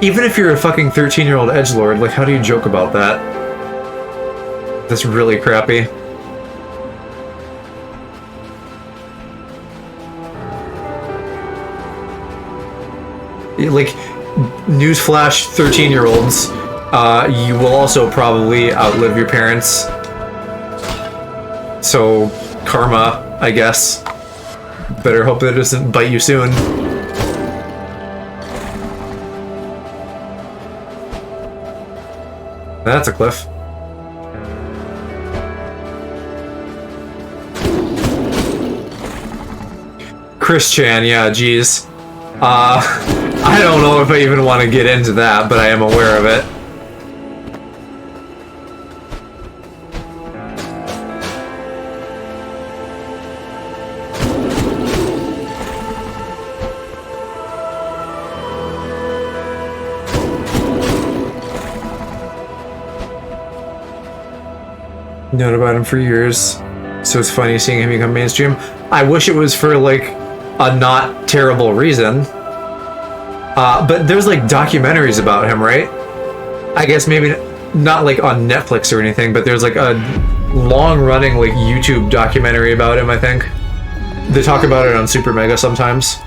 A: Even if you're a fucking 13-year-old edgelord, like, how do you joke about that? That's really crappy. Like, newsflash, 13-year-olds, you will also probably outlive your parents. So, karma, I guess. Better hope that it doesn't bite you soon. That's a cliff. Chris Chan, yeah, geez. I don't know if I even want to get into that, but I am aware of it. Known about him for years, so it's funny seeing him become mainstream. I wish it was for like a not terrible reason. But there's like documentaries about him, right? I guess maybe not like on Netflix or anything, but there's like a long-running like YouTube documentary about him, I think. They talk about it on Super Mega sometimes.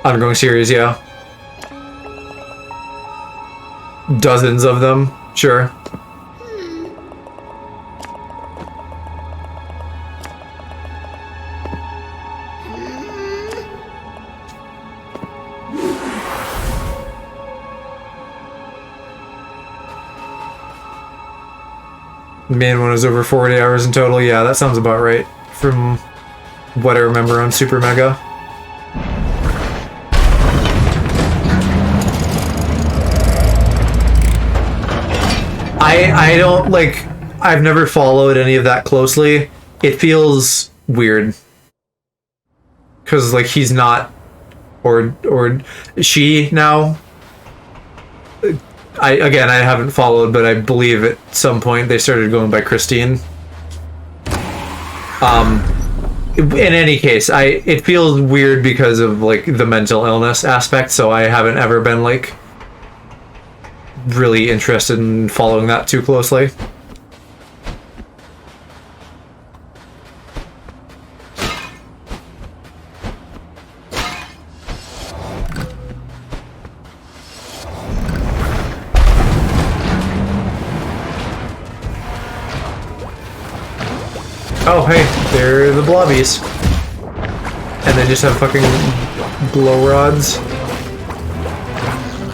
A: Ongoing series, yeah. dozens of them, sure. Main one was over 40 hours in total. Yeah, that sounds about right from what I remember on Super Mega. I don't, like, I've never followed any of that closely. It feels weird. Because, like, he's not, or she now. I haven't followed, but I believe at some point they started going by Christine. In any case, it feels weird because of, like, the mental illness aspect, so I haven't ever been, like, really interested in following that too closely. Oh, hey, they're the blobbies. And they just have fucking glow rods.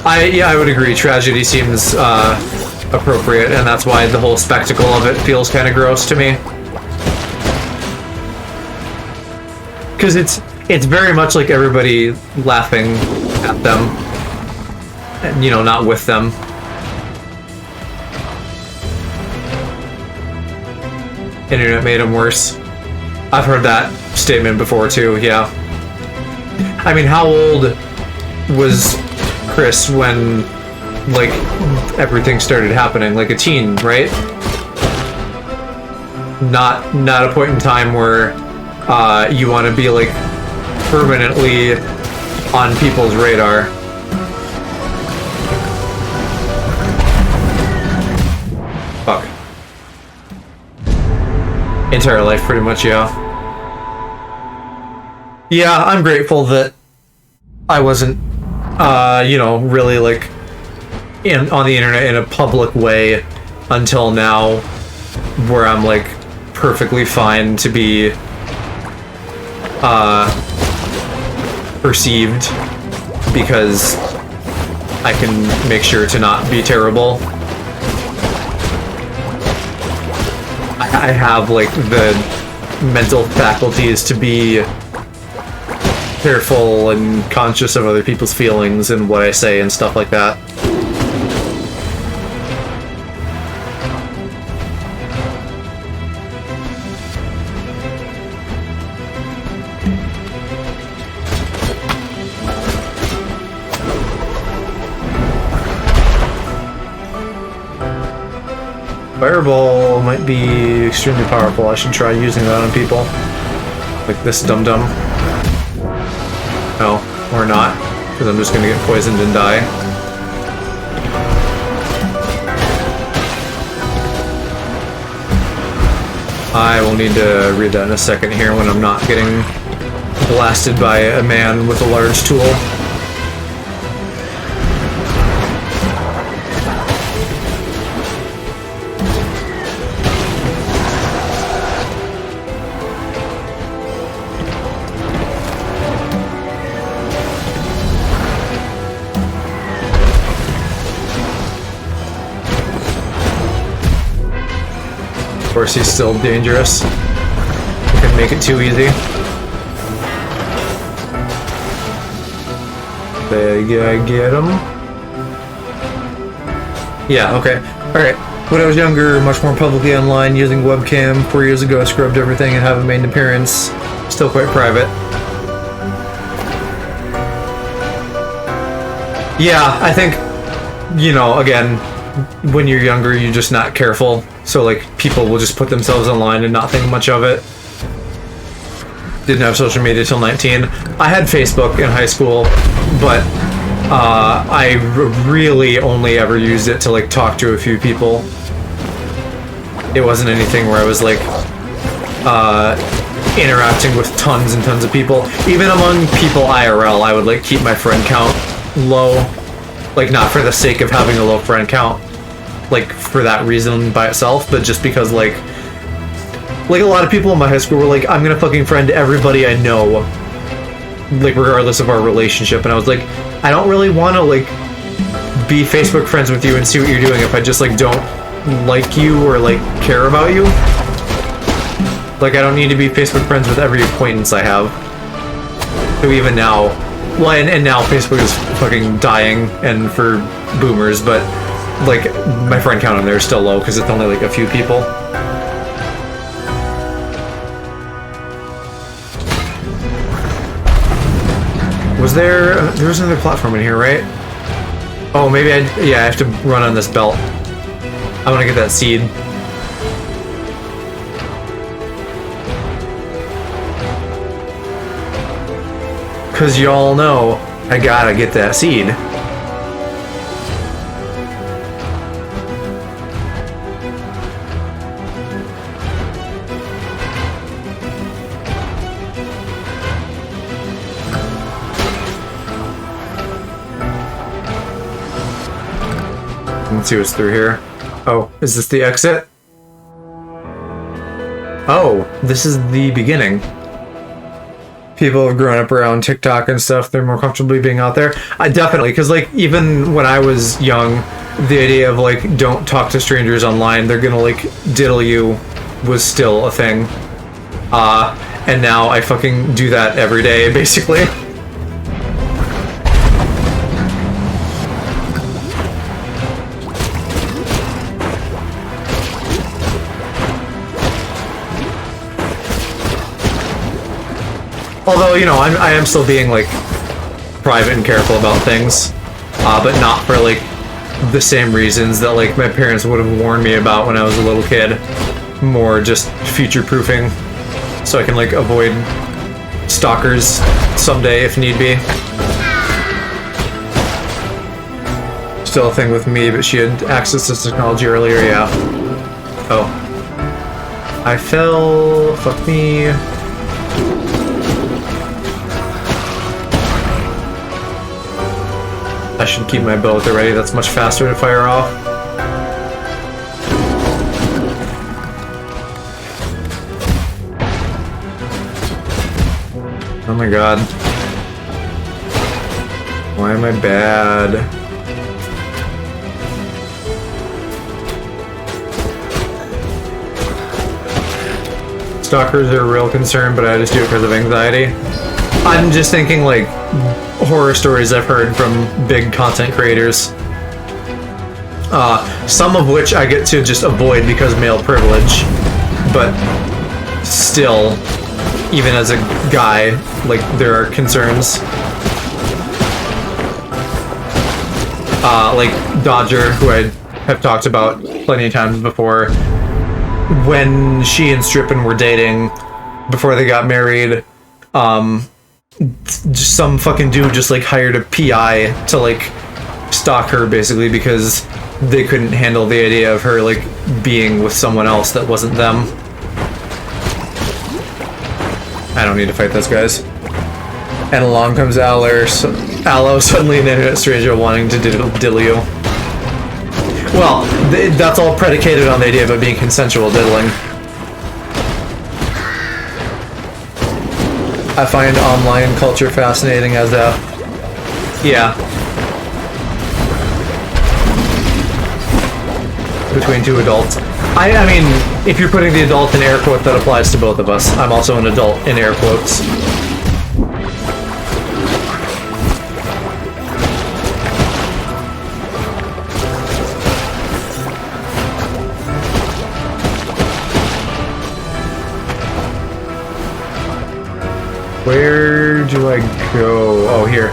A: I would agree. Tragedy seems appropriate, and that's why the whole spectacle of it feels kind of gross to me. Because it's very much like everybody laughing at them, and, you know, not with them. Internet made them worse. I've heard that statement before too, yeah. I mean, how old was Chris when, like, everything started happening? Like a teen, right? Not a point in time where you want to be, like, permanently on people's radar. Fuck. Entire life, pretty much, yeah. Yeah, I'm grateful that I wasn't, you know, really, like, on the internet in a public way until now, where I'm, like, perfectly fine to be perceived, because I can make sure to not be terrible. I have, like, the mental faculties to be careful and conscious of other people's feelings and what I say and stuff like that. Fireball might be extremely powerful. I should try using that on people. Like this dum-dum. No, or not. Because I'm just gonna get poisoned and die. I will need to read that in a second here when I'm not getting blasted by a man with a large tool. Of course, he's still dangerous. You can make it too easy. There you go, get him. Yeah, okay. Alright. When I was younger, much more publicly online, using webcam. 4 years ago, I scrubbed everything and haven't made an appearance. Still quite private. Yeah, I think, you know, again, when you're younger, you're just not careful. So, like, people will just put themselves online and not think much of it. Didn't have social media till 19. I had Facebook in high school, but I really only ever used it to, like, talk to a few people. It wasn't anything where I was, like, interacting with tons and tons of people. Even among people IRL, I would, like, keep my friend count low. Like, not for the sake of having a low friend count, like, for that reason by itself, but just because, like, a lot of people in my high school were like, I'm gonna fucking friend everybody I know, like, regardless of our relationship, and I was like, I don't really want to, like, be Facebook friends with you and see what you're doing if I just, like, don't like you or, like, care about you. Like, I don't need to be Facebook friends with every acquaintance I have. So even now, well, and now Facebook is fucking dying, and for boomers, but, like, my friend count on there is still low, because it's only, like, a few people. There was another platform in here, right? Oh, maybe I have to run on this belt. I want to get that seed. Because y'all know I gotta get that seed. Let's see what's through here. Oh, is this the exit? Oh, this is the beginning. People have grown up around TikTok and stuff. They're more comfortable being out there. I definitely, because, like, even when I was young, the idea of, like, don't talk to strangers online, they're gonna, like, diddle you was still a thing. And now I fucking do that every day, basically. Although, you know, I am still being, like, private and careful about things, but not for, like, the same reasons that, like, my parents would have warned me about when I was a little kid. More just future-proofing, so I can, like, avoid stalkers someday if need be. Still a thing with me, but she had access to technology earlier, yeah. Oh. I fell... fuck me... I should keep my bow at the ready, that's much faster to fire off. Oh my god. Why am I bad? Stalkers are a real concern, but I just do it because of anxiety. I'm just thinking, like, horror stories I've heard from big content creators. Some of which I get to just avoid because male privilege, but still, even as a guy, like, there are concerns. Like Dodger, who I have talked about plenty of times before, when she and Strippin were dating before they got married, some fucking dude just, like, hired a PI to, like, stalk her, basically, because they couldn't handle the idea of her, like, being with someone else that wasn't them. I don't need to fight those guys. And along comes Aloe, suddenly an internet stranger wanting to diddle you. Well, that's all predicated on the idea of it being consensual diddling. I find online culture fascinating as a... yeah. Between two adults. I mean, if you're putting the adult in air quotes, that applies to both of us. I'm also an adult in air quotes. Where do I go? Oh, here.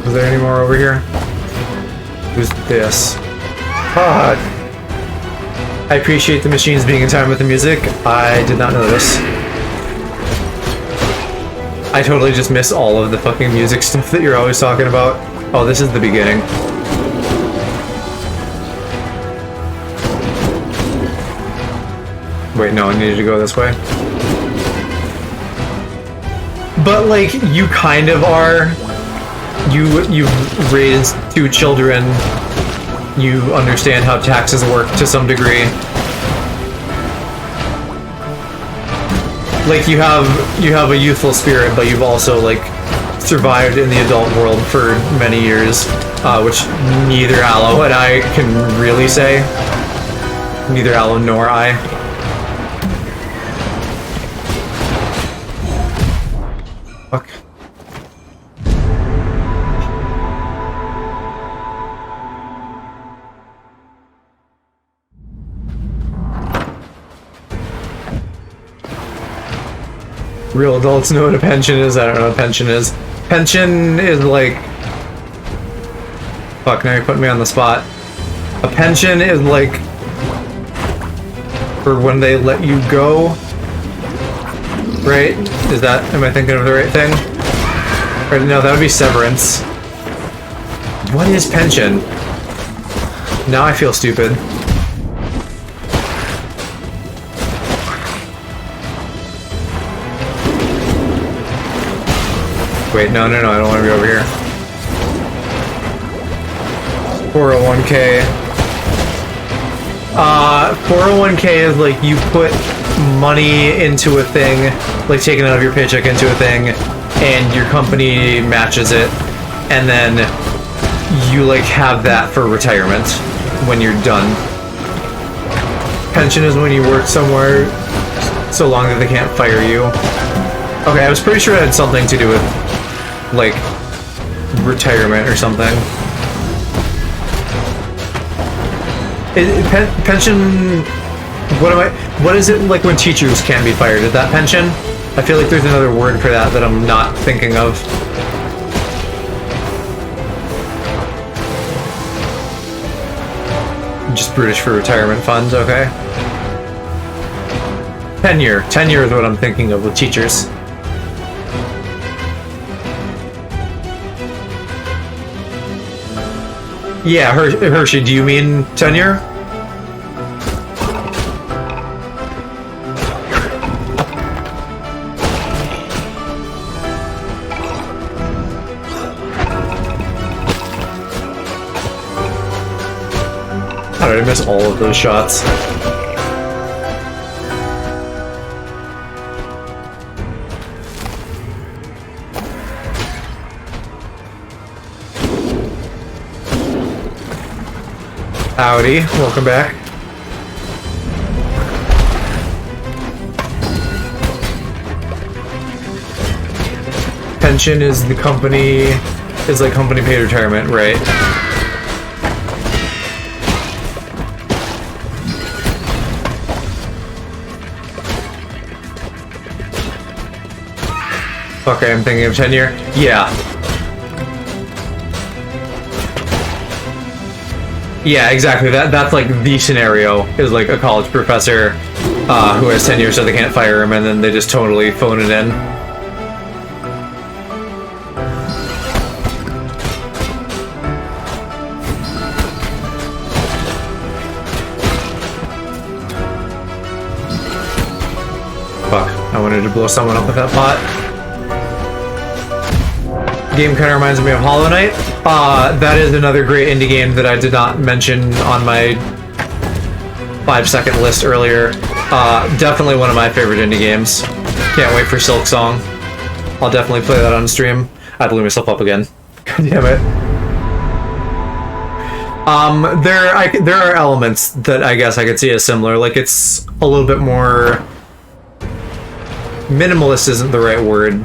A: Is there any more over here? Who's this? God. I appreciate the machines being in time with the music. I did not know this. I totally just miss all of the fucking music stuff that you're always talking about. Oh, this is the beginning. Wait, no, I needed to go this way. But, like, you kind of are. You've raised 2 children. You understand how taxes work to some degree. Like, you have a youthful spirit, but you've also, like, survived in the adult world for many years, which neither Aloe and I can really say. Neither Aloe nor I. Fuck. Real adults know what a pension is. I don't know what a pension is. Pension is like... Fuck, now you're putting me on the spot. A pension is like... for when they let you go. Right? Is that... am I thinking of the right thing? Or no, that would be severance. What is pension? Now I feel stupid. Wait, no, I don't want to be over here. 401k. 401k is like you put money into a thing, like taking out of your paycheck into a thing, and your company matches it, and then you like have that for retirement when you're done. Pension is when you work somewhere so long that they can't fire you. Okay, I was pretty sure it had something to do with like retirement or something. Pension. What is it like when teachers can be fired? Is that pension? I feel like there's another word for that I'm not thinking of. Just British for retirement funds, okay. Tenure. Tenure is what I'm thinking of with teachers. Yeah, Hershey, do you mean tenure? How did I miss all of those shots? Howdy, welcome back. Pension is the company, is like company paid retirement, right? Okay, I'm thinking of tenure. Yeah. Yeah, exactly. That's like the scenario, is like a college professor who has tenure so they can't fire him, and then they just totally phone it in. Fuck, I wanted to blow someone up with that pot. Game kind of reminds me of Hollow Knight. That is another great indie game that I did not mention on my 5-second list earlier. Definitely one of my favorite indie games. Can't wait for Silk Song. I'll definitely play that on stream. I blew myself up again. God damn it. There are elements that I guess I could see as similar. Like, it's a little bit more... Minimalist isn't the right word.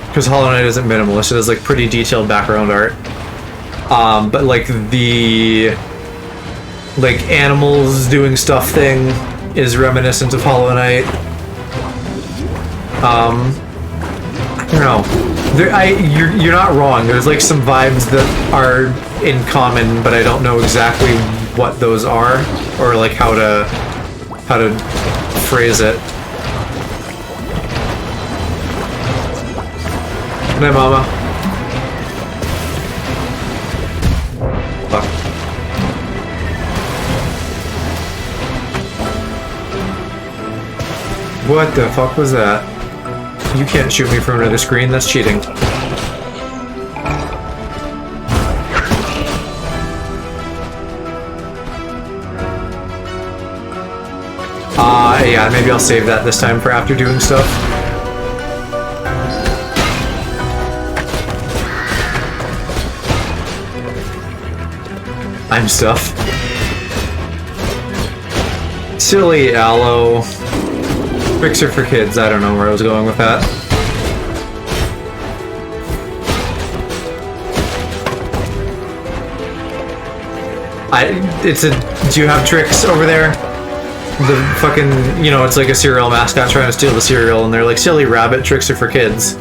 A: Because Hollow Knight isn't minimalist, it has like pretty detailed background art. But like the animals doing stuff thing is reminiscent of Hollow Knight. I don't know. You're not wrong. There's like some vibes that are in common, but I don't know exactly what those are or like how to phrase it. Good night, Mama. Fuck. What the fuck was that? You can't shoot me from another screen, that's cheating. Yeah, maybe I'll save that this time for after doing stuff. I'm stuff. Silly aloe. Tricks are for kids. I don't know where I was going with that. Do you have tricks over there? The fucking, you know, it's like a cereal mascot trying to steal the cereal, and they're like, silly rabbit, tricks are for kids.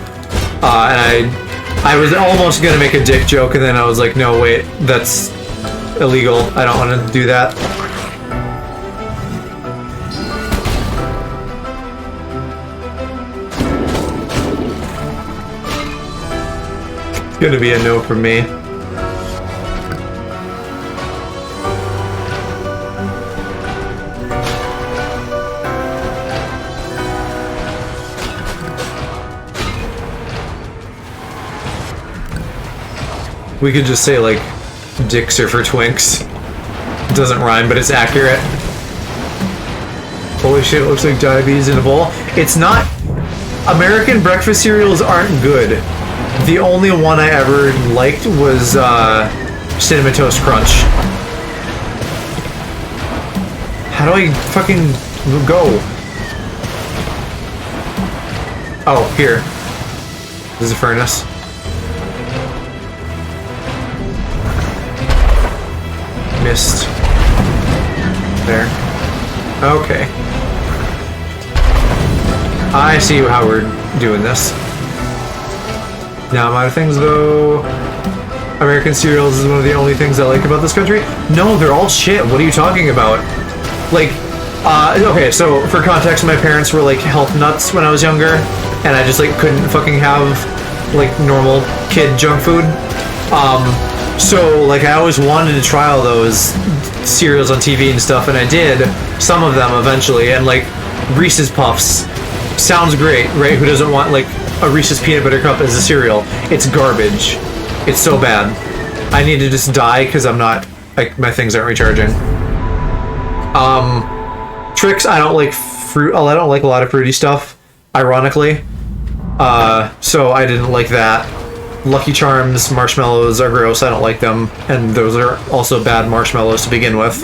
A: And I was almost gonna make a dick joke, and then I was like, no, wait, that's illegal. I don't want to do that. It's gonna be a no from me. We could just say, like, dicks are for twinks. It doesn't rhyme, but it's accurate. Holy shit, it looks like diabetes in a bowl. It's not... American breakfast cereals aren't good. The only one I ever liked was, Cinnamon Toast Crunch. How do I fucking go? Oh, here. There's a furnace. Missed. There. Okay. I see how we're doing this. Now I'm out of things though. American cereals is one of the only things I like about this country. No, they're all shit. What are you talking about? Like, okay, so for context, my parents were like health nuts when I was younger, and I just like couldn't fucking have like normal kid junk food. So, like, I always wanted to try all those cereals on TV and stuff, and I did some of them eventually, and, like, Reese's Puffs sounds great, right? Who doesn't want, like, a Reese's Peanut Butter Cup as a cereal? It's garbage. It's so bad. I need to just die because I'm not, like, my things aren't recharging. Tricks, I don't like fruit, I don't like a lot of fruity stuff, ironically. So I didn't like that. Lucky Charms, marshmallows are gross, I don't like them, and those are also bad marshmallows to begin with.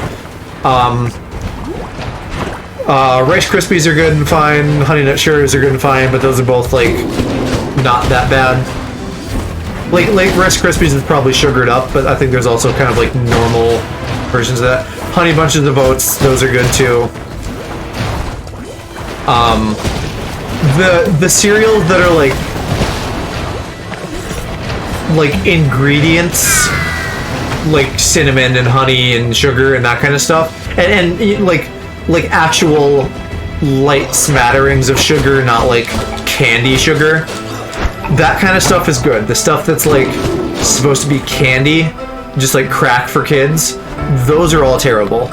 A: Rice Krispies are good and fine, Honey Nut Cheerios are good and fine, but those are both, like, not that bad. Like Rice Krispies is probably sugared up, but I think there's also kind of, like, normal versions of that. Honey Bunches of Oats, those are good, too. The cereals that are, like ingredients, like cinnamon and honey and sugar and that kind of stuff, and like actual light smatterings of sugar, not like candy sugar. That kind of stuff is good. The stuff that's like supposed to be candy, just like crack for kids, those are all terrible.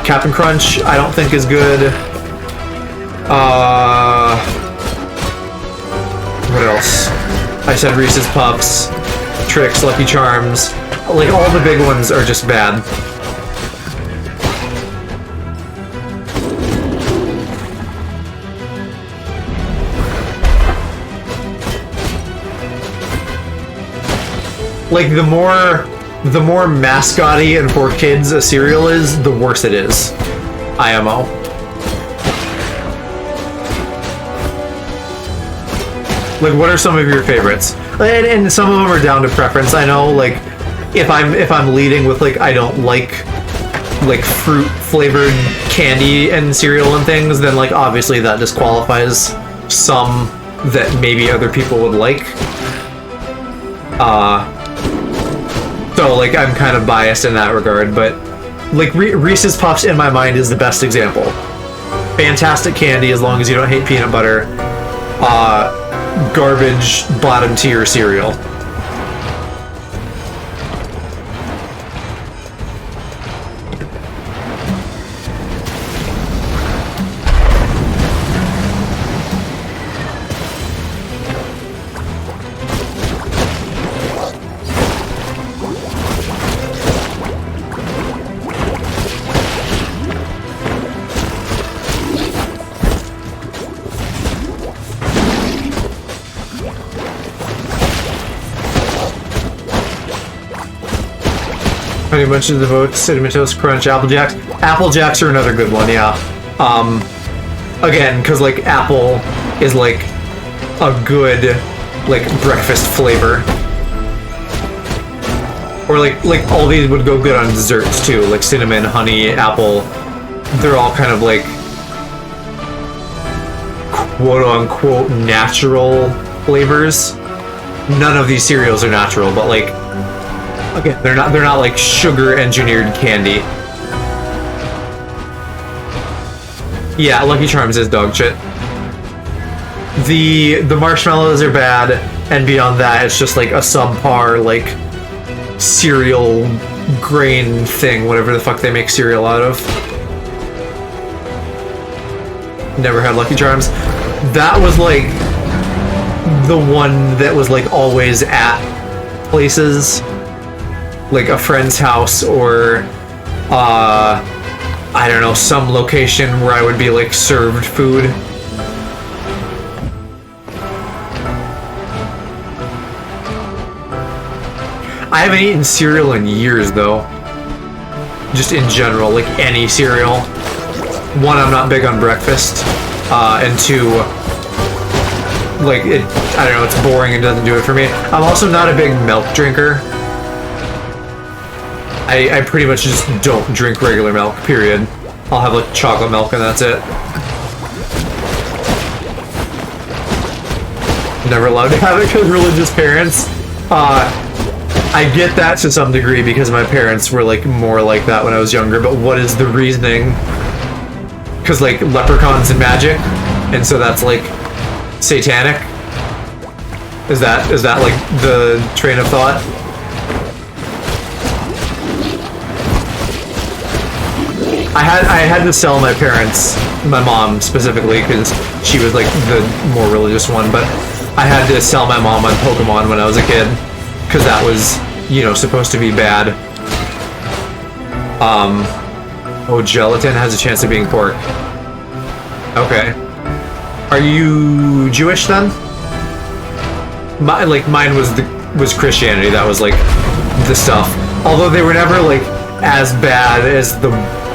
A: Cap'n Crunch I don't think is good. What else? I said Reese's Puffs, Trix, Lucky Charms. Like, all the big ones are just bad. Like, the more mascot-y and for kids a cereal is, the worse it is. IMO. Like, what are some of your favorites? And some of them are down to preference. I know, like, if I'm leading with, like, I don't like fruit flavored candy and cereal and things, then, like, obviously that disqualifies some that maybe other people would like. So, like, I'm kind of biased in that regard, but, like, Reese's Puffs in my mind is the best example. Fantastic candy as long as you don't hate peanut butter. Garbage bottom tier cereal. Honey Bunches of Oats, Cinnamon Toast Crunch, Apple Jacks. Apple Jacks are another good one, yeah. Again, because, like, apple is, like, a good, like, breakfast flavor. Or, like all these would go good on desserts, too. Like, cinnamon, honey, apple. They're all kind of, like, quote-unquote natural flavors. None of these cereals are natural, but, like, again, they're not like sugar-engineered candy. Yeah, Lucky Charms is dog shit. The marshmallows are bad, and beyond that, it's just like a subpar, like, cereal grain thing, whatever the fuck they make cereal out of. Never had Lucky Charms. That was like the one that was like always at places, like a friend's house or I don't know, some location where I would be like served food. I haven't eaten cereal in years though. Just in general, like any cereal. One, I'm not big on breakfast, and two, like I don't know, it's boring and doesn't do it for me. I'm also not a big milk drinker. I pretty much just don't drink regular milk, period. I'll have like chocolate milk and that's it. Never allowed to have it because religious parents. I get that to some degree because my parents were like more like that when I was younger, but what is the reasoning? Because like leprechauns and magic, and so that's like satanic? Is that like the train of thought? I had to sell my parents, my mom specifically, because she was like the more religious one, but I had to sell my mom on Pokemon when I was a kid, because that was, you know, supposed to be bad. Oh, gelatin has a chance of being pork. Okay. Are you Jewish then? Mine was Christianity. That was like the stuff. Although they were never like as bad as the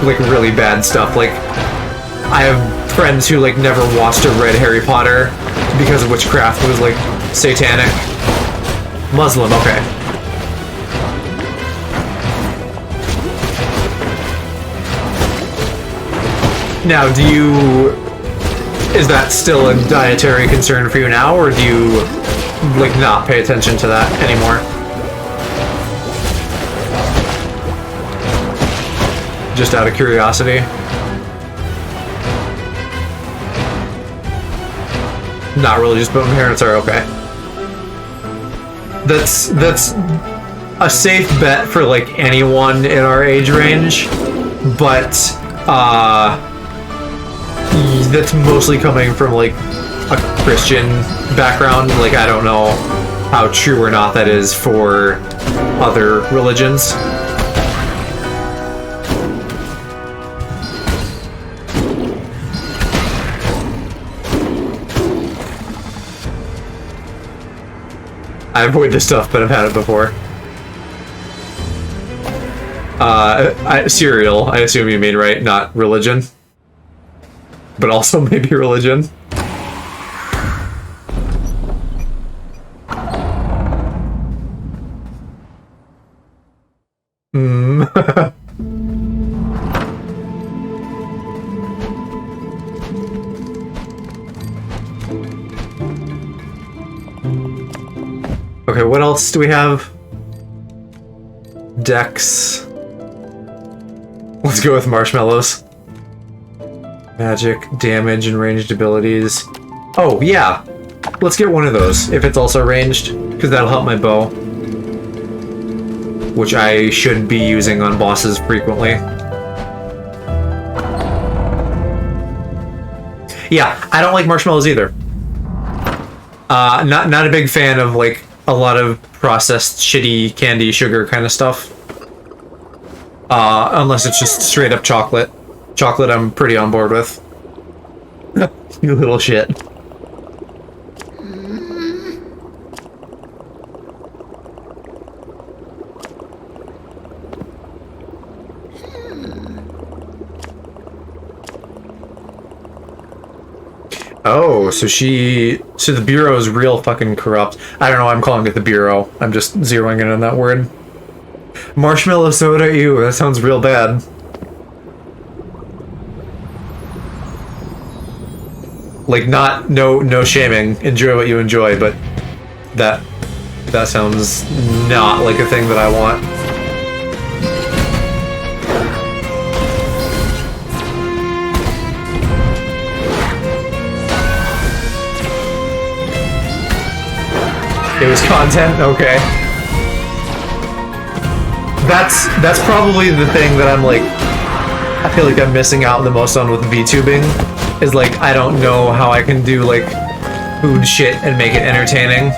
A: like really bad stuff. Like I have friends who like never watched a read Harry Potter because of witchcraft was like satanic. Muslim, okay. Now, is that still a dietary concern for you now, or do you, like, not pay attention to that anymore? Just out of curiosity? Not religious, but my parents are okay. That's a safe bet for, like, anyone in our age range, but, that's mostly coming from like a Christian background. Like I don't know how true or not that is for other religions. I avoid this stuff, but I've had it before. Cereal, I assume you mean, right? Not religion. But also maybe religion. Okay, what else do we have? Dex. Let's go with marshmallows. Magic, damage, and ranged abilities. Oh, yeah. Let's get one of those, if it's also ranged, because that'll help my bow. Which I should be using on bosses frequently. Yeah, I don't like marshmallows either. Not a big fan of, like, a lot of processed, shitty candy, sugar kind of stuff. Unless it's just straight up chocolate. Chocolate I'm pretty on board with. You little shit. Oh, so the Bureau is real fucking corrupt. I don't know, I'm calling it the Bureau. I'm just zeroing in on that word. Marshmallow soda, ew, that sounds real bad. Like, no shaming. Enjoy what you enjoy, but that sounds not like a thing that I want. It was content? Okay. That's probably the thing that I'm like, I feel like I'm missing out the most on with VTubing, is like, I don't know how I can do like food shit and make it entertaining.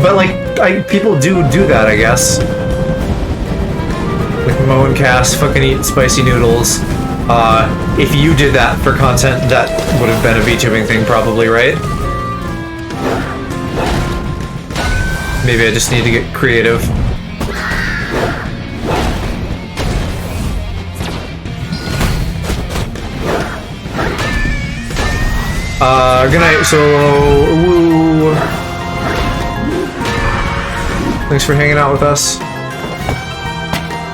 A: But like, people do that, I guess. Like Mo and Cass fucking eat spicy noodles. If you did that for content, that would have been a VTubing thing probably, right? Maybe I just need to get creative. Good night, Solo. Woo. Thanks for hanging out with us.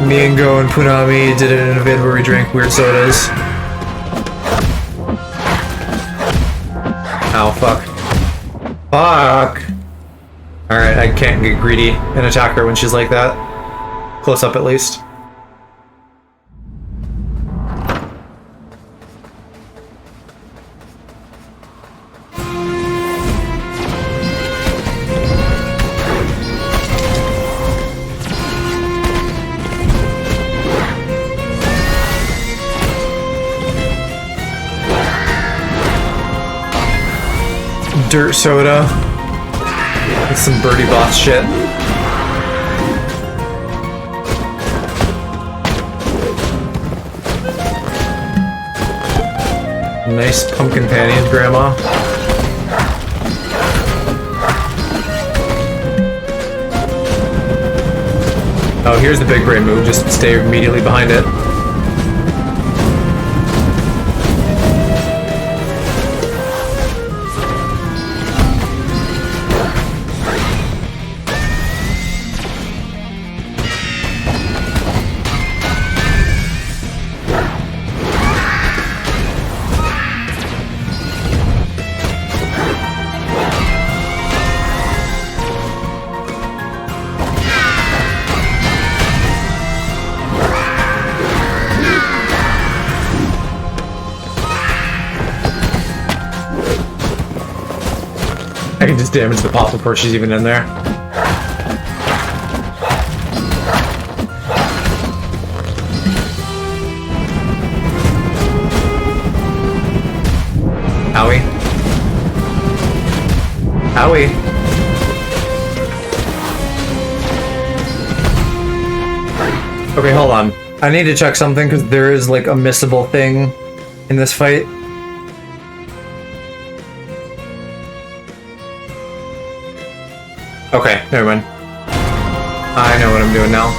A: Me and Go and Punami did it in a vid where we drank weird sodas. Ow, fuck. Fuck! Alright, I can't get greedy and attack her when she's like that. Close up at least. Dirt soda. With some birdie boss shit. Nice pumpkin panties, Grandma. Oh, here's the big brain move. Just stay immediately behind it. I can just damage the pop before she's even in there. Owie. Owie. Okay, hold on. I need to check something because there is like a missable thing in this fight. Okay, never mind. I know what I'm doing now.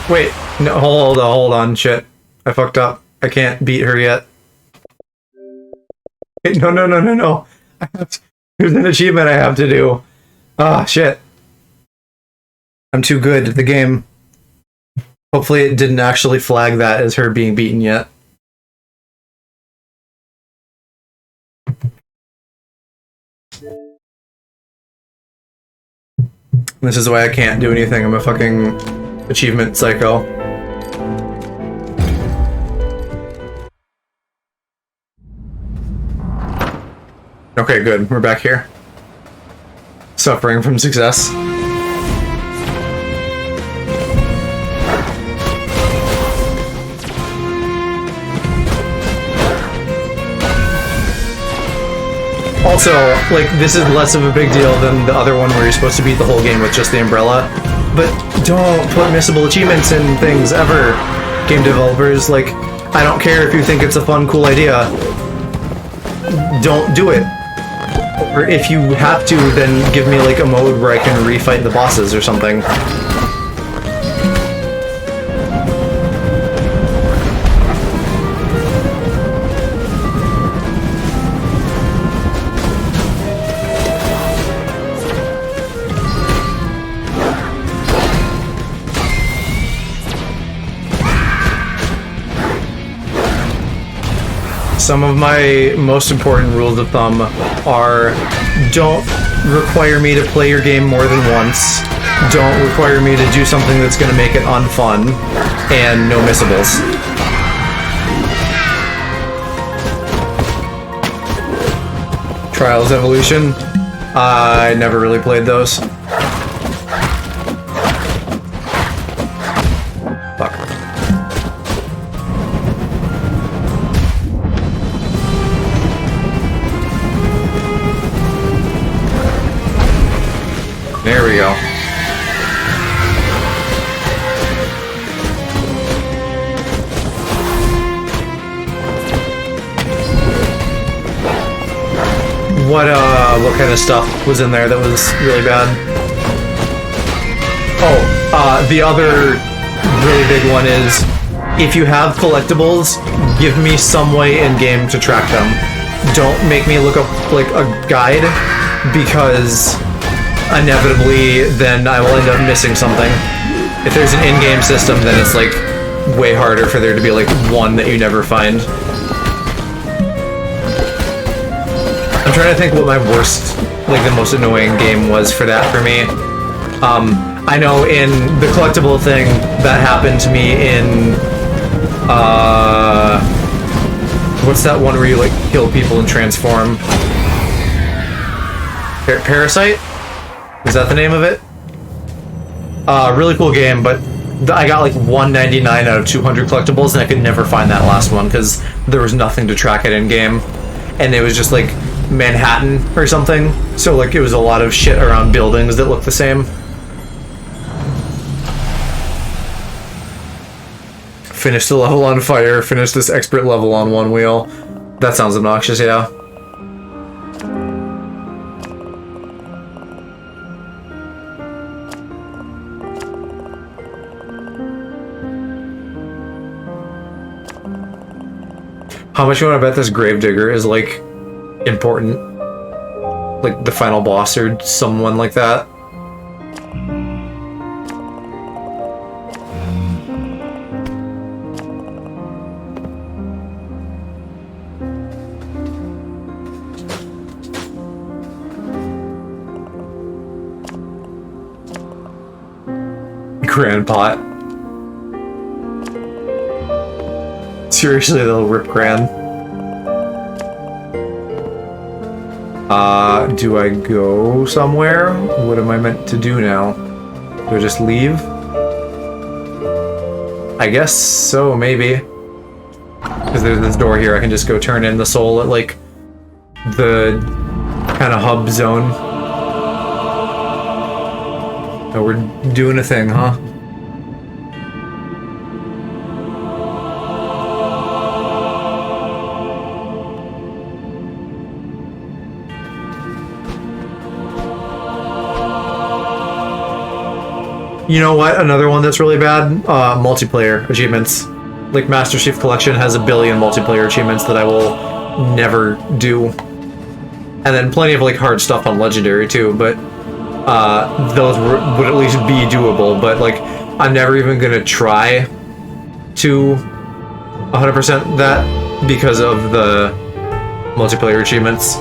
A: Wait, no, hold on, shit. I fucked up. I can't beat her yet. Wait, no. There's an achievement I have to do. Ah, shit. I'm too good at the game. Hopefully it didn't actually flag that as her being beaten yet. This is why I can't do anything. I'm a fucking achievement psycho. Okay, good. We're back here. suffering from success. Also, like, this is less of a big deal than the other one where you're supposed to beat the whole game with just the umbrella. But don't put missable achievements in things ever, game developers. Like, I don't care if you think it's a fun, cool idea. Don't do it. Or if you have to, then give me, like, a mode where I can refight the bosses or something. Some of my most important rules of thumb are: don't require me to play your game more than once, don't require me to do something that's going to make it unfun, and no missables. Trials Evolution? I never really played those. There we go. What kind of stuff was in there that was really bad? Oh, the other really big one is, if you have collectibles, give me some way in-game to track them. Don't make me look up, like, a guide, because inevitably, then I will end up missing something. If there's an in-game system, then it's, like, way harder for there to be, like, one that you never find. I'm trying to think what my worst, like, the most annoying game was for that for me. I know in the collectible thing, that happened to me in, what's that one where you, like, kill people and transform? Parasite? Is that the name of it? Really cool game, but I got like 199 out of 200 collectibles, and I could never find that last one because there was nothing to track it in game, and it was just like Manhattan or something. So like it was a lot of shit around buildings that looked the same. Finish the level on fire. Finish this expert level on one wheel. That sounds obnoxious, yeah. How much you want to bet this Gravedigger is, like, important? Like, the final boss or someone like that? Grand Pot. Seriously, they'll rip Gran. Do I go somewhere? What am I meant to do now? Do I just leave? I guess so, maybe. Because there's this door here, I can just go turn in the soul at, like, the kind of hub zone. Oh, we're doing a thing, huh? You know what? Another one that's really bad? Multiplayer achievements. Like, Master Chief Collection has a billion multiplayer achievements that I will never do. And then plenty of, like, hard stuff on Legendary, too, but those would at least be doable, but, like, I'm never even gonna try to 100% that because of the multiplayer achievements.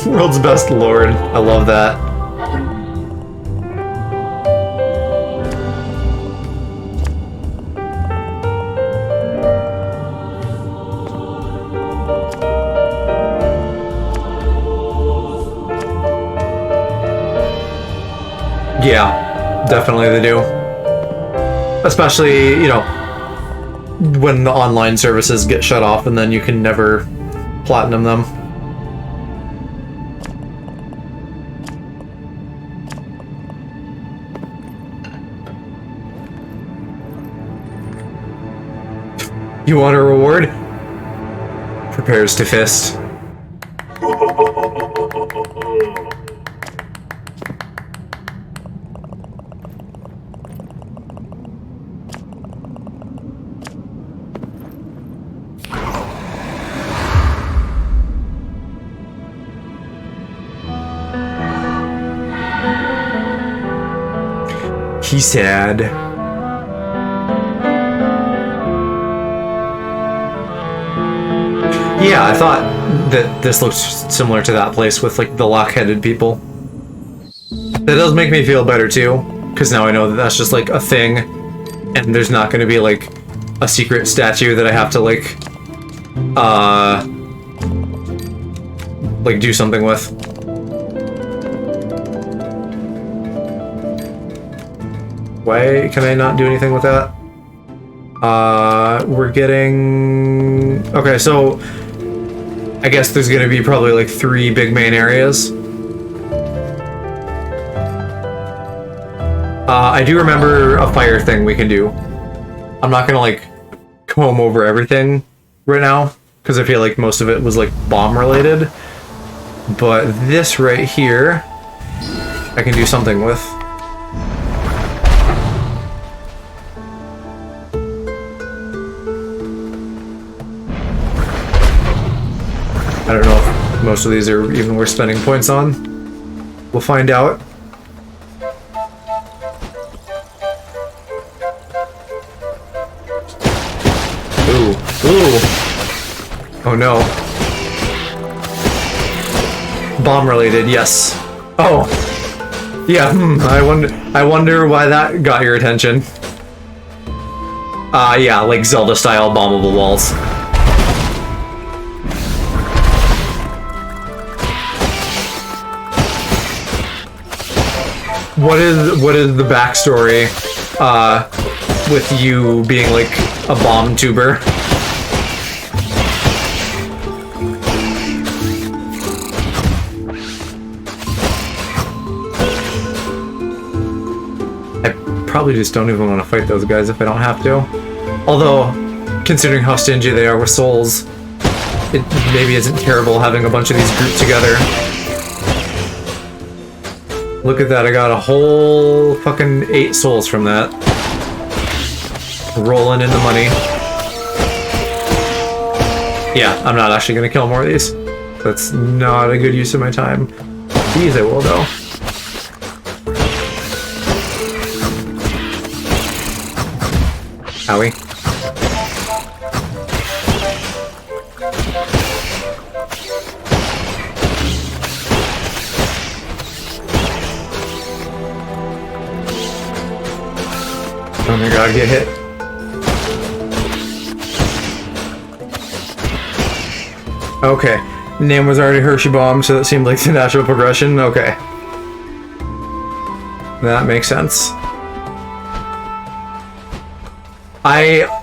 A: World's Best Lord. I love that. Yeah, definitely they do. Especially, you know, when the online services get shut off and then you can never platinum them. You want a reward? Prepares to fist. He's sad. Yeah, I thought that this looked similar to that place with like the lock-headed people. That does make me feel better too, because now I know that that's just like a thing, and there's not going to be like a secret statue that I have to like do something with. Why can I not do anything with that? We're getting... Okay, so I guess there's gonna be probably like 3 big main areas. I do remember a fire thing we can do. I'm not gonna like comb over everything right now, because I feel like most of it was like bomb related. But this right here, I can do something with. I don't know if most of these are even worth spending points on. We'll find out. Ooh. Ooh. Oh no. Bomb related, yes. Oh. Yeah, I wonder why that got your attention. Yeah, like Zelda style bombable walls. What is the backstory with you being like a bomb tuber? I probably just don't even want to fight those guys if I don't have to. Although, considering how stingy they are with souls, it maybe isn't terrible having a bunch of these grouped together. Look at that, I got a whole fucking 8 souls from that. Rolling in the money. Yeah, I'm not actually gonna kill more of these. That's not a good use of my time. These I will, though. Owie. Oh my god, get hit. Okay. Name was already Hershey Bomb, so that seemed like the natural progression. Okay. That makes sense.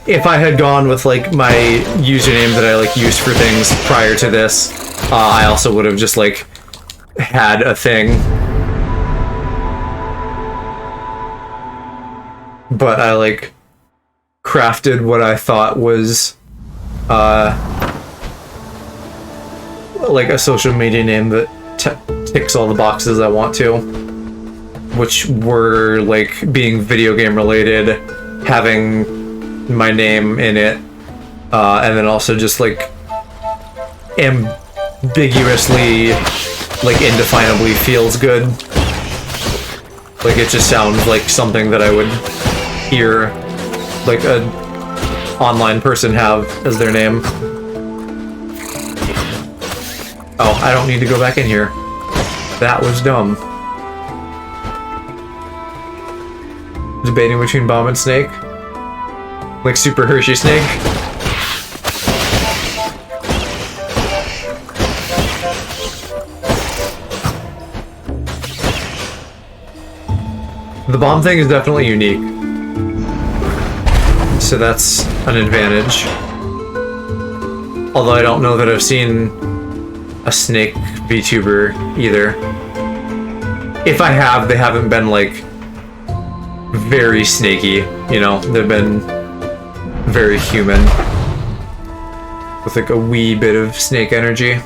A: If I had gone with like my username that I like used for things prior to this, I also would have just like had a thing. But I like crafted what I thought was like a social media name that ticks all the boxes I want to, which were like being video game related, having my name in it, and then also just like ambiguously, like indefinably feels good. Like it just sounds like something that I would hear like a online person have as their name. Oh, I don't need to go back in here. That was dumb. Debating between Bomb and Snake. Like Super Hershey Snake. The bomb thing is definitely unique. So that's an advantage. Although I don't know that I've seen a snake VTuber either. If I have, they haven't been like very snaky, you know, they've been very human with like a wee bit of snake energy.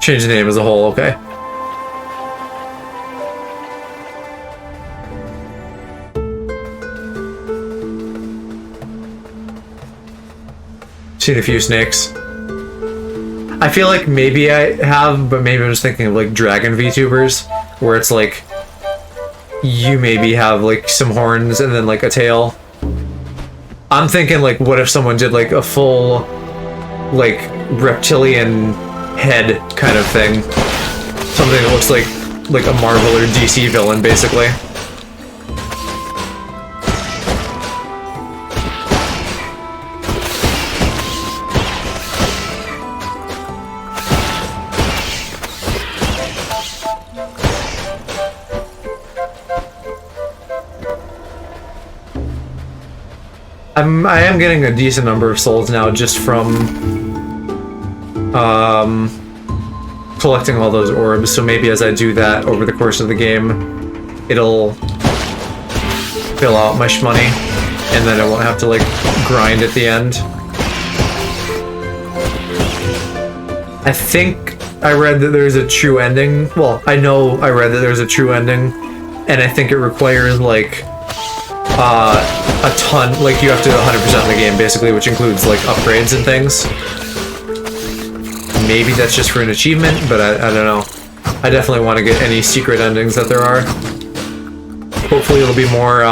A: Change the name as a whole, okay. Seen a few snakes. I feel like maybe I have, but maybe I'm just thinking of like dragon VTubers, where it's like you maybe have like some horns and then like a tail. I'm thinking like, what if someone did like a full like reptilian head kind of thing? Something that looks like a Marvel or DC villain, basically. I am getting a decent number of souls now just from collecting all those orbs, so maybe as I do that over the course of the game, it'll fill out my shmoney, and then I won't have to like grind at the end. I think I read that there's a true ending. Well, I know I read that there's a true ending, and I think it requires like a ton, like you have to 100% the game basically, which includes like upgrades and things. Maybe that's just for an achievement, but I don't know. I definitely want to get any secret endings that there are. Hopefully it'll be more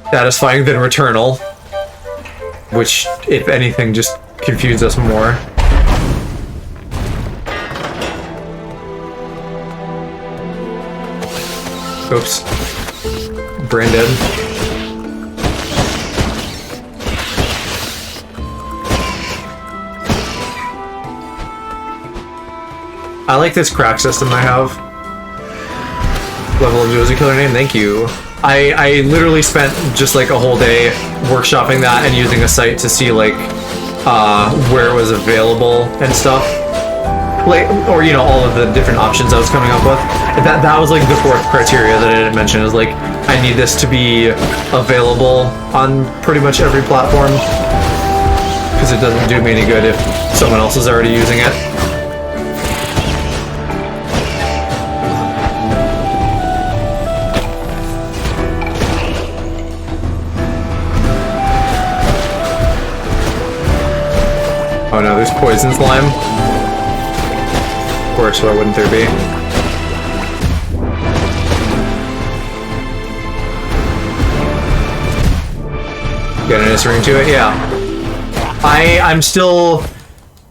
A: satisfying than Returnal, which, if anything, just confuses us more. Oops. Brain dead. I like this crack system I have. Level of Josie Killer name, thank you. I literally spent just like a whole day workshopping that and using a site to see like where it was available and stuff. Like, or you know, all of the different options I was coming up with. That was like the fourth criteria that I didn't mention, is like I need this to be available on pretty much every platform, because it doesn't do me any good if someone else is already using it. Oh no, there's poison slime. Of course, why wouldn't there be? Get an answering to it? Yeah. I'm still,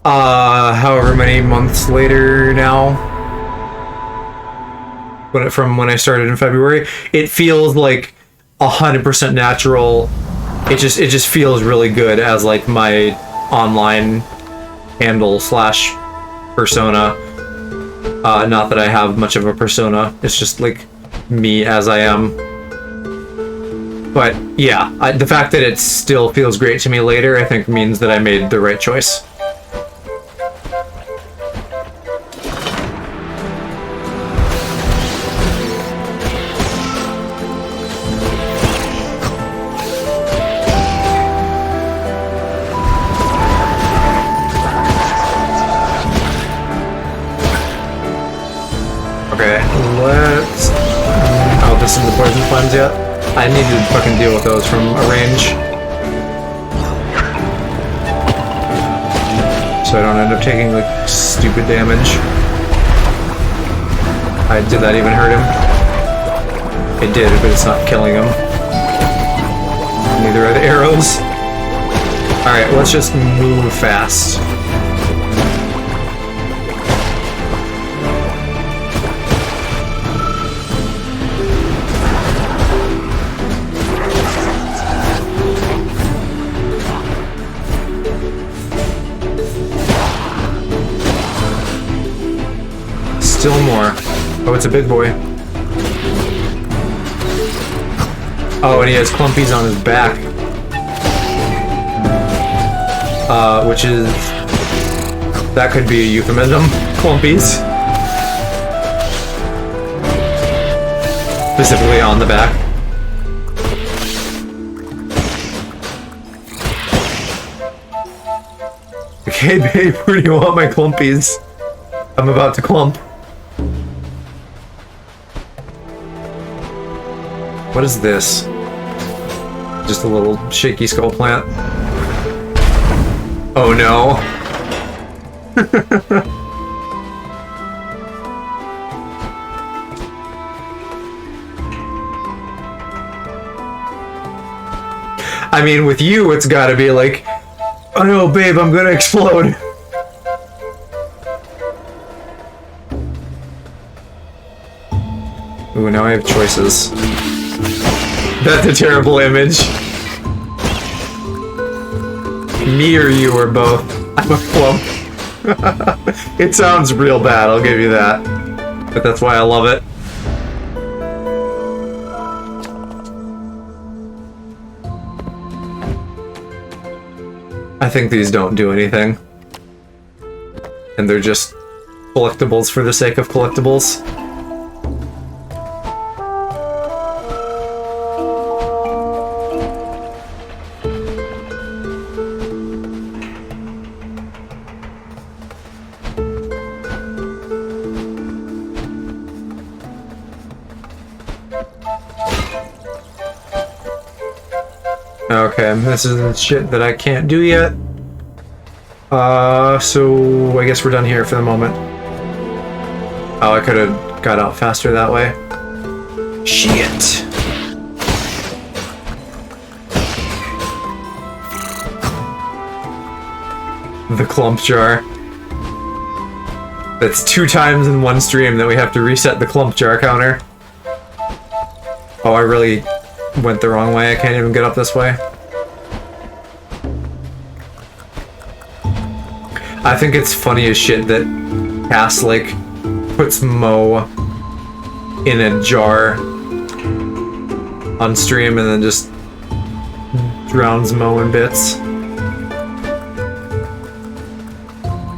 A: however many months later now, from when I started in February, it feels like 100% natural. It just feels really good as like my online handle slash persona. Not that I have much of a persona, it's just like me as I am. But yeah, the fact that it still feels great to me later, I think means that I made the right choice. The poison slimes yet? I need to fucking deal with those from a range, so I don't end up taking like stupid damage. Did that even hurt him? It did, but it's not killing him. Neither are the arrows. Alright, let's just move fast. Still more. Oh, it's a big boy. Oh, and he has clumpies on his back. Which is... that could be a euphemism. Clumpies. Specifically on the back. Okay, babe, where do you want my clumpies? I'm about to clump. What is this? Just a little shaky skull plant. Oh no. I mean, with you, it's gotta be like, oh no, babe, I'm gonna explode. Ooh, now I have choices. That's a terrible image. Me or you or both. I'm a clump. It sounds real bad, I'll give you that. But that's why I love it. I think these don't do anything. And they're just collectibles for the sake of collectibles. Okay, this is shit that I can't do yet. So I guess we're done here for the moment. Oh, I could have got out faster that way. Shit. The clump jar. That's 2 times in one stream that we have to reset the clump jar counter. Oh, I really went the wrong way. I can't even get up this way. I think it's funny as shit that Cass, like, puts Mo in a jar on stream and then just drowns Mo in bits.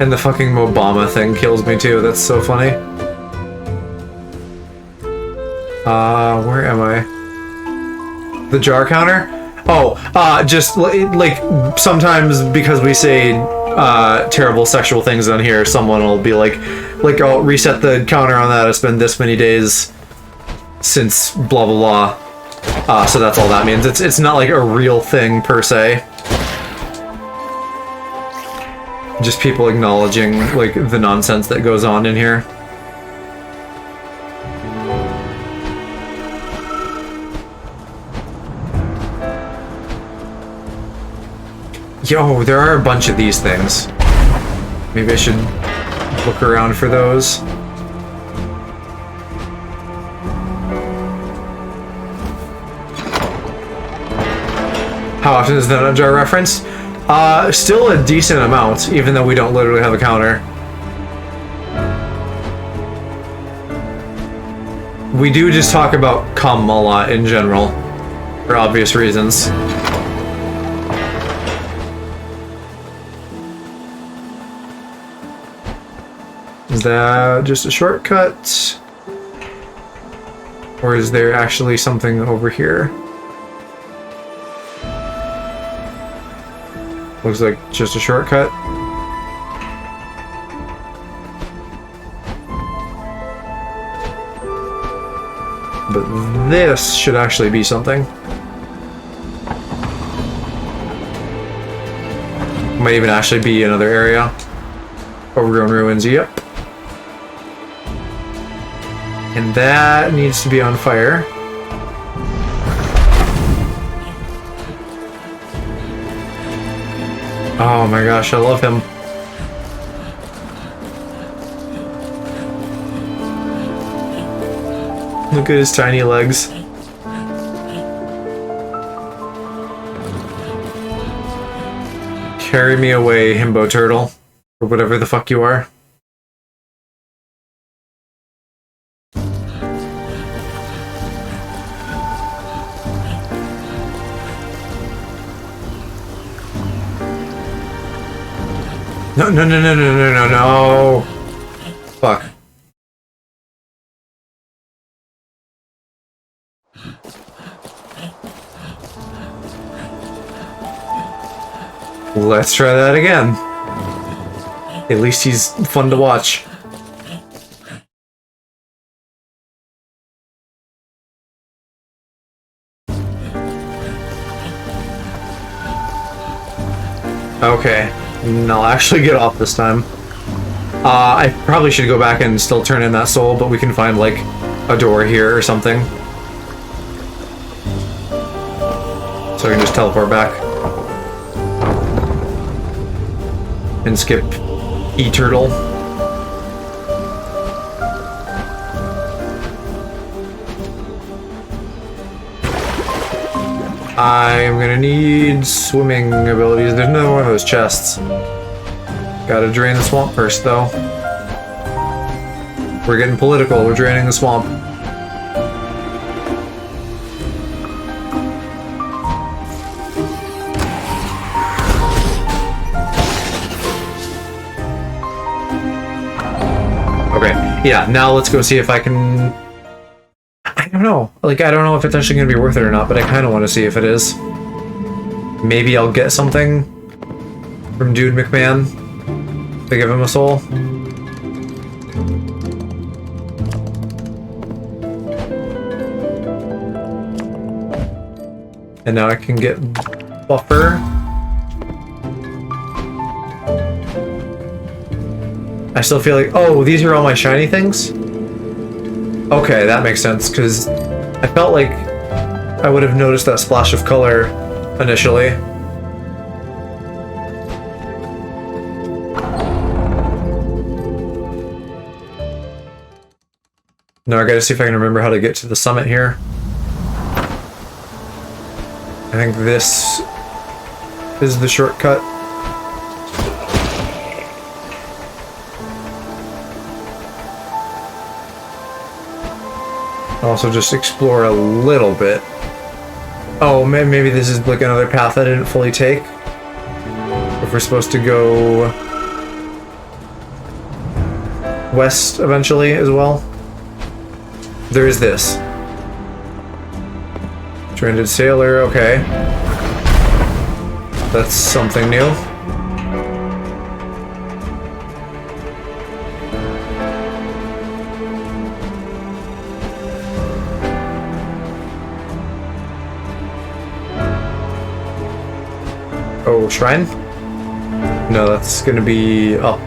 A: And the fucking Mobama thing kills me too. That's so funny. Where am I? The jar counter? Oh, just like sometimes because we say terrible sexual things on here, someone will be like, I'll reset the counter on that. It's been this many days since blah blah blah. So that's all that means. It's not like a real thing per se. Just people acknowledging like the nonsense that goes on in here. Yo, there are a bunch of these things. Maybe I should look around for those. How often is the nut jar referenced? Still a decent amount, even though we don't literally have a counter. We do just talk about cum a lot in general, for obvious reasons. Is that just a shortcut? Or is there actually something over here? Looks like just a shortcut. But this should actually be something. Might even actually be another area. Overgrown ruins, yep. And that needs to be on fire. Oh my gosh, I love him. Look at his tiny legs. Carry me away, himbo turtle. Or whatever the fuck you are. No, no, no, no, no, no, no, no. Fuck. Let's try that again. At least he's fun to watch. Okay, I'll actually get off this time. I probably should go back and still turn in that soul, but we can find, like, a door here or something. So I can just teleport back. And skip E-Turtle. I'm gonna need swimming abilities. There's another one of those chests. Gotta drain the swamp first, though. We're getting political. We're draining the swamp. Okay, yeah, now let's go see if I can... I don't know. Like, I don't know if it's actually going to be worth it or not, but I kind of want to see if it is. Maybe I'll get something from Dude McMahon to give him a soul. And now I can get Buffer. I still feel like... Oh, these are all my shiny things? Okay, that makes sense, because I felt like I would have noticed that splash of color initially. Now I gotta see if I can remember how to get to the summit here. I think this is the shortcut. Also just explore a little bit. Oh, maybe this is like another path I didn't fully take. If we're supposed to go west eventually as well. There is this. Stranded sailor, okay. That's something new. Oh, shrine? No, that's gonna be up.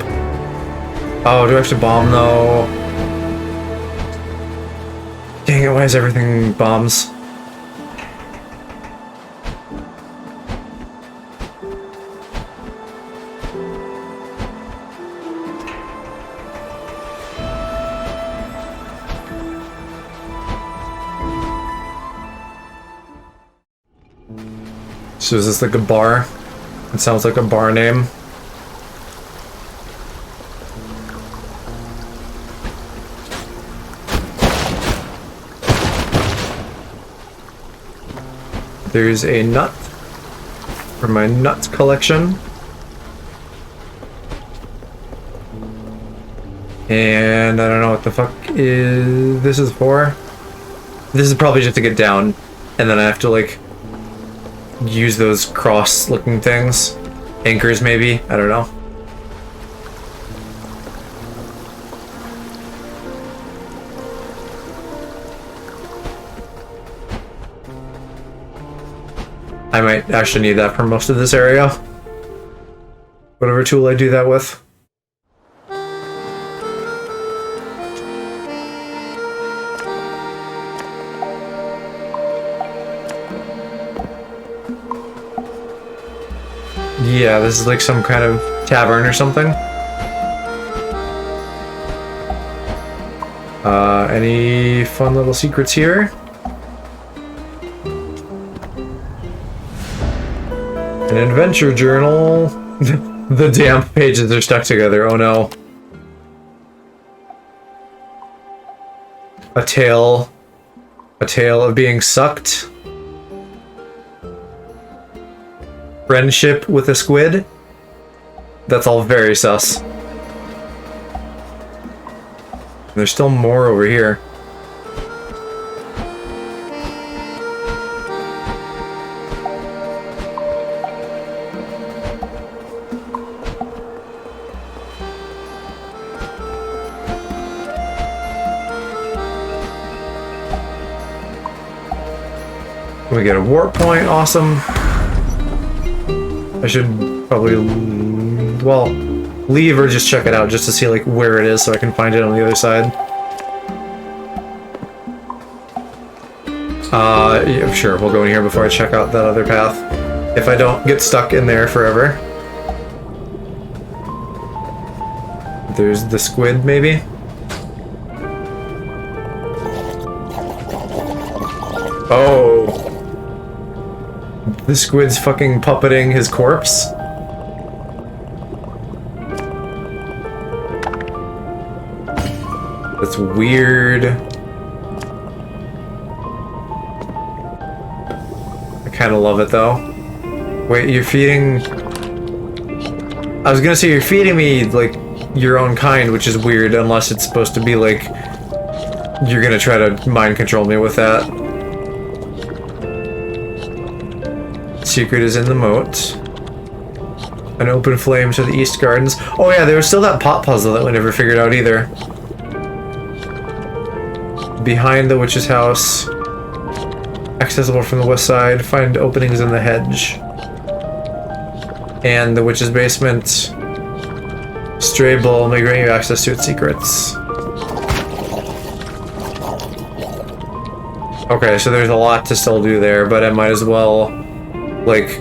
A: Oh, do I have to bomb though? Dang it, why is everything bombs? So is this like a bar? It sounds like a bar name. There's a nut for my nut collection. And I don't know what the fuck is this is for. This is probably just to get down, and then I have to like use those cross looking things. Anchors maybe? I don't know. I might actually need that for most of this area. Whatever tool I do that with. Yeah, this is like some kind of tavern or something. Any fun little secrets here? An adventure journal. The damn pages are stuck together, oh no. A tale of being sucked. Friendship with a squid. That's all very sus. There's still more over here. We get a warp point, awesome. I should probably, well, leave or just check it out just to see like where it is so I can find it on the other side. Yeah, sure, we'll go in here before I check out that other path. If I don't get stuck in there forever. There's the squid, maybe? Oh. The squid's fucking puppeting his corpse? That's weird. I kinda love it though. Wait, you're feeding... I was gonna say you're feeding me, like, your own kind, which is weird, unless it's supposed to be like... You're gonna try to mind control me with that. Secret is in the moat. An open flame to the east gardens. Oh yeah, there was still that pot puzzle that we never figured out either. Behind the witch's house. Accessible from the west side. Find openings in the hedge. And the witch's basement. Stray bull may grant you access to its secrets. Okay, so there's a lot to still do there, but I might as well, like,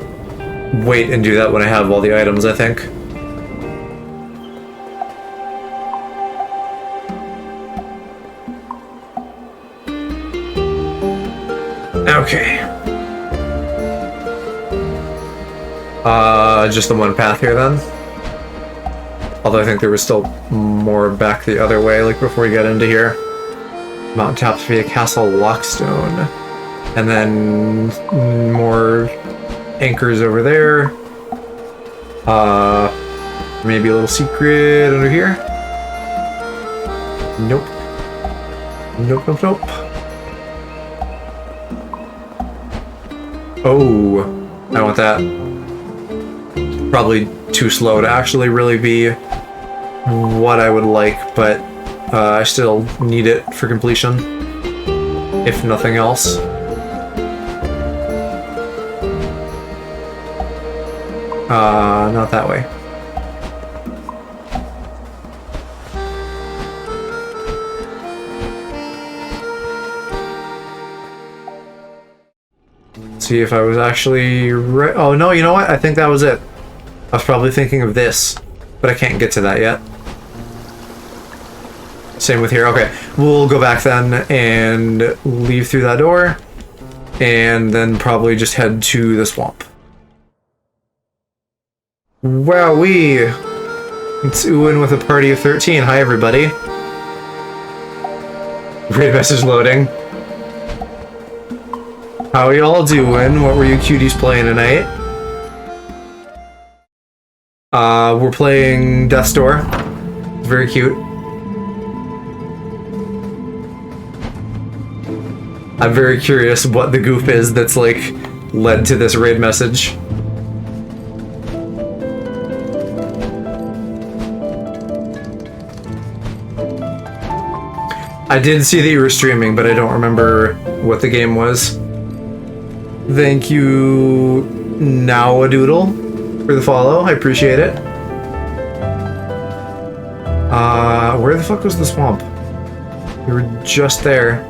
A: wait and do that when I have all the items, I think. Okay. Just the one path here then? Although I think there was still more back the other way, like before we get into here. Mountain tops via Castle Lockstone. And then more anchors over there. Maybe a little secret under here. Nope. Nope, nope, nope. Oh, I want that. Probably too slow to actually really be what I would like, but I still need it for completion, if nothing else. Not that way. See if I was actually right. Oh no, you know what? I think that was it. I was probably thinking of this, but I can't get to that yet. Same with here. Okay, we'll go back then and leave through that door, and then probably just head to the swamp. Wowee! It's Uwin with a party of 13. Hi, everybody. Great message loading. How y'all doing? What were you cuties playing tonight? We're playing Death's Door. Very cute. I'm very curious what the goof is that's, like, led to this raid message. I did see that you were streaming, but I don't remember what the game was. Thank you, Nowadoodle, for the follow. I appreciate it. Where the fuck was the swamp? We were just there.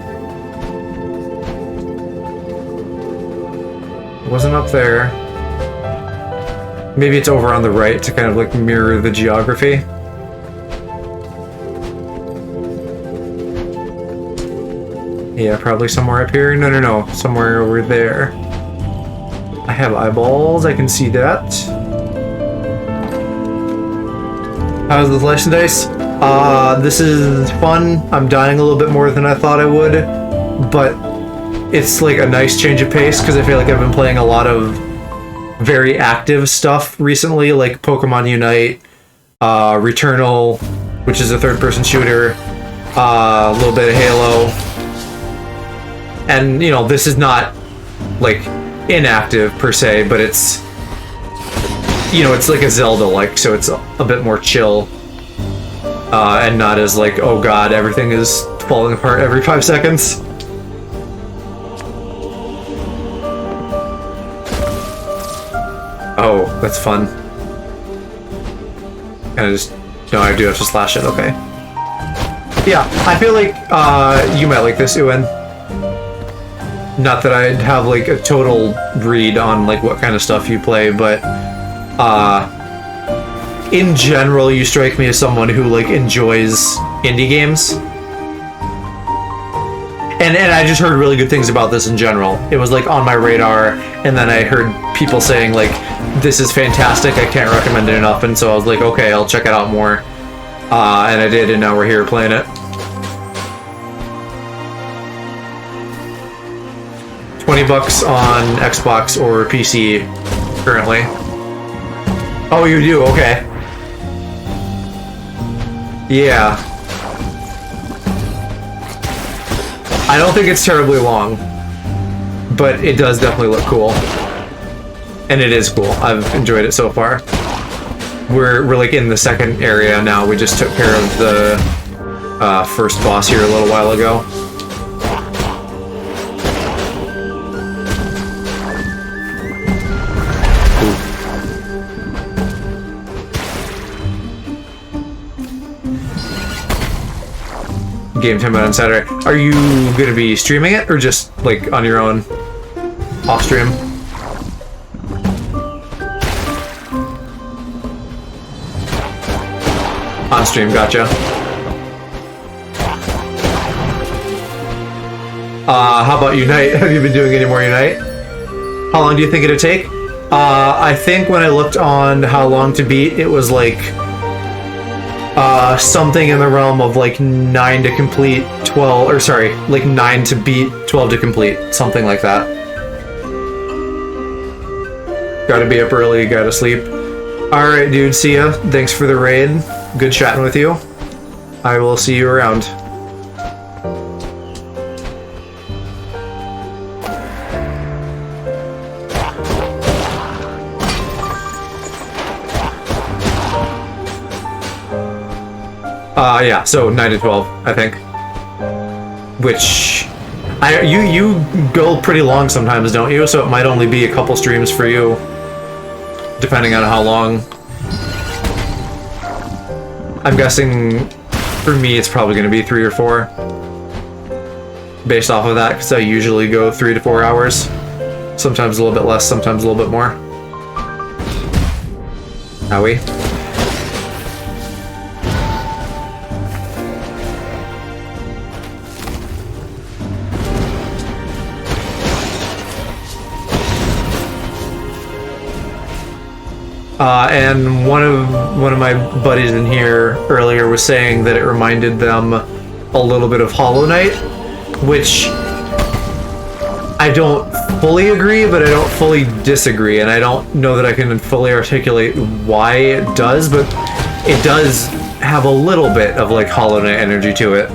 A: It wasn't up there. Maybe it's over on the right to kind of like mirror the geography. Yeah, probably somewhere up here. No, no, no. Somewhere over there. I have eyeballs. I can see that. How's the slice and dice? This is fun. I'm dying a little bit more than I thought I would, but it's like a nice change of pace because I feel like I've been playing a lot of very active stuff recently, like Pokemon Unite, Returnal, which is a third-person shooter, a little bit of Halo, and you know, this is not like inactive per se, but it's, you know, it's like a Zelda-like, so it's a bit more chill, and not as like, oh god, everything is falling apart every 5 seconds. Oh, that's fun. And I just... No, I do have to slash it, okay. Yeah, I feel like you might like this, Ewan. Not that I'd have like a total read on like what kind of stuff you play, but in general you strike me as someone who like enjoys indie games. And I just heard really good things about this in general. It was like on my radar, and then I heard people saying like, this is fantastic, I can't recommend it enough, and so I was like, okay, I'll check it out more. And I did, and now we're here playing it. 20 bucks on Xbox or PC currently. Oh, you do? Okay. Yeah. I don't think it's terribly long, but it does definitely look cool. And it is cool. I've enjoyed it so far. We're like in the second area now. We just took care of the first boss here a little while ago. Game time out on Saturday. Are you going to be streaming it, or just like on your own off stream? On stream, gotcha. How about Unite? Have you been doing any more Unite? How long do you think it'd take? I think when I looked on how long to beat, it was like something in the realm of like 9 to complete, 12, or sorry, like 9 to beat, 12 to complete, something like that. Gotta be up early, gotta sleep. Alright, dude, see ya. Thanks for the raid. Good chatting with you. I will see you around. Yeah, so 9 to 12, I think. Which... You go pretty long sometimes, don't you? So it might only be a couple streams for you, depending on how long. I'm guessing, for me, it's probably going to be 3 or 4. Based off of that, because I usually go 3 to 4 hours. Sometimes a little bit less, sometimes a little bit more. Howie? And one of my buddies in here earlier was saying that it reminded them a little bit of Hollow Knight, which I don't fully agree, but I don't fully disagree, and I don't know that I can fully articulate why it does, but it does have a little bit of like Hollow Knight energy to it.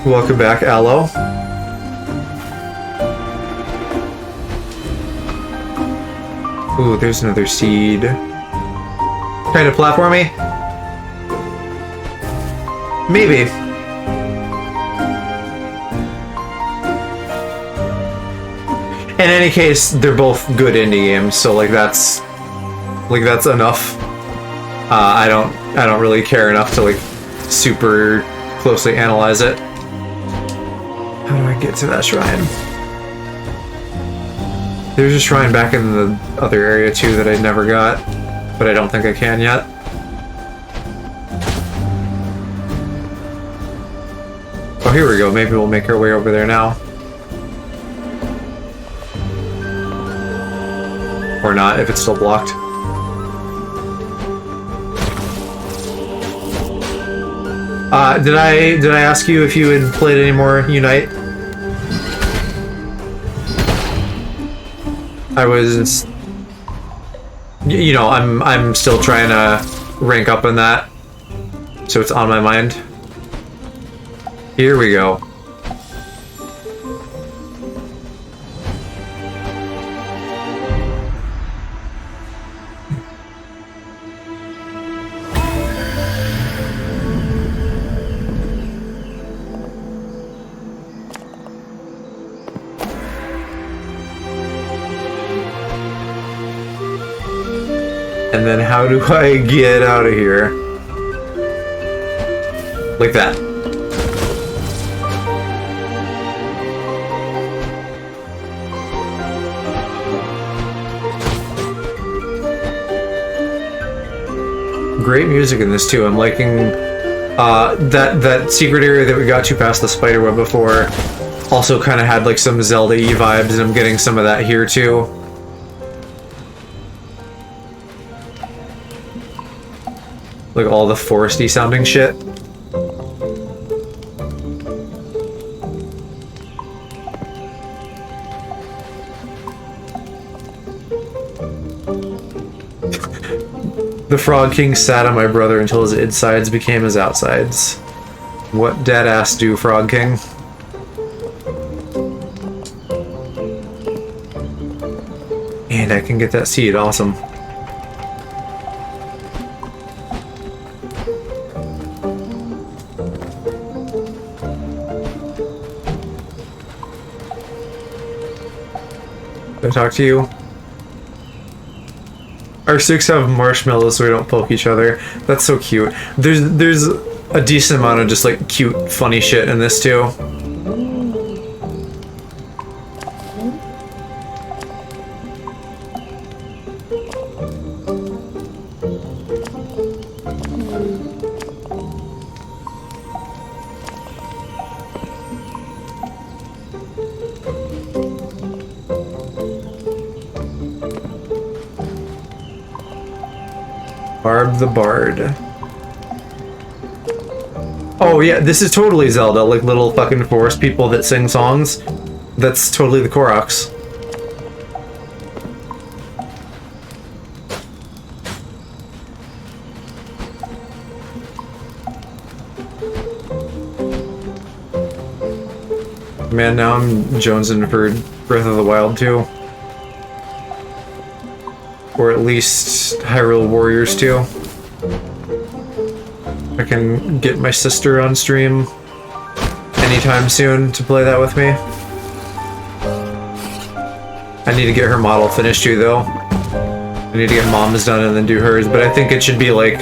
A: Welcome back, Aloe. Ooh, there's another seed. Trying to platform me? Maybe. In any case, they're both good indie games, so like that's enough. I don't really care enough to like super closely analyze it. How do I get to that shrine? There's a shrine back in the other area too that I never got, but I don't think I can yet. Oh, here we go. Maybe we'll make our way over there now. Or not, if it's still blocked. Did I ask you if you had played any more Unite? I was, you know, I'm still trying to rank up in that, so it's on my mind. Here we go. And then how do I get out of here? Like that. Great music in this too. I'm liking that secret area that we got to past the spiderweb before. Also kind of had like some Zelda-y vibes, and I'm getting some of that here too. Like all the foresty sounding shit. The Frog King sat on my brother until his insides became his outsides. What dead ass do, Frog King? And I can get that seed, awesome. Can I talk to you? Our six have marshmallows so we don't poke each other. That's so cute. There's a decent amount of just like cute, funny shit in this too. Barb the Bard. Oh yeah, this is totally Zelda, like little fucking forest people that sing songs. That's totally the Koroks. Man, now I'm jonesing for Breath of the Wild too. Or at least Hyrule Warriors 2. I can get my sister on stream anytime soon to play that with me. I need to get her model finished too, though. I need to get Mom's done and then do hers, but I think it should be, like,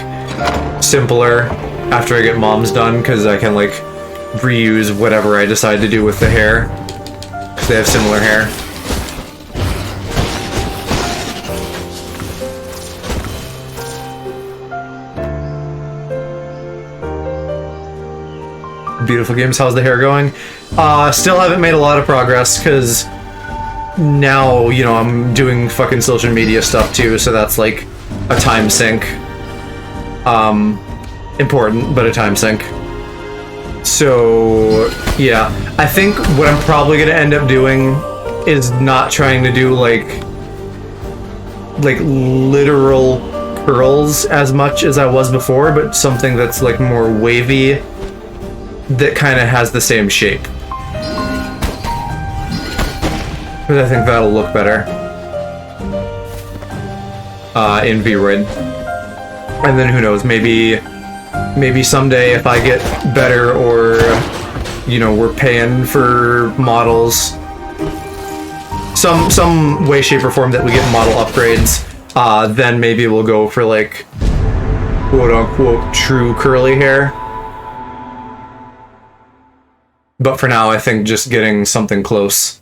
A: simpler after I get Mom's done, because I can, like, reuse whatever I decide to do with the hair, because they have similar hair. Beautiful games, how's the hair going? Still haven't made a lot of progress, because now, you know, I'm doing fucking social media stuff too, so that's like a time sink. Important, but a time sink. So, yeah. I think what I'm probably gonna end up doing is not trying to do like literal curls as much as I was before, but something that's like more wavy, that kind of has the same shape. Because I think that'll look better in V-Roid. And then who knows, maybe someday if I get better, or, you know, we're paying for models, some way, shape, or form that we get model upgrades, then maybe we'll go for like quote-unquote true curly hair. But for now, I think just getting something close,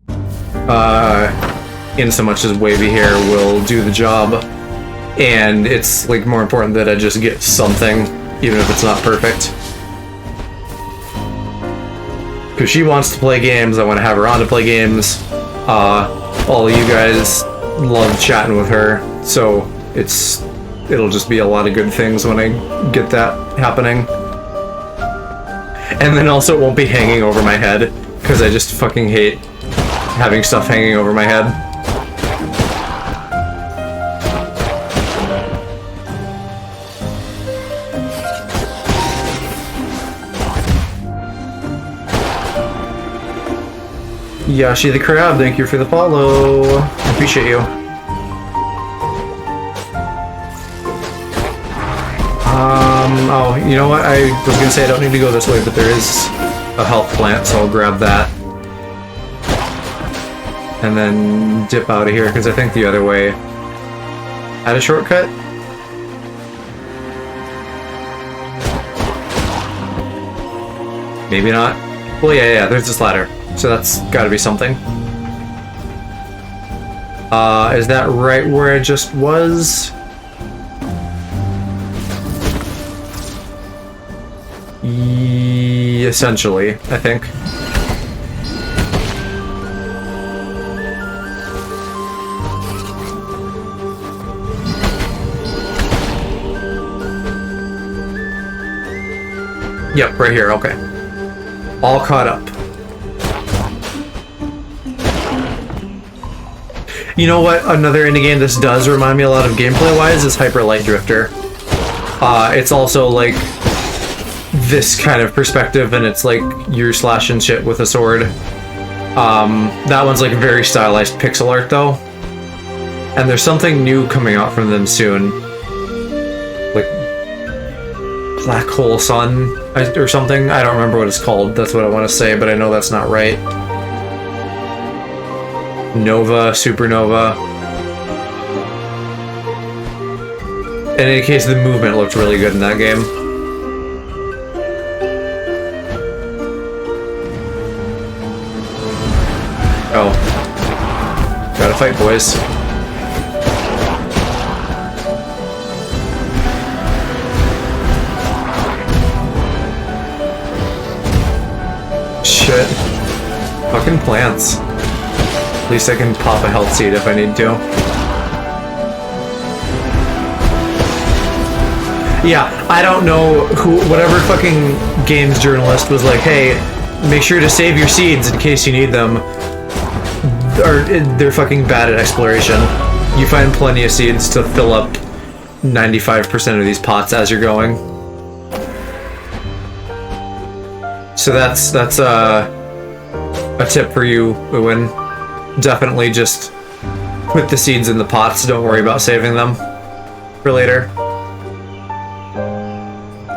A: in so much as wavy hair, will do the job. And it's like more important that I just get something, even if it's not perfect. Because she wants to play games, I want to have her on to play games. All of you guys love chatting with her, so it'll just be a lot of good things when I get that happening. And then also it won't be hanging over my head, because I just fucking hate having stuff hanging over my head. Yashi the Crab, thank you for the follow. I appreciate you. Oh, you know what? I was gonna say I don't need to go this way, but there is a health plant, so I'll grab that. And then dip out of here, because I think the other way had a shortcut. Maybe not. Well, yeah, there's this ladder. So that's gotta be something. Is that right where I just was? Essentially, I think. Yep, right here, okay. All caught up. You know what? Another indie game this does remind me a lot of gameplay-wise is Hyper Light Drifter. It's also like this kind of perspective, and it's like you're slashing shit with a sword. That one's like very stylized pixel art though. And there's something new coming out from them soon. Like Black Hole Sun or something. I don't remember what it's called. That's what I want to say, but I know that's not right. Nova, Supernova. In any case, the movement looked really good in that game. Oh. Gotta fight, boys. Shit. Fucking plants. At least I can pop a health seed if I need to. Yeah, I don't know who, whatever fucking games journalist was like, hey, make sure to save your seeds in case you need them. Or they're fucking bad at exploration. You find plenty of seeds to fill up 95% of these pots as you're going. So that's a tip for you, Uwin. Definitely just put the seeds in the pots. Don't worry about saving them for later.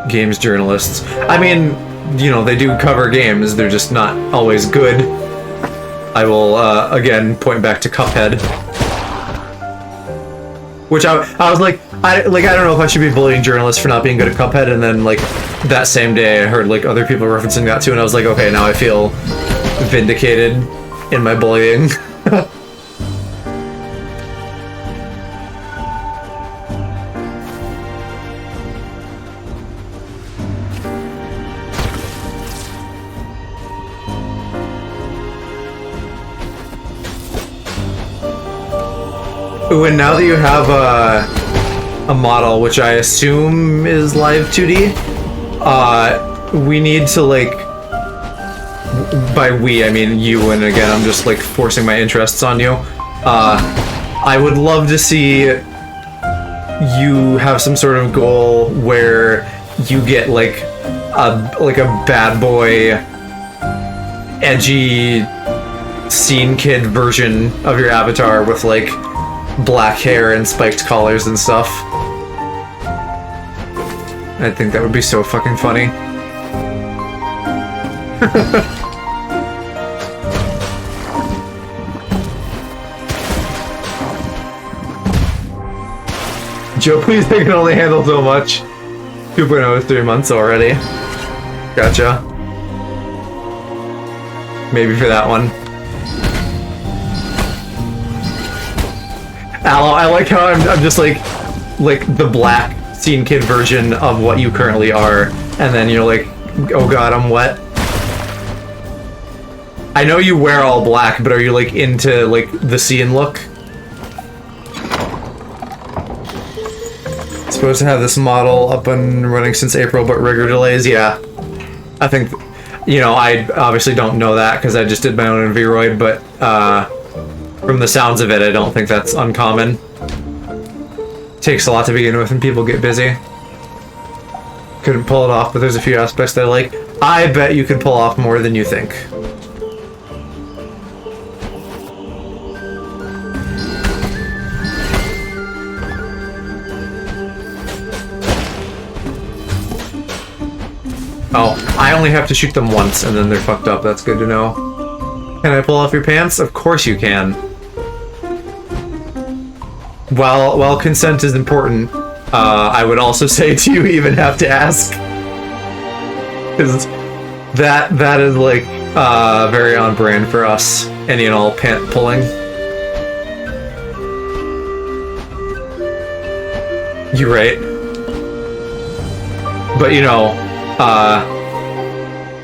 A: Games journalists. I mean, you know, they do cover games. They're just not always good. I will, again, point back to Cuphead. Which I was like, I don't know if I should be bullying journalists for not being good at Cuphead, and then, like, that same day I heard, like, other people referencing that too, and I was like, okay, now I feel vindicated in my bullying. Ooh, and now that you have a model, which I assume is live 2D, we need to, like, by we, I mean you, and again, I'm just, like, forcing my interests on you. I would love to see you have some sort of goal where you get, like a bad boy, edgy scene kid version of your avatar with, like, black hair and spiked collars and stuff. I think that would be so fucking funny. Joe, please, I can only handle so much. 2.0 is 3 months already. Gotcha. Maybe for that one. Aloe, I like how I'm just like the black scene kid version of what you currently are, and then you're like, oh god, I'm wet. I know you wear all black, but are you like into like the scene look? Supposed to have this model up and running since April, but rigger delays. Yeah, I think, you know, I obviously don't know that because I just did my own Enviroid, but from the sounds of it, I don't think that's uncommon. Takes a lot to begin with and people get busy. Couldn't pull it off, but there's a few aspects that I like. I bet you can pull off more than you think. only have to shoot them once, and then they're fucked up. That's good to know. Can I pull off your pants? Of course you can. While consent is important, I would also say, do you even have to ask? Because that is like very on brand for us. Any and all pant pulling. You're right. But you know,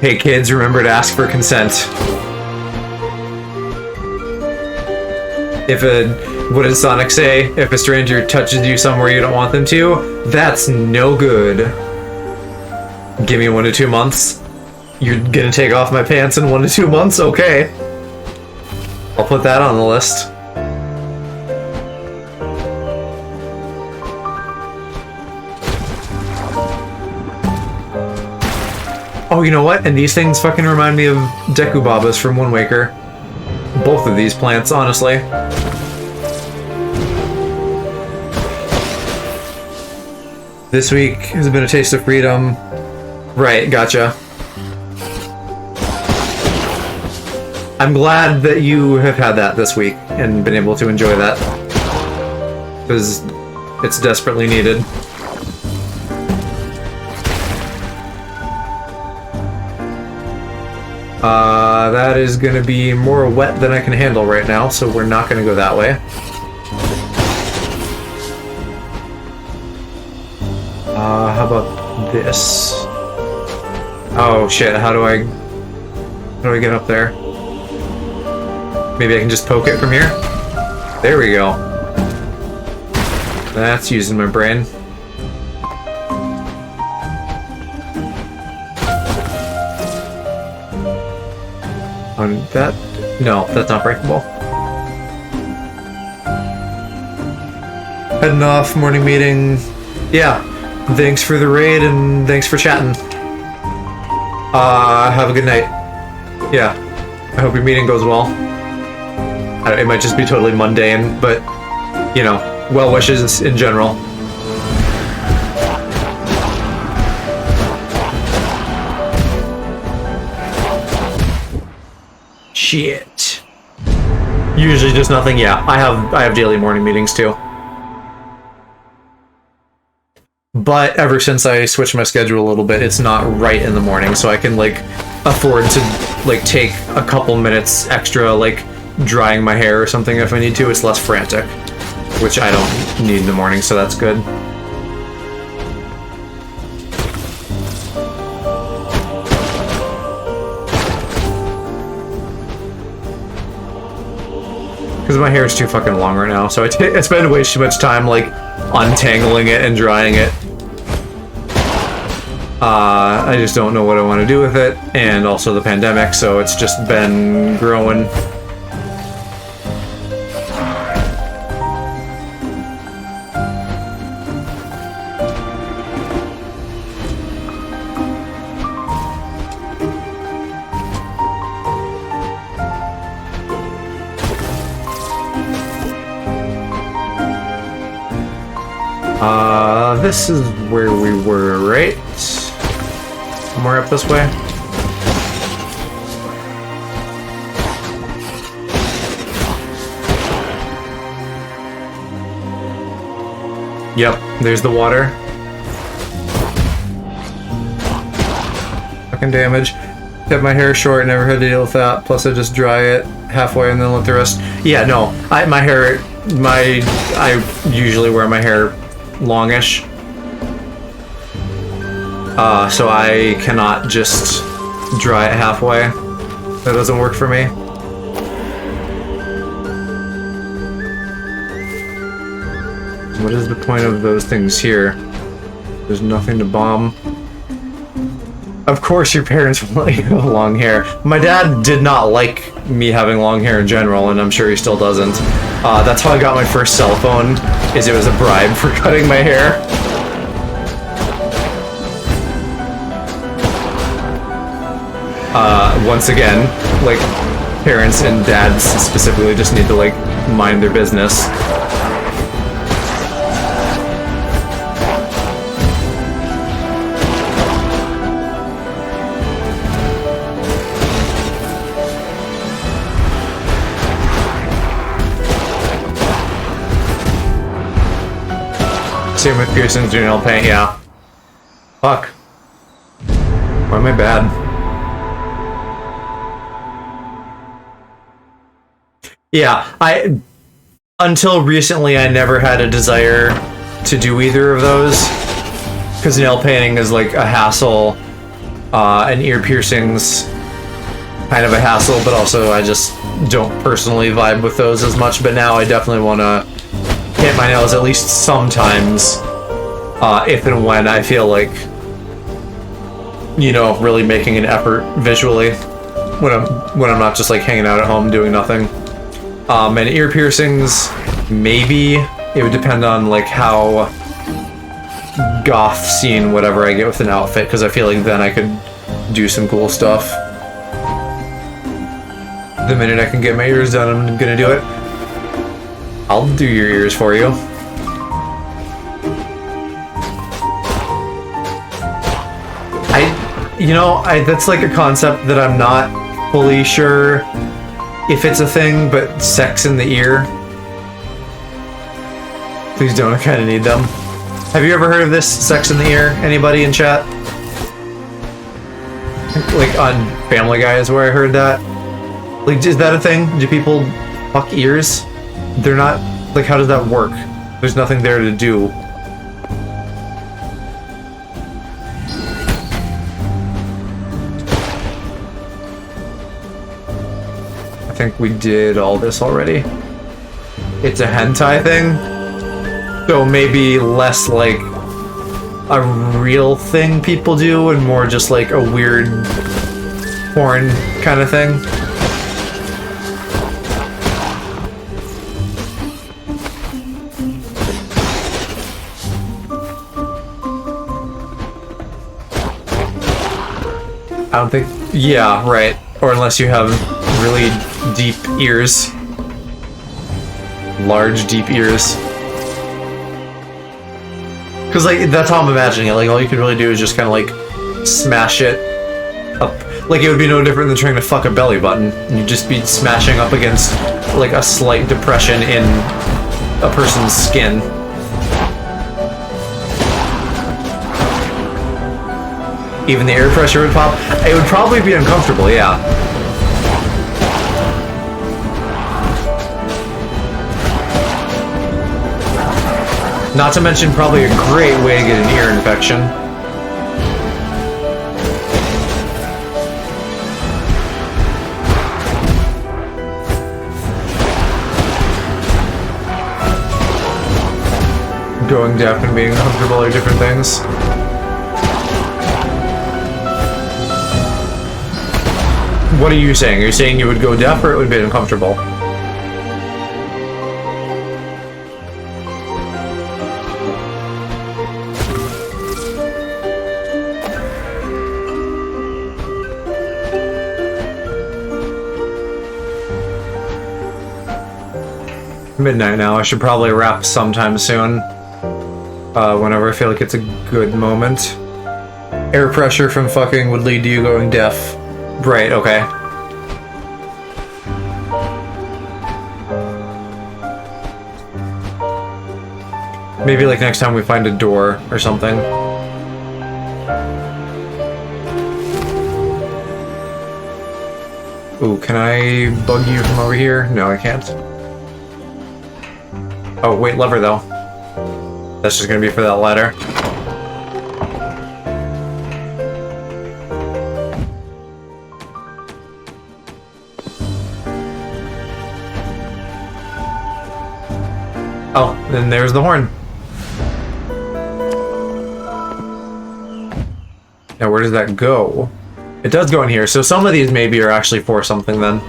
A: hey kids, remember to ask for consent. What does Sonic say? If a stranger touches you somewhere you don't want them to, that's no good. Give me 1 to 2 months. You're gonna take off my pants in 1 to 2 months? Okay. I'll put that on the list. Oh, you know what? And these things fucking remind me of Deku Babas from Wind Waker. Both of these plants, honestly. This week has been a taste of freedom. Right, gotcha. I'm glad that you have had that this week and been able to enjoy that. Because it's desperately needed. That is gonna be more wet than I can handle right now, so we're not gonna go that way. How about this? Oh shit, how do I get up there? Maybe I can just poke it from here? There we go. That's using my brain. On that? No, that's not breakable. Heading off, morning meeting. Yeah, thanks for the raid and thanks for chatting. Have a good night. Yeah, I hope your meeting goes well. It might just be totally mundane, but, you know, well wishes in general. Shit. Usually just nothing. Yeah, I have daily morning meetings too. But ever since I switched my schedule a little bit, it's not right in the morning, so I can like afford to like take a couple minutes extra, like drying my hair or something if I need to. It's less frantic, which I don't need in the morning, so that's good. Because my hair is too fucking long right now, so I spend way too much time, like, untangling it and drying it. I just don't know what I want to do with it, and also the pandemic, so it's just been growing. This is where we were, right? Somewhere up this way? Yep, there's the water. Fucking damage. Kept my hair short, never had to deal with that. Plus I just dry it halfway and then let the rest... Yeah, no, I usually wear my hair longish. So I cannot just dry it halfway. That doesn't work for me. What is the point of those things here? There's nothing to bomb. Of course your parents will let you have long hair. My dad did not like me having long hair in general, and I'm sure he still doesn't. That's how I got my first cell phone, is it was a bribe for cutting my hair. Once again, like, parents and dads specifically just need to, like, mind their business. Same with piercings or nail paint, yeah. Fuck. Why am I bad? Yeah, until recently I never had a desire to do either of those. Because nail painting is like a hassle, and ear piercings kind of a hassle, but also I just don't personally vibe with those as much. But now I definitely want to hit my nails at least sometimes, if and when I feel like, you know, really making an effort visually, when I'm not just like hanging out at home doing nothing. And ear piercings, maybe. It would depend on like how goth scene whatever I get with an outfit, because I feel like then I could do some cool stuff. The minute I can get my ears done, I'm gonna do it. I'll do your ears for you. That's like a concept that I'm not fully sure if it's a thing, but sex in the ear. Please don't, I kind of need them. Have you ever heard of this, sex in the ear? Anybody in chat? Like on Family Guy is where I heard that. Like, is that a thing? Do people fuck ears? They're not, like, how does that work? There's nothing there to do. I think we did all this already. It's a hentai thing? So maybe less like a real thing people do and more just like a weird porn kind of thing. I don't think... Yeah, right. Or unless you have really deep ears. Large, deep ears. Because, like, that's how I'm imagining it. Like, all you can really do is just kind of, like, smash it up. Like, it would be no different than trying to fuck a belly button. You'd just be smashing up against, like, a slight depression in a person's skin. Even the air pressure would pop. It would probably be uncomfortable, yeah. Not to mention probably a great way to get an ear infection. Going deaf and being uncomfortable are different things. What are you saying? Are you saying you would go deaf or it would be uncomfortable? Midnight now. I should probably wrap sometime soon. Whenever I feel like it's a good moment. Air pressure from fucking would lead to you going deaf. Right, okay. Maybe like next time we find a door or something. Ooh, can I bug you from over here? No, I can't. Oh, wait, lever though. That's just gonna be for that ladder. Oh, then there's the horn. Now where does that go? It does go in here, so some of these maybe are actually for something then.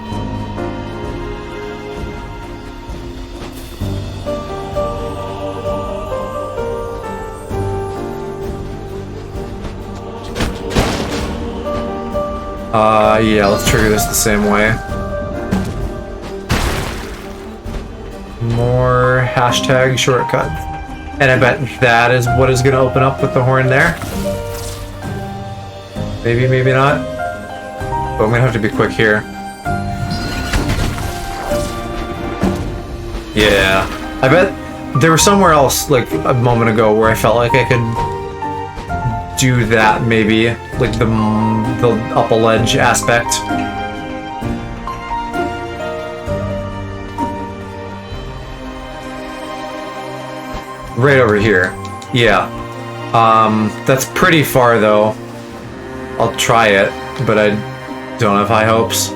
A: Yeah, let's trigger this the same way. More hashtag shortcuts. And I bet that is what is going to open up with the horn there. Maybe, maybe not. But I'm going to have to be quick here. Yeah. I There was somewhere else, like, a moment ago where I felt like I could do that, maybe. Like, the up-a-ledge aspect. Right over here. Yeah. That's pretty far, though. I'll try it, but I don't have high hopes.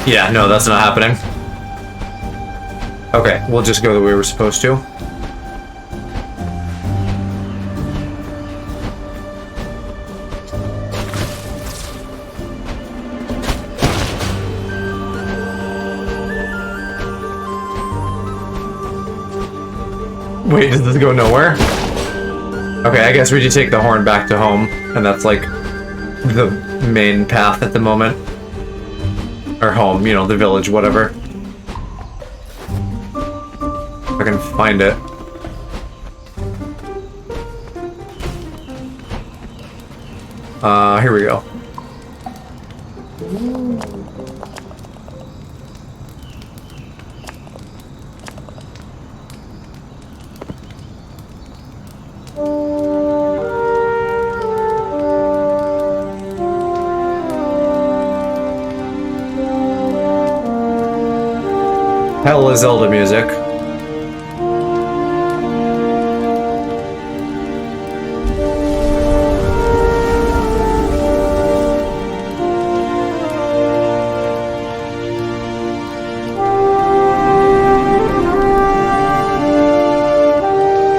A: Yeah, no, that's not happening. Okay, we'll just go the way we're supposed to. Wait, does this go nowhere? Okay, I guess we just take the horn back to home, and that's like the main path at the moment. Or home, you know, the village, whatever. If I can find it. Here we go. Hella Zelda music.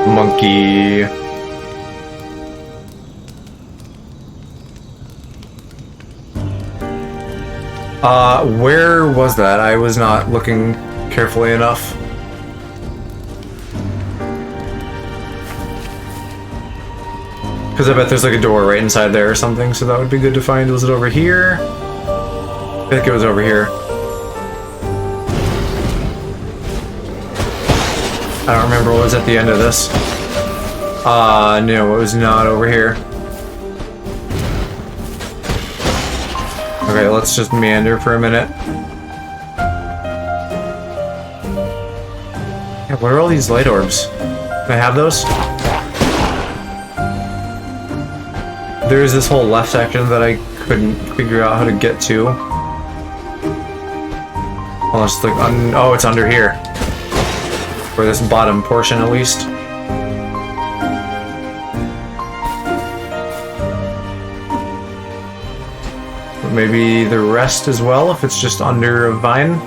A: Monkey. Where was that? I was not looking carefully enough. Because I bet there's like a door right inside there or something, so that would be good to find. Was it over here? I think it was over here. I don't remember what was at the end of this. No, it was not over here. Okay, let's just meander for a minute. Yeah, what are all these light orbs? Can I have those? There's this whole left section that I couldn't figure out how to get to. Unless, like, oh, it's under here. For this bottom portion, at least. But maybe the rest as well, if it's just under a vine.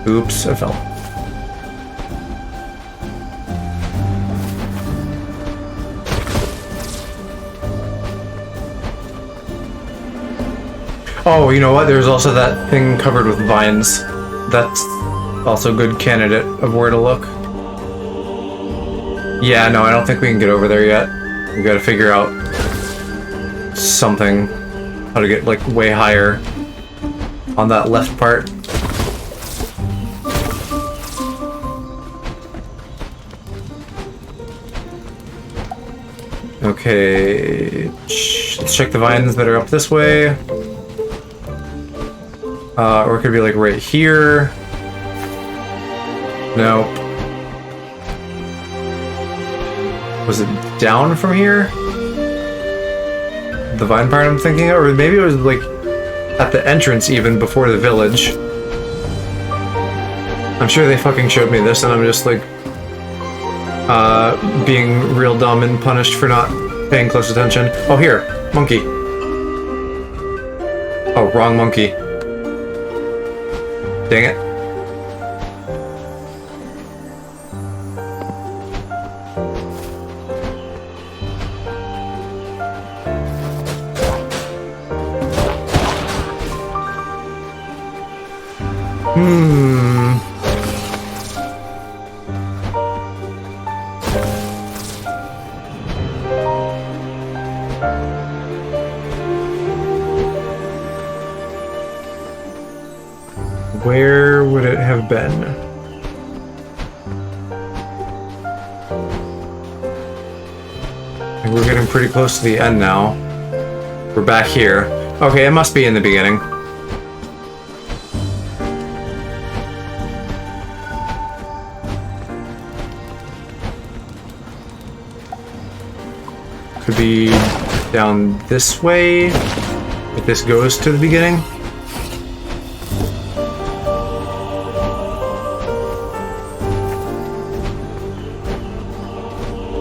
A: Oops, I fell. Oh, you know what? There's also that thing covered with vines. That's also a good candidate of where to look. Yeah, no, I don't think we can get over there yet. We gotta figure out something. How to get, like, way higher on that left part. Okay, let's check the vines that are up this way. Or it could be like right here. Nope. Was it down from here? The vine part I'm thinking of? Or maybe it was like at the entrance even before the village. I'm sure they fucking showed me this and I'm just like being real dumb and punished for not paying close attention. Oh, here. Monkey. Oh, wrong monkey. Dang it. Where would it have been? we're getting pretty close to the end now. We're back here. Okay, it must be in the beginning. Could be down this way, if this goes to the beginning.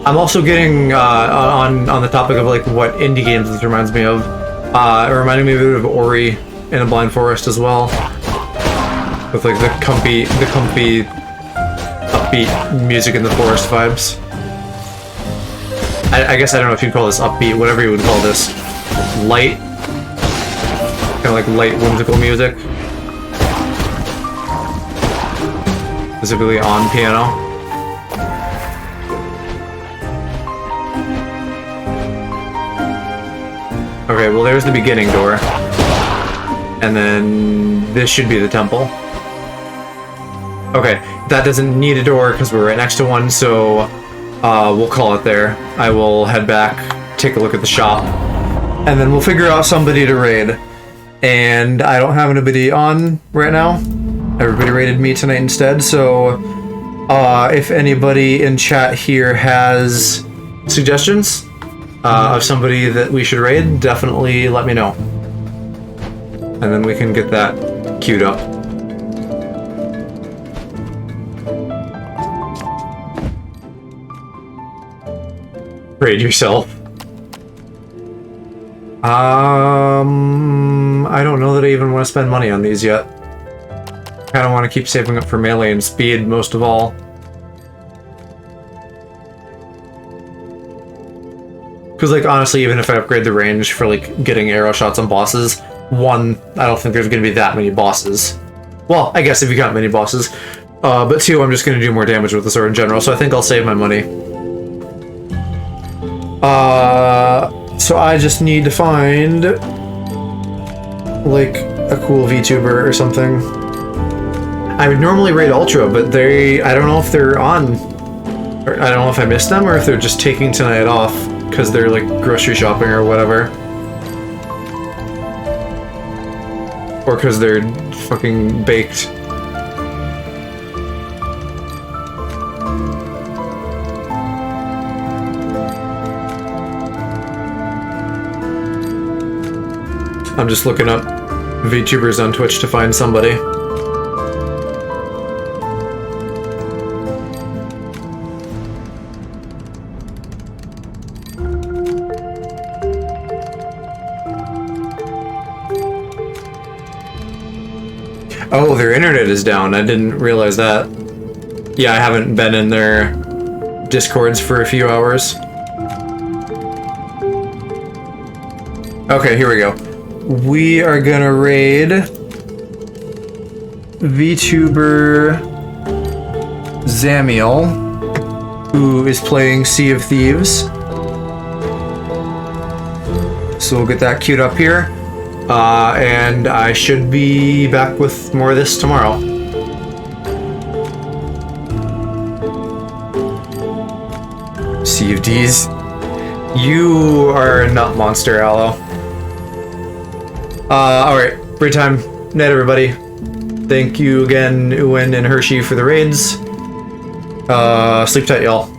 A: I'm also getting, on the topic of like what indie games this reminds me of, it reminded me a bit of Ori in a Blind Forest as well. With like the comfy, upbeat music in the forest vibes. I guess I don't know if you'd call this upbeat, whatever you would call this. Light. Kind of like light, whimsical music. Specifically on piano. Okay, well there's the beginning door. And then this should be the temple. Okay, that doesn't need a door because we're right next to one, so we'll call it there. I will head back, take a look at the shop, and then we'll figure out somebody to raid. And I don't have anybody on right now. Everybody raided me tonight instead, so if anybody in chat here has suggestions of somebody that we should raid, definitely let me know. And then we can get that queued up. Raid yourself. I don't know that I even want to spend money on these yet. Kind of want to keep saving up for melee and speed most of all. Because, like, honestly, even if I upgrade the range for, like, getting arrow shots on bosses, one, I don't think there's going to be that many bosses. Well, I guess if you count many bosses. But two, I'm just going to do more damage with the sword in general, so I think I'll save my money. So I just need to find, like, a cool VTuber or something. I would normally raid Ultra, but I don't know if they're on, or I don't know if I missed them, or if they're just taking tonight off, because they're, like, grocery shopping or whatever. Or because they're fucking baked. I'm just looking up VTubers on Twitch to find somebody. Oh, their internet is down. I didn't realize that. Yeah, I haven't been in their Discords for a few hours. Okay, here we go. We are gonna raid VTuber Zamiel, who is playing Sea of Thieves. So we'll get that queued up here. And I should be back with more of this tomorrow. Sea of D's. You are a nut monster, Aloe. Alright, break time. Night, everybody. Thank you again, Uwen and Hershey, for the raids. Sleep tight, y'all.